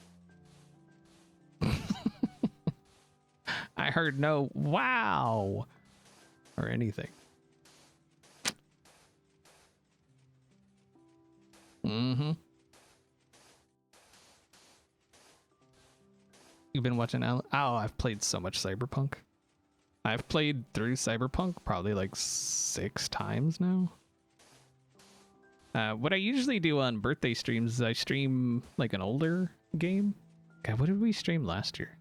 I heard no wow or anything. Mm-hmm. You've been watching Alan? Oh, I've played so much Cyberpunk. I've played through Cyberpunk probably like 6 times now. What I usually do on birthday streams is I stream like an older game. God, what did we stream last year?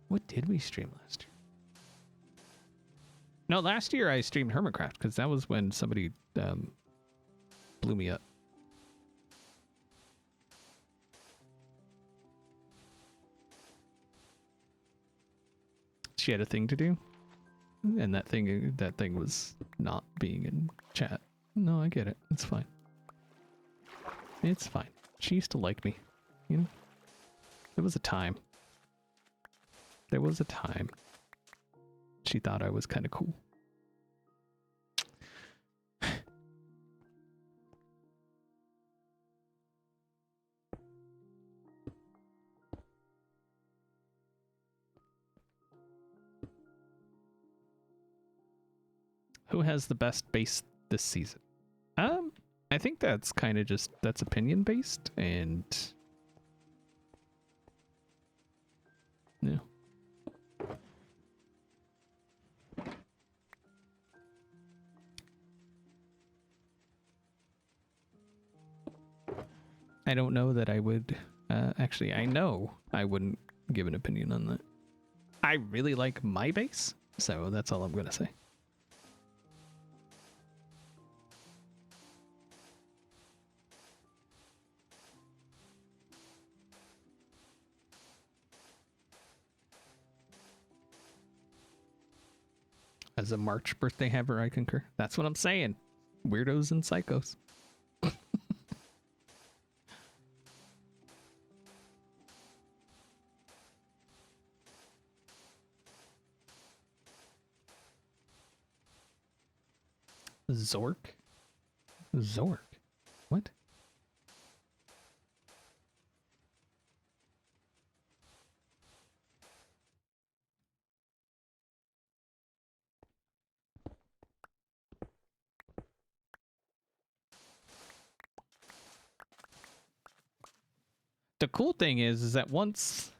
What did we stream last year? No, last year I streamed Hermitcraft because that was when somebody blew me up. She had a thing to do, and that thing was not being in chat. No, I get it. It's fine. It's fine. She used to like me, you know? There was a time. There was a time. She thought I was kind of cool. Who has the best base this season? I think that's kind of just, that's opinion based, and yeah. I don't know that I would, actually, I know I wouldn't give an opinion on that. I really like my base, so that's all I'm gonna say. As a March birthday haver, I concur. That's what I'm saying. Weirdos and psychos. Zork? Zork? What? The cool thing is that once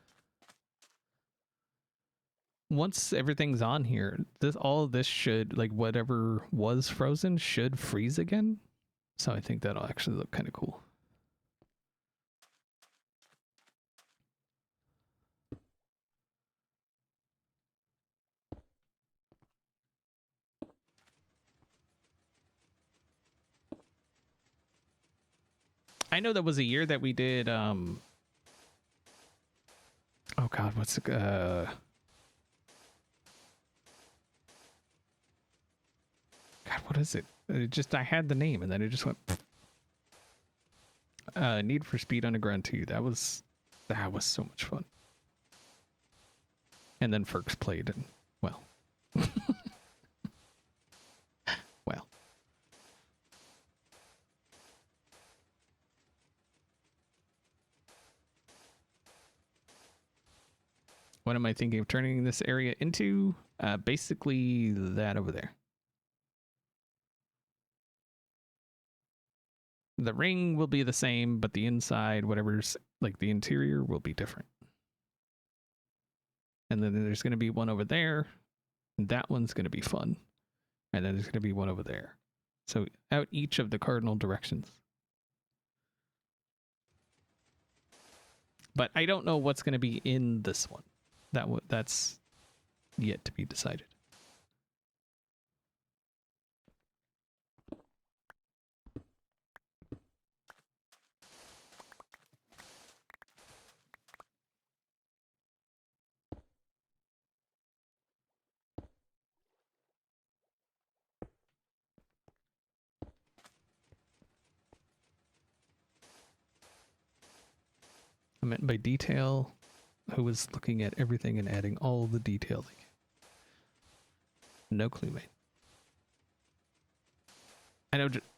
everything's on here, all of this should, like, whatever was frozen should freeze again. So I think that'll actually look kind of cool. I know there was a year that we did, oh God, what's the, God, what is it? It just, I had the name and then it just went, Need for Speed Underground 2. That was so much fun. And then Ferks played, and, well. Well. What am I thinking of turning this area into? Basically that over there. The ring will be the same, but the inside, whatever's like the interior, will be different. And then there's going to be one over there. And that one's going to be fun. And then there's going to be one over there. So out each of the cardinal directions. But I don't know what's going to be in this one. That's yet to be decided. I meant by detail, who was looking at everything and adding all the detail. No clue, mate.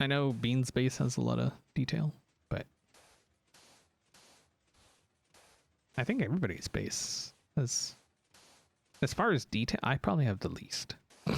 I know Bean's base has a lot of detail, but I think everybody's base has, as far as detail, I probably have the least. Yeah.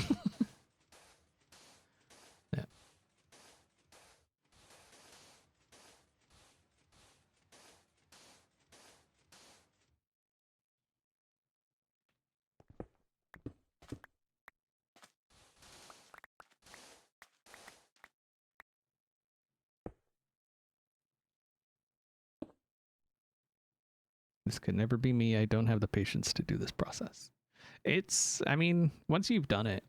This could never be me. I don't have the patience to do this process. It's, I mean, once you've done it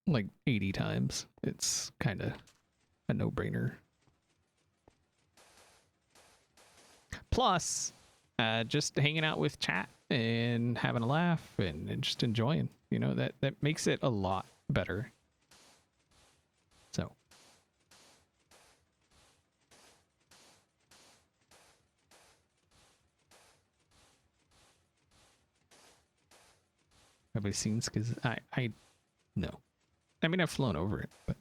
like 80 times, it's kind of a no-brainer. Plus, just hanging out with chat and having a laugh and just enjoying, you know, that makes it a lot better. So. Have I seen Skiz? I no. I mean, I've flown over it, but.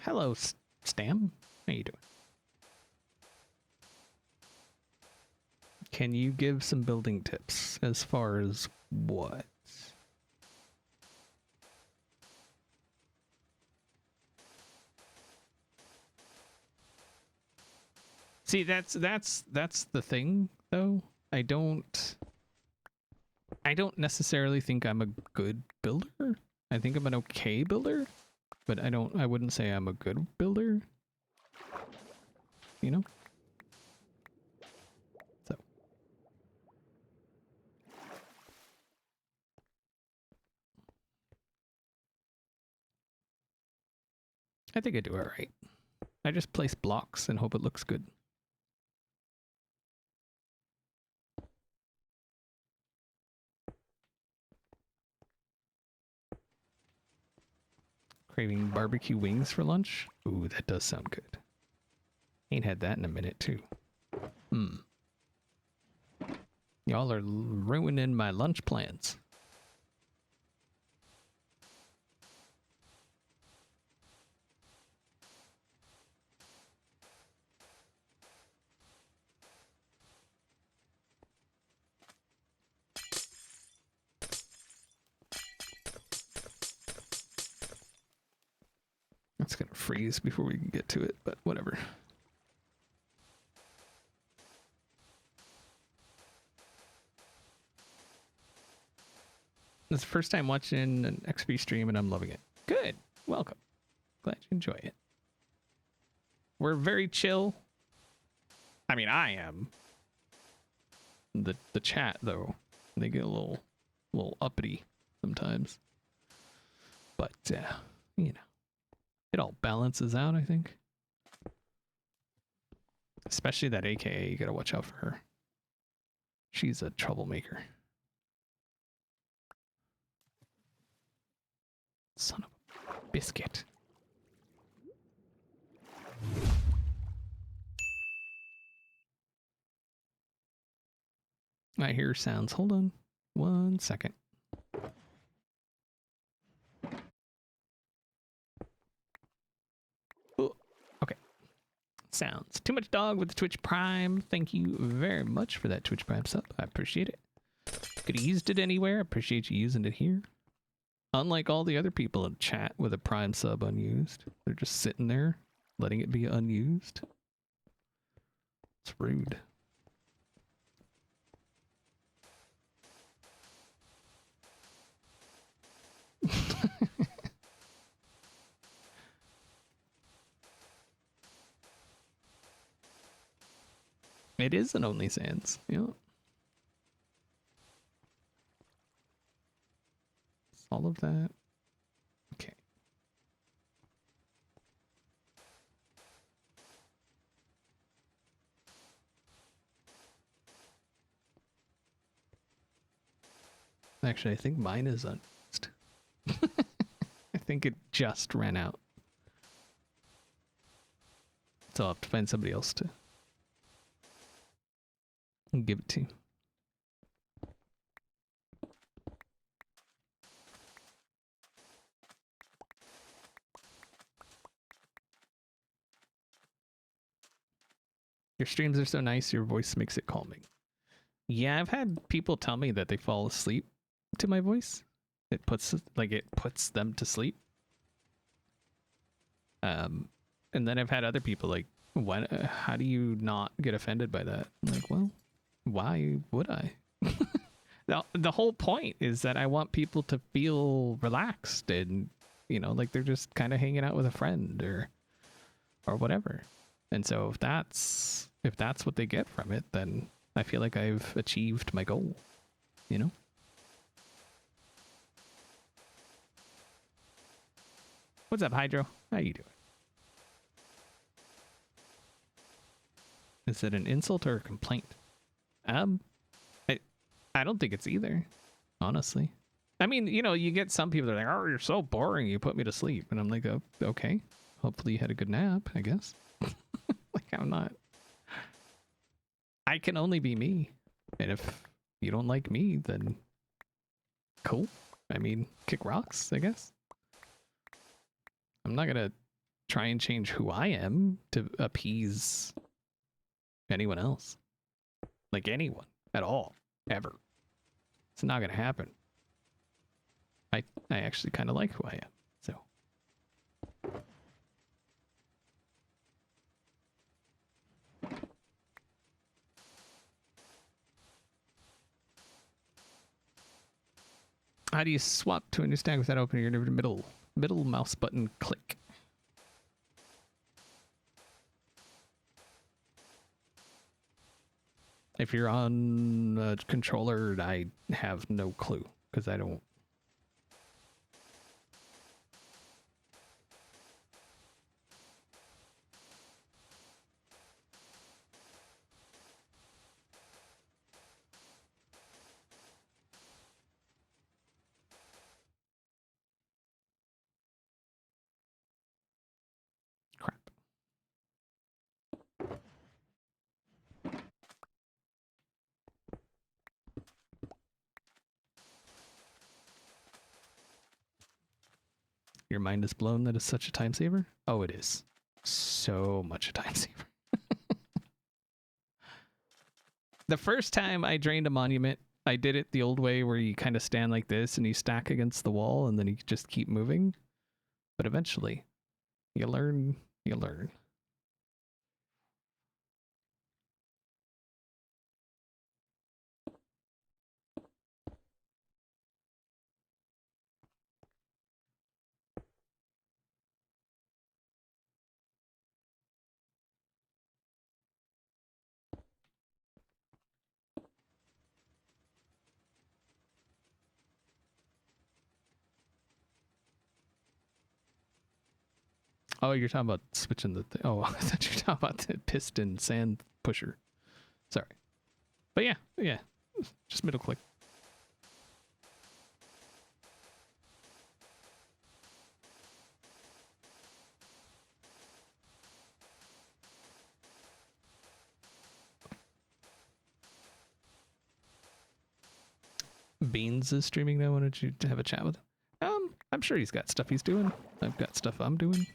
Hello, Stam. How you doing? Can you give some building tips as far as what? See, that's the thing though. I don't necessarily think I'm a good builder. I think I'm an okay builder, but I wouldn't say I'm a good builder. You know? So. I think I do all right. I just place blocks and hope it looks good. Craving barbecue wings for lunch? Ooh, that does sound good. Ain't had that in a minute, too. Y'all are ruining my lunch plans. It's gonna freeze before we can get to it, but whatever. It's the first time watching an XP stream and I'm loving it. Good. Welcome. Glad you enjoy it. We're very chill. I mean, I am. The chat though, they get a little uppity sometimes. But you know, it all balances out, I think. Especially that AKA, you gotta watch out for her. She's a troublemaker. Son of a biscuit. I hear sounds. Hold on 1 second. Oh, okay. Sounds. Too much dog with the Twitch Prime. Thank you very much for that Twitch Prime sub. I appreciate it. Could have used it anywhere. I appreciate you using it here. Unlike all the other people in chat with a Prime sub unused. They're just sitting there, letting it be unused. It's rude. It is an Only Sans. Yeah. All of that. Okay. Actually, I think mine is unused. I think it just ran out. So I'll have to find somebody else to give it to. Your streams are so nice, your voice makes it calming. Yeah, I've had people tell me that they fall asleep to my voice. It puts them to sleep. And then I've had other people like, how do you not get offended by that? I'm like, well, why would I? The whole point is that I want people to feel relaxed and, you know, like they're just kind of hanging out with a friend or whatever. And so if that's what they get from it, then I feel like I've achieved my goal, you know? What's up, Hydro? How you doing? Is it an insult or a complaint? I don't think it's either, honestly. I mean, you know, you get some people that are like, oh, you're so boring, you put me to sleep. And I'm like, oh, okay. Hopefully you had a good nap, I guess. Like, I'm not... I can only be me. And if you don't like me, then cool. I mean, kick rocks, I guess. I'm not gonna try and change who I am to appease anyone else. Like anyone at all. Ever. It's not gonna happen. I actually kind of like who I am. So. How do you swap to a new stack without opening your middle mouse button click? If you're on a controller, I have no clue because I don't. Crap. Your mind is blown that is such a time saver? Oh, it is. So much a time saver. The first time I drained a monument, I did it the old way where you kind of stand like this and you stack against the wall and then you just keep moving. But eventually, you learn, you learn. Oh, you're talking about switching the... Oh, I thought you were talking about the piston sand pusher. Sorry. But yeah. Just middle click. Beans is streaming now. Why don't you have a chat with him? I'm sure he's got stuff he's doing. I've got stuff I'm doing.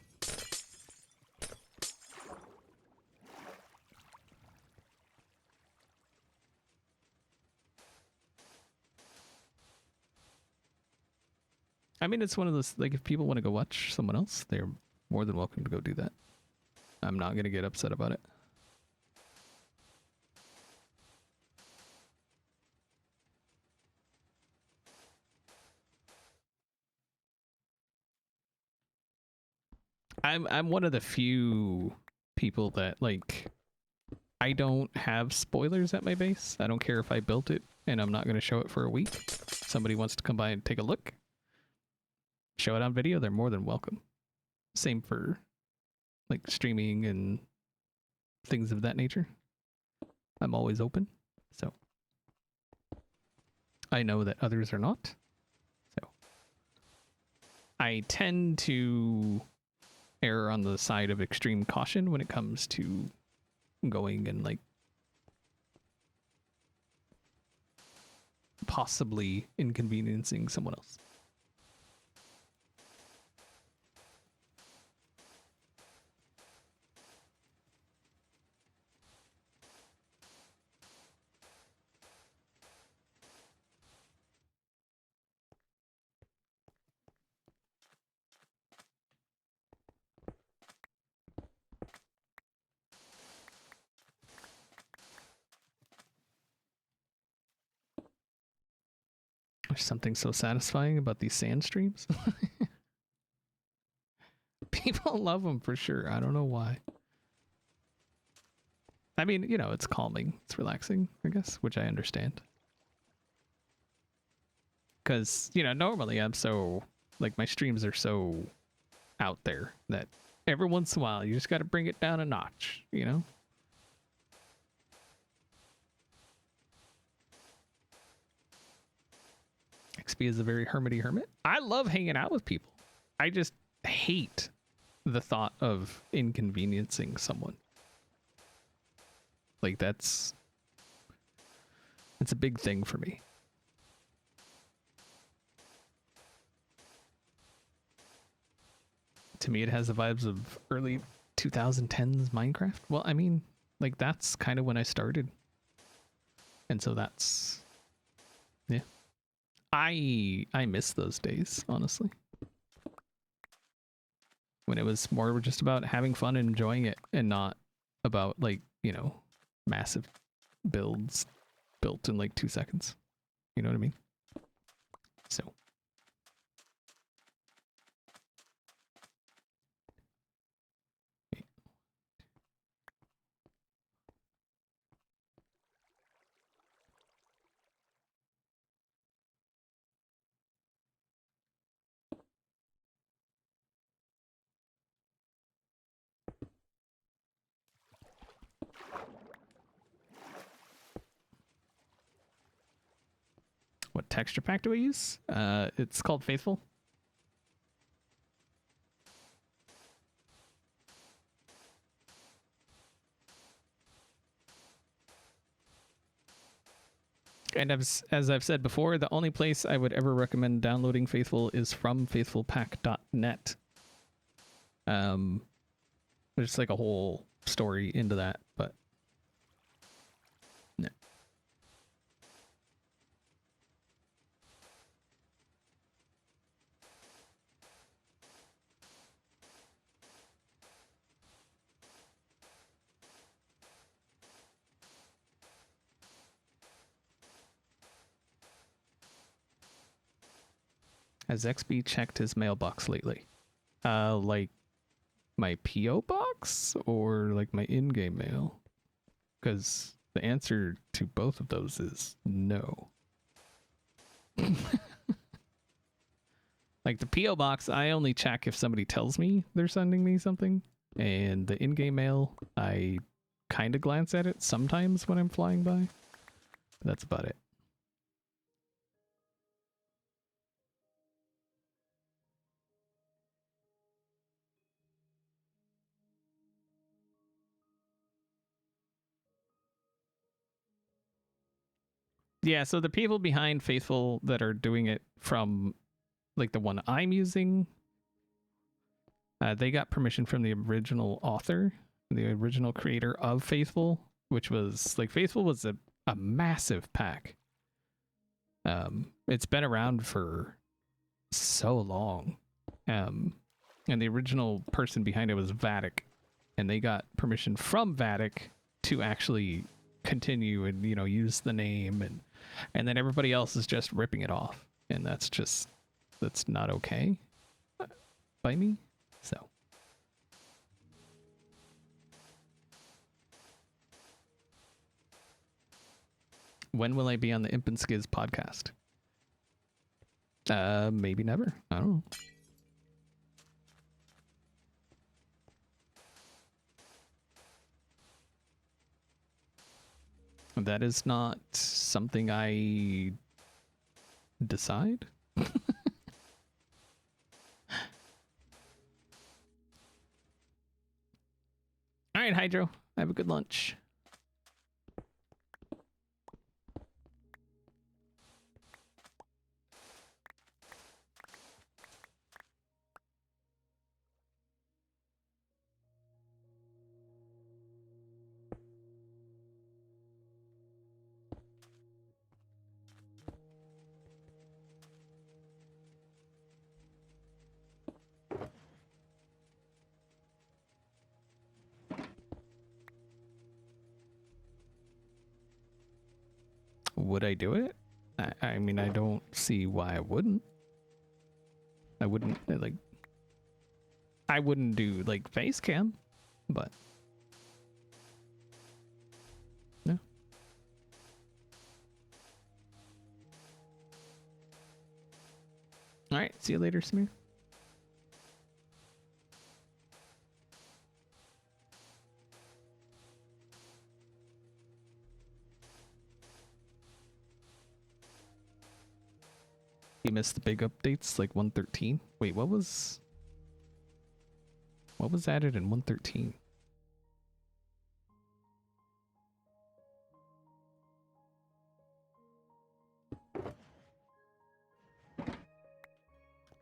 I mean, it's one of those, like, if people want to go watch someone else, they're more than welcome to go do that. I'm not going to get upset about it. I'm one of the few people that, like, I don't have spoilers at my base. I don't care if I built it and I'm not going to show it for a week. Somebody wants to come by and take a look, show it on video, they're more than welcome. Same for, like, streaming and things of that nature. I'm always open. So I know that others are not. So I tend to err on the side of extreme caution when it comes to going and, like, possibly inconveniencing someone else. There's something so satisfying about these sand streams. People love them for sure. I don't know why. I mean, you know, it's calming. It's relaxing, I guess, which I understand. Because, you know, normally I'm so, like, my streams are so out there that every once in a while you just got to bring it down a notch, you know? XP is a very hermity hermit. I love hanging out with people. I just hate the thought of inconveniencing someone. Like, it's a big thing for me. To me, it has the vibes of early 2010s Minecraft. Well, I mean, like, that's kind of when I started. And so that's, yeah. I miss those days, honestly. When it was more just about having fun and enjoying it and not about, like, you know, massive builds built in like 2 seconds. You know what I mean? So. What texture pack do I use? It's called Faithful. And as I've said before, the only place I would ever recommend downloading Faithful is from faithfulpack.net. There's like a whole story into that, but no. Has XB checked his mailbox lately? Like my PO box or like my in-game mail? Because the answer to both of those is no. Like the PO box, I only check if somebody tells me they're sending me something, and the in-game mail, I kind of glance at it sometimes when I'm flying by. That's about it. Yeah, so the people behind Faithful that are doing it from like the one I'm using, they got permission from the original author, the original creator of Faithful, which was like Faithful was a massive pack. It's been around for so long. And the original person behind it was Vatic, and they got permission from Vatic to actually continue and, you know, use the name, and then everybody else is just ripping it off, and that's not okay by me. So when will I be on the Imp and Skiz podcast? Maybe never. I don't know. That is not something I decide. All right, Hydro. Have a good lunch. Would I do it? I mean, I don't see why I wouldn't. I wouldn't I wouldn't do like face cam, but no. All right, see you later, Samir. You missed the big updates, like 113. Wait, what was added in 113?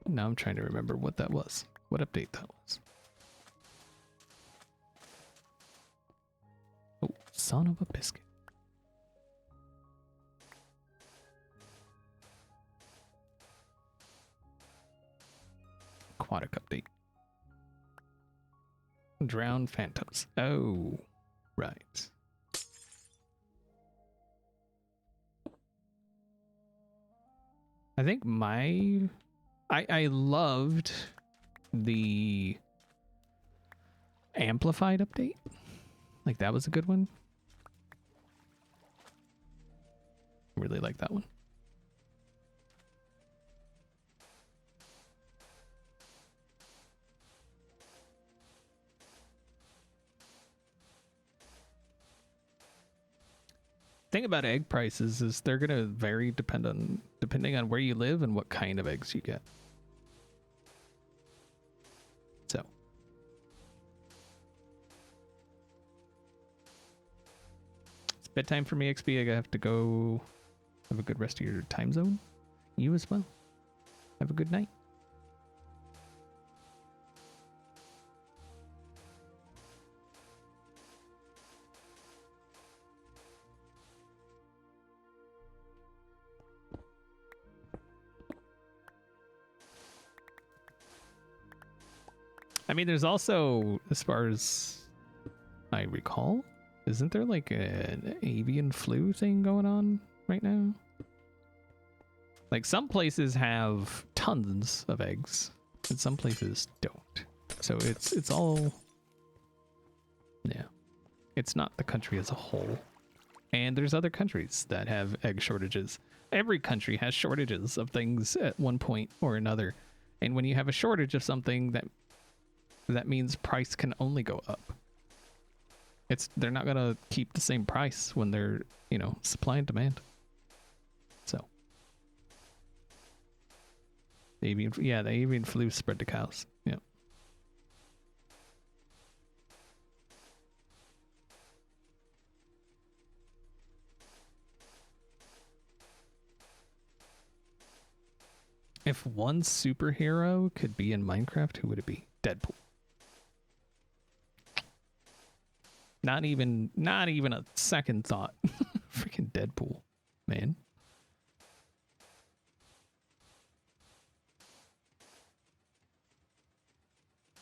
Now I'm trying to remember what that was. What update that was. Oh, son of a biscuit. Aquatic update. Drowned phantoms. Oh, right. I think I loved the amplified update. Like that was a good one. Really like that one. Thing about egg prices is they're gonna vary depending on where you live and what kind of eggs you get. So it's bedtime for me, XP. I have to go. Have a good rest of your time zone. You as well. Have a good night. I mean, there's also, as far as I recall, isn't there like an avian flu thing going on right now? Like some places have tons of eggs and some places don't. So it's all, yeah, it's not the country as a whole. And there's other countries that have egg shortages. Every country has shortages of things at one point or another. And when you have a shortage of something, that means price can only go up. They're not gonna keep the same price when they're, you know, supply and demand. So the avian flu spread to cows. Yeah. If one superhero could be in Minecraft, who would it be? Deadpool. Not even a second thought. Freaking Deadpool, man.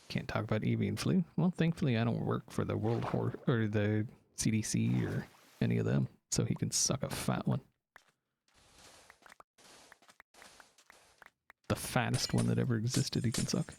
Can't talk about avian flu. Well, thankfully I don't work for the World Hor or the CDC or any of them, so he can suck a fat one. The fattest one that ever existed he can suck.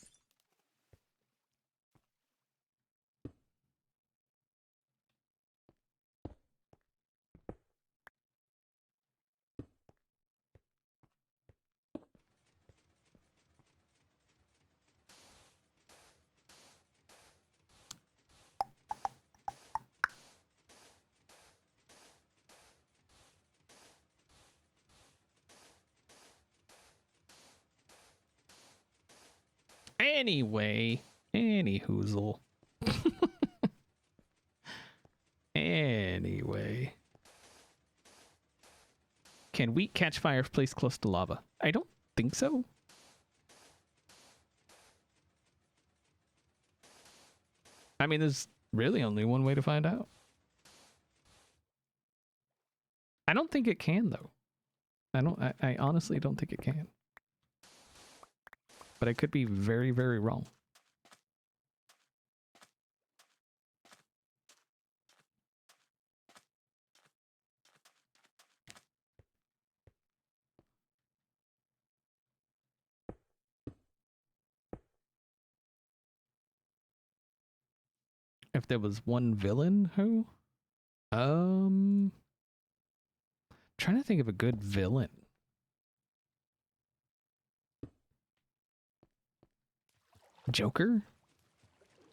Anyway, any hoozle. Anyway. Can wheat catch fire if placed close to lava? I don't think so. I mean, there's really only one way to find out. I don't think it can, though. I honestly don't think it can. But I could be very, very wrong. If there was one villain, who? Trying to think of a good villain. Joker?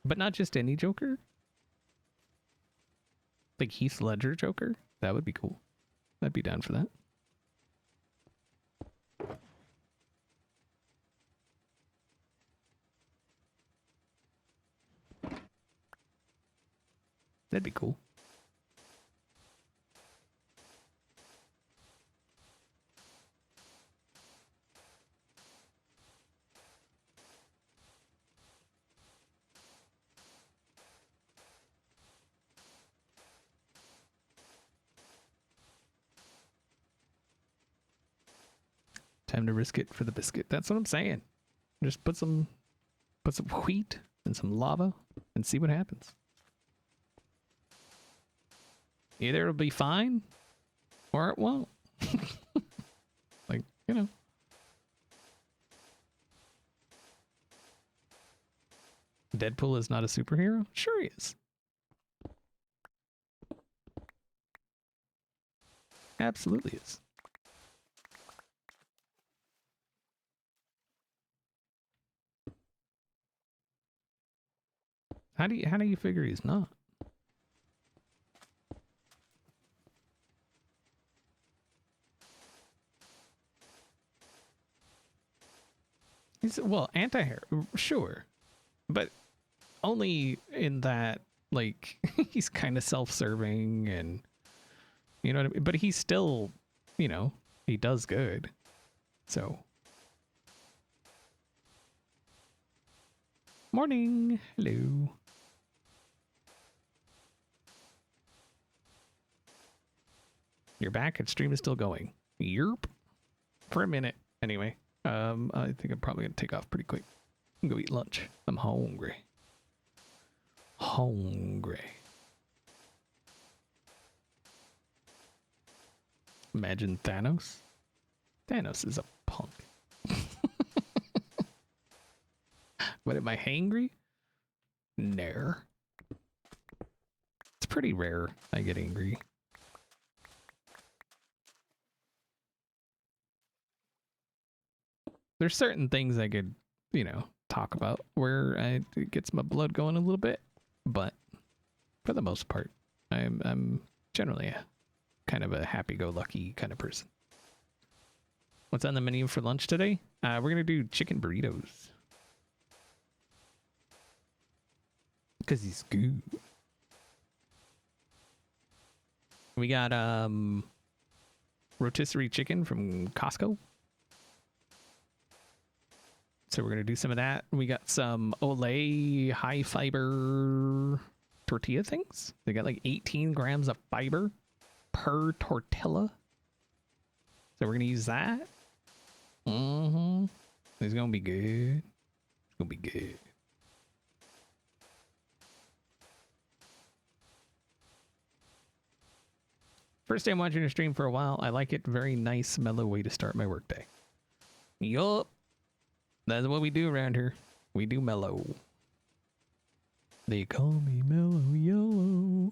But not just any Joker? Like Heath Ledger Joker? That would be cool. I'd be down for that. That'd be cool. Time to risk it for the biscuit. That's what I'm saying. Just put some wheat and some lava and see what happens. Either it'll be fine or it won't. Like, you know. Deadpool is not a superhero? Sure he is. Absolutely is. How do you figure he's not? He's, well, anti-hero, sure. But only in that, like, he's kind of self-serving and, you know what I mean? But he's still, you know, he does good. So. Morning. Hello. You're back and stream is still going. Yerp. For a minute, anyway. I think I'm probably gonna take off pretty quick and go eat lunch. I'm hungry. Hungry. Imagine Thanos. Thanos is a punk. What, am I hangry? Nair. It's pretty rare I get angry. There's certain things I could, you know, talk about where it gets my blood going a little bit, but for the most part, I'm generally a kind of a happy-go-lucky kind of person. What's on the menu for lunch today? We're gonna do chicken burritos because he's good. We got rotisserie chicken from Costco. So we're gonna do some of that. We got some Olay high fiber tortilla things. They got like 18 grams of fiber per tortilla. So we're gonna use that. Mm-hmm. It's gonna be good. It's gonna be good. First time watching your stream for a while. I like it. Very nice, mellow way to start my workday. Yup. That's what we do around here. We do mellow. They call me Mellow Yellow.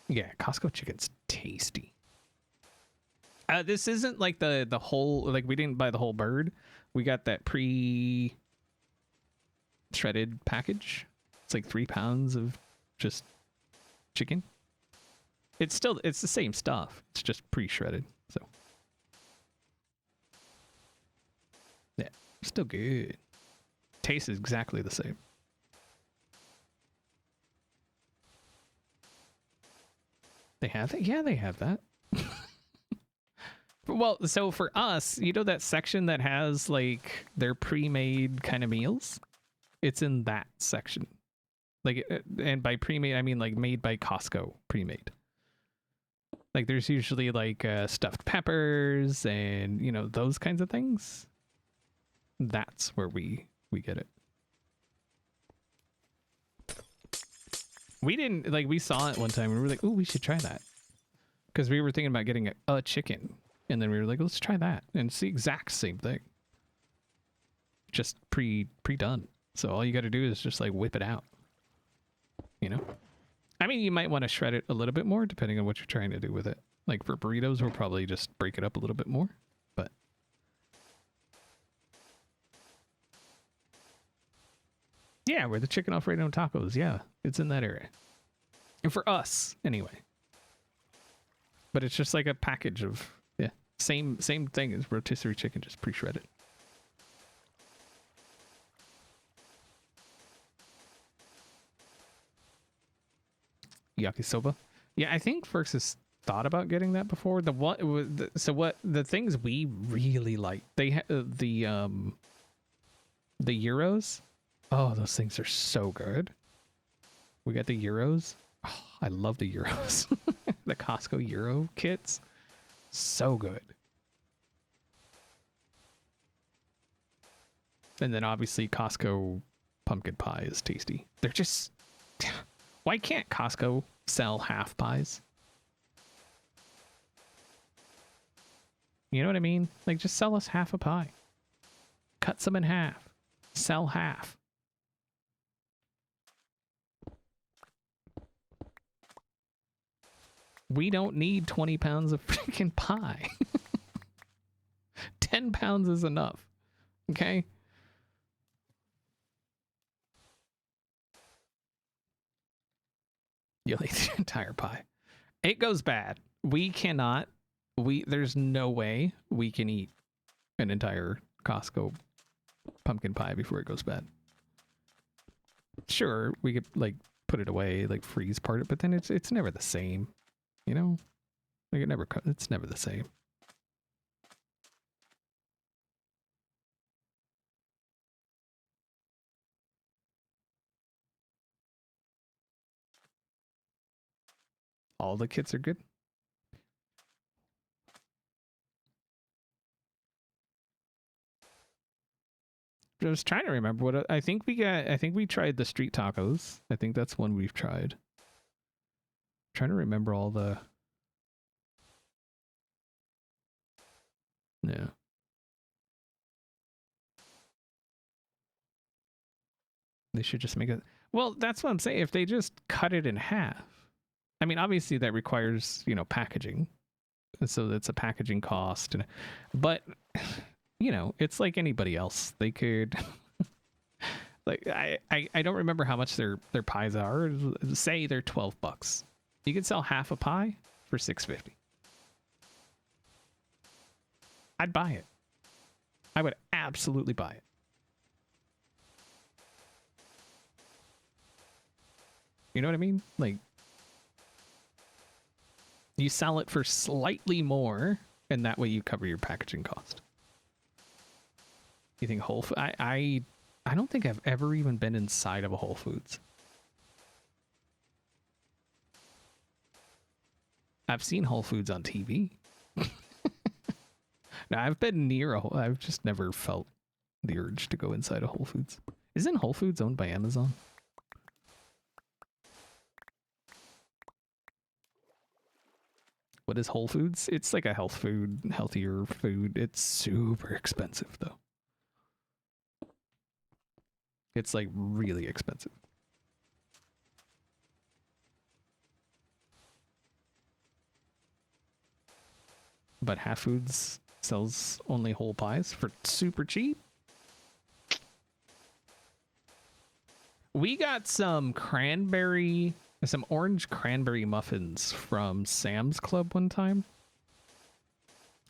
Yeah, Costco chicken's tasty. This isn't like the whole, like we didn't buy the whole bird. We got that shredded package. It's like 3 pounds of just chicken. It's the same stuff. It's just pre-shredded. So yeah, still good. Tastes exactly the same. They have it? Yeah, they have that. Well, so for us, you know that section that has like their pre-made kind of meals? It's in that section. Like, and by pre-made, I mean like made by Costco, pre-made. Like there's usually like stuffed peppers and, you know, those kinds of things. That's where we get it. We didn't, like, we saw it one time and we were like, oh, we should try that. Because we were thinking about getting a chicken. And then we were like, let's try that. And it's the exact same thing. Just pre-done. So all you got to do is just like whip it out. You know? I mean, you might want to shred it a little bit more depending on what you're trying to do with it. Like for burritos, we'll probably just break it up a little bit more. But yeah, we're the chicken Alfredo tacos. Yeah, it's in that area. And for us, anyway. But it's just like a package of, yeah, same thing as rotisserie chicken, just pre-shredded. Yakisoba. Yeah, I think Ferks has thought about getting that before. The things we really like, they the Euros. Oh, those things are so good. We got the Euros. Oh, I love the Euros. The Costco Euro kits. So good. And then obviously Costco pumpkin pie is tasty. They're just... Why can't Costco sell half pies? You know what I mean? Like, just sell us half a pie. Cut some in half. Sell half. We don't need 20 pounds of freaking pie. 10 pounds is enough. Okay? You'll eat the entire pie. It goes bad. There's no way we can eat an entire Costco pumpkin pie before it goes bad. Sure, we could like put it away, like freeze part it, but then it's never the same. You know? Like it's never the same. All the kits are good. I was trying to remember what I think we got. I think we tried the street tacos. I think that's one we've tried. I'm trying to remember all the. Yeah. They should just make it. Well, that's what I'm saying. If they just cut it in half. I mean, obviously that requires, you know, packaging. And so that's a packaging cost. But, you know, it's like anybody else. They could... like, I don't remember how much their pies are. Say they're $12. You could sell half a pie for $6.50. I'd buy it. I would absolutely buy it. You know what I mean? Like, You sell it for slightly more, and that way you cover your packaging cost. You think Whole Foods? I don't think I've ever even been inside of a Whole Foods. I've seen Whole Foods on TV. Now, I've been near I've just never felt the urge to go inside a Whole Foods. Isn't Whole Foods owned by Amazon? What is Whole Foods? It's like a health food, healthier food. It's super expensive though. It's like really expensive. But Half Foods sells only whole pies for super cheap. We got some orange cranberry muffins from Sam's Club one time.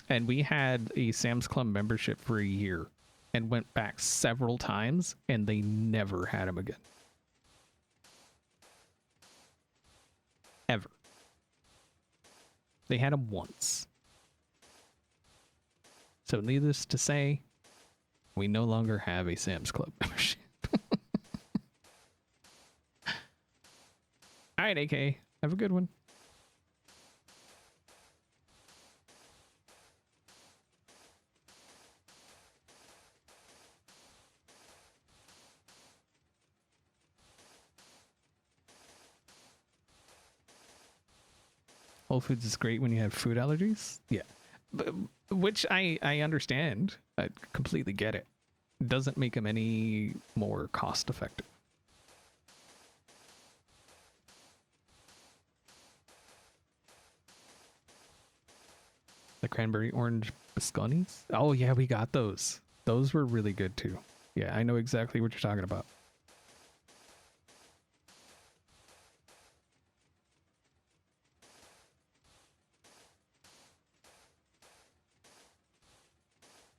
And we had a Sam's Club membership for a year and went back several times, and they never had them again. Ever. They had them once. So needless to say, we no longer have a Sam's Club membership. All right, AK, have a good one. Whole Foods is great when you have food allergies. Yeah, which I understand. I completely get it. Doesn't make them any more cost effective. The cranberry orange biscottis? Oh yeah, we got those. Those were really good too. Yeah, I know exactly what you're talking about.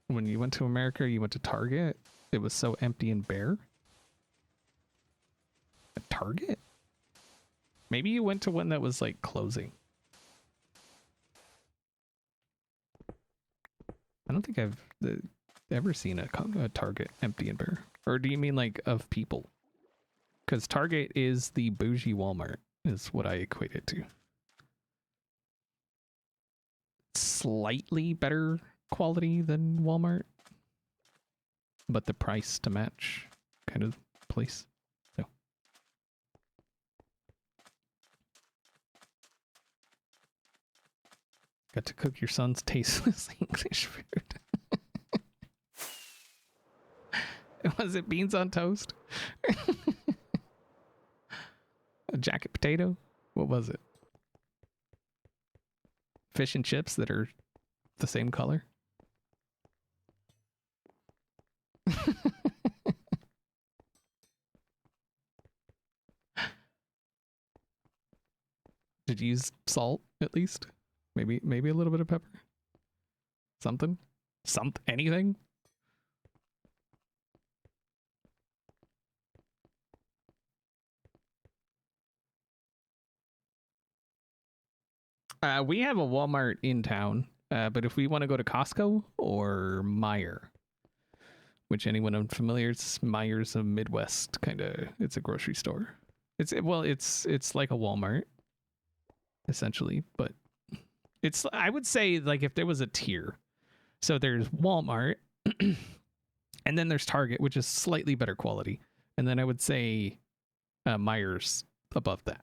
When you went to America, you went to Target. It was so empty and bare. A Target? Maybe you went to one that was like closing. I don't think I've ever seen a Target empty and bare. Or do you mean like of people? Because Target is the bougie Walmart, is what I equate it to. Slightly better quality than Walmart, but the price to match kind of place. So. Got to cook your son's tasteless English food. Was it beans on toast? A jacket potato? What was it? Fish and chips that are the same color? Did you use salt at least? Maybe a little bit of pepper? Something? Anything? We have a Walmart in town, but if we want to go to Costco or Meijer, which anyone unfamiliar, it's Meijer's a Midwest kind of, it's a grocery store. It's like a Walmart, essentially, but it's, I would say, like if there was a tier, so there's Walmart, and then there's Target, which is slightly better quality, and then I would say Meijer's above that.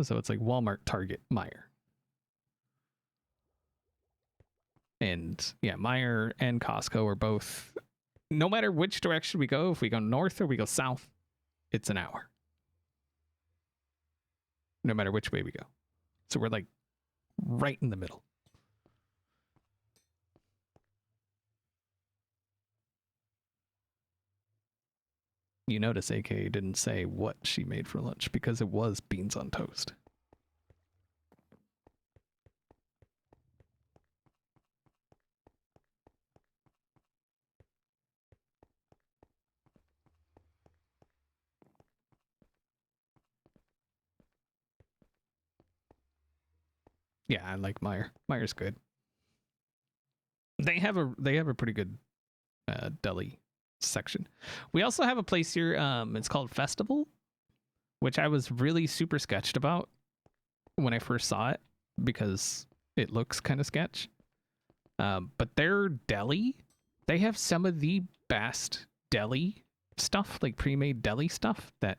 So it's like Walmart, Target, Meijer. And yeah, Meijer and Costco are both, no matter which direction we go, if we go north or we go south, it's an hour. No matter which way we go. So we're like right in the middle. You notice AK didn't say what she made for lunch because it was beans on toast. Yeah, I like Meyer. Meyer's good. They have a pretty good deli section. We also have a place here. It's called Festival, which I was really super sketched about when I first saw it because it looks kind of sketch. But their deli, they have some of the best deli stuff, like pre-made deli stuff that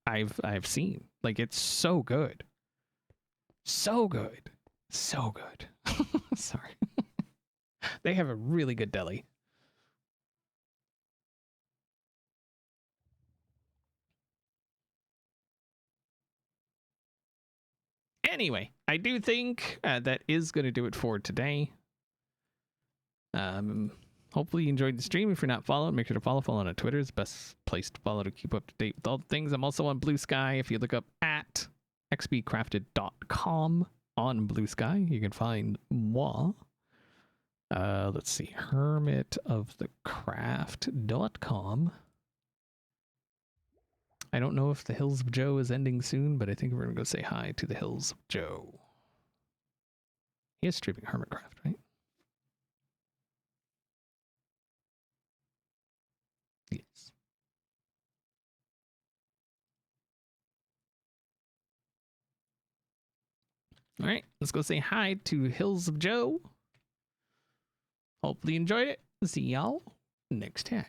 I've seen. Like, it's so good. So good. So good. Sorry. They have a really good deli. Anyway, I do think that is going to do it for today. Hopefully you enjoyed the stream. If you're not following, make sure to follow on Twitter. It's the best place to follow to keep up to date with all the things. I'm also on Blue Sky. If you look up at xBCrafted.com on Blue Sky, you can find moi. Let's see, hermitofthecraft.com. I don't know if the Hills of Joe is ending soon, but I think we're going to go say hi to the Hills of Joe. He is streaming Hermitcraft, right? Yes. All right, let's go say hi to Hills of Joe. Hopefully you enjoyed it. See y'all next time.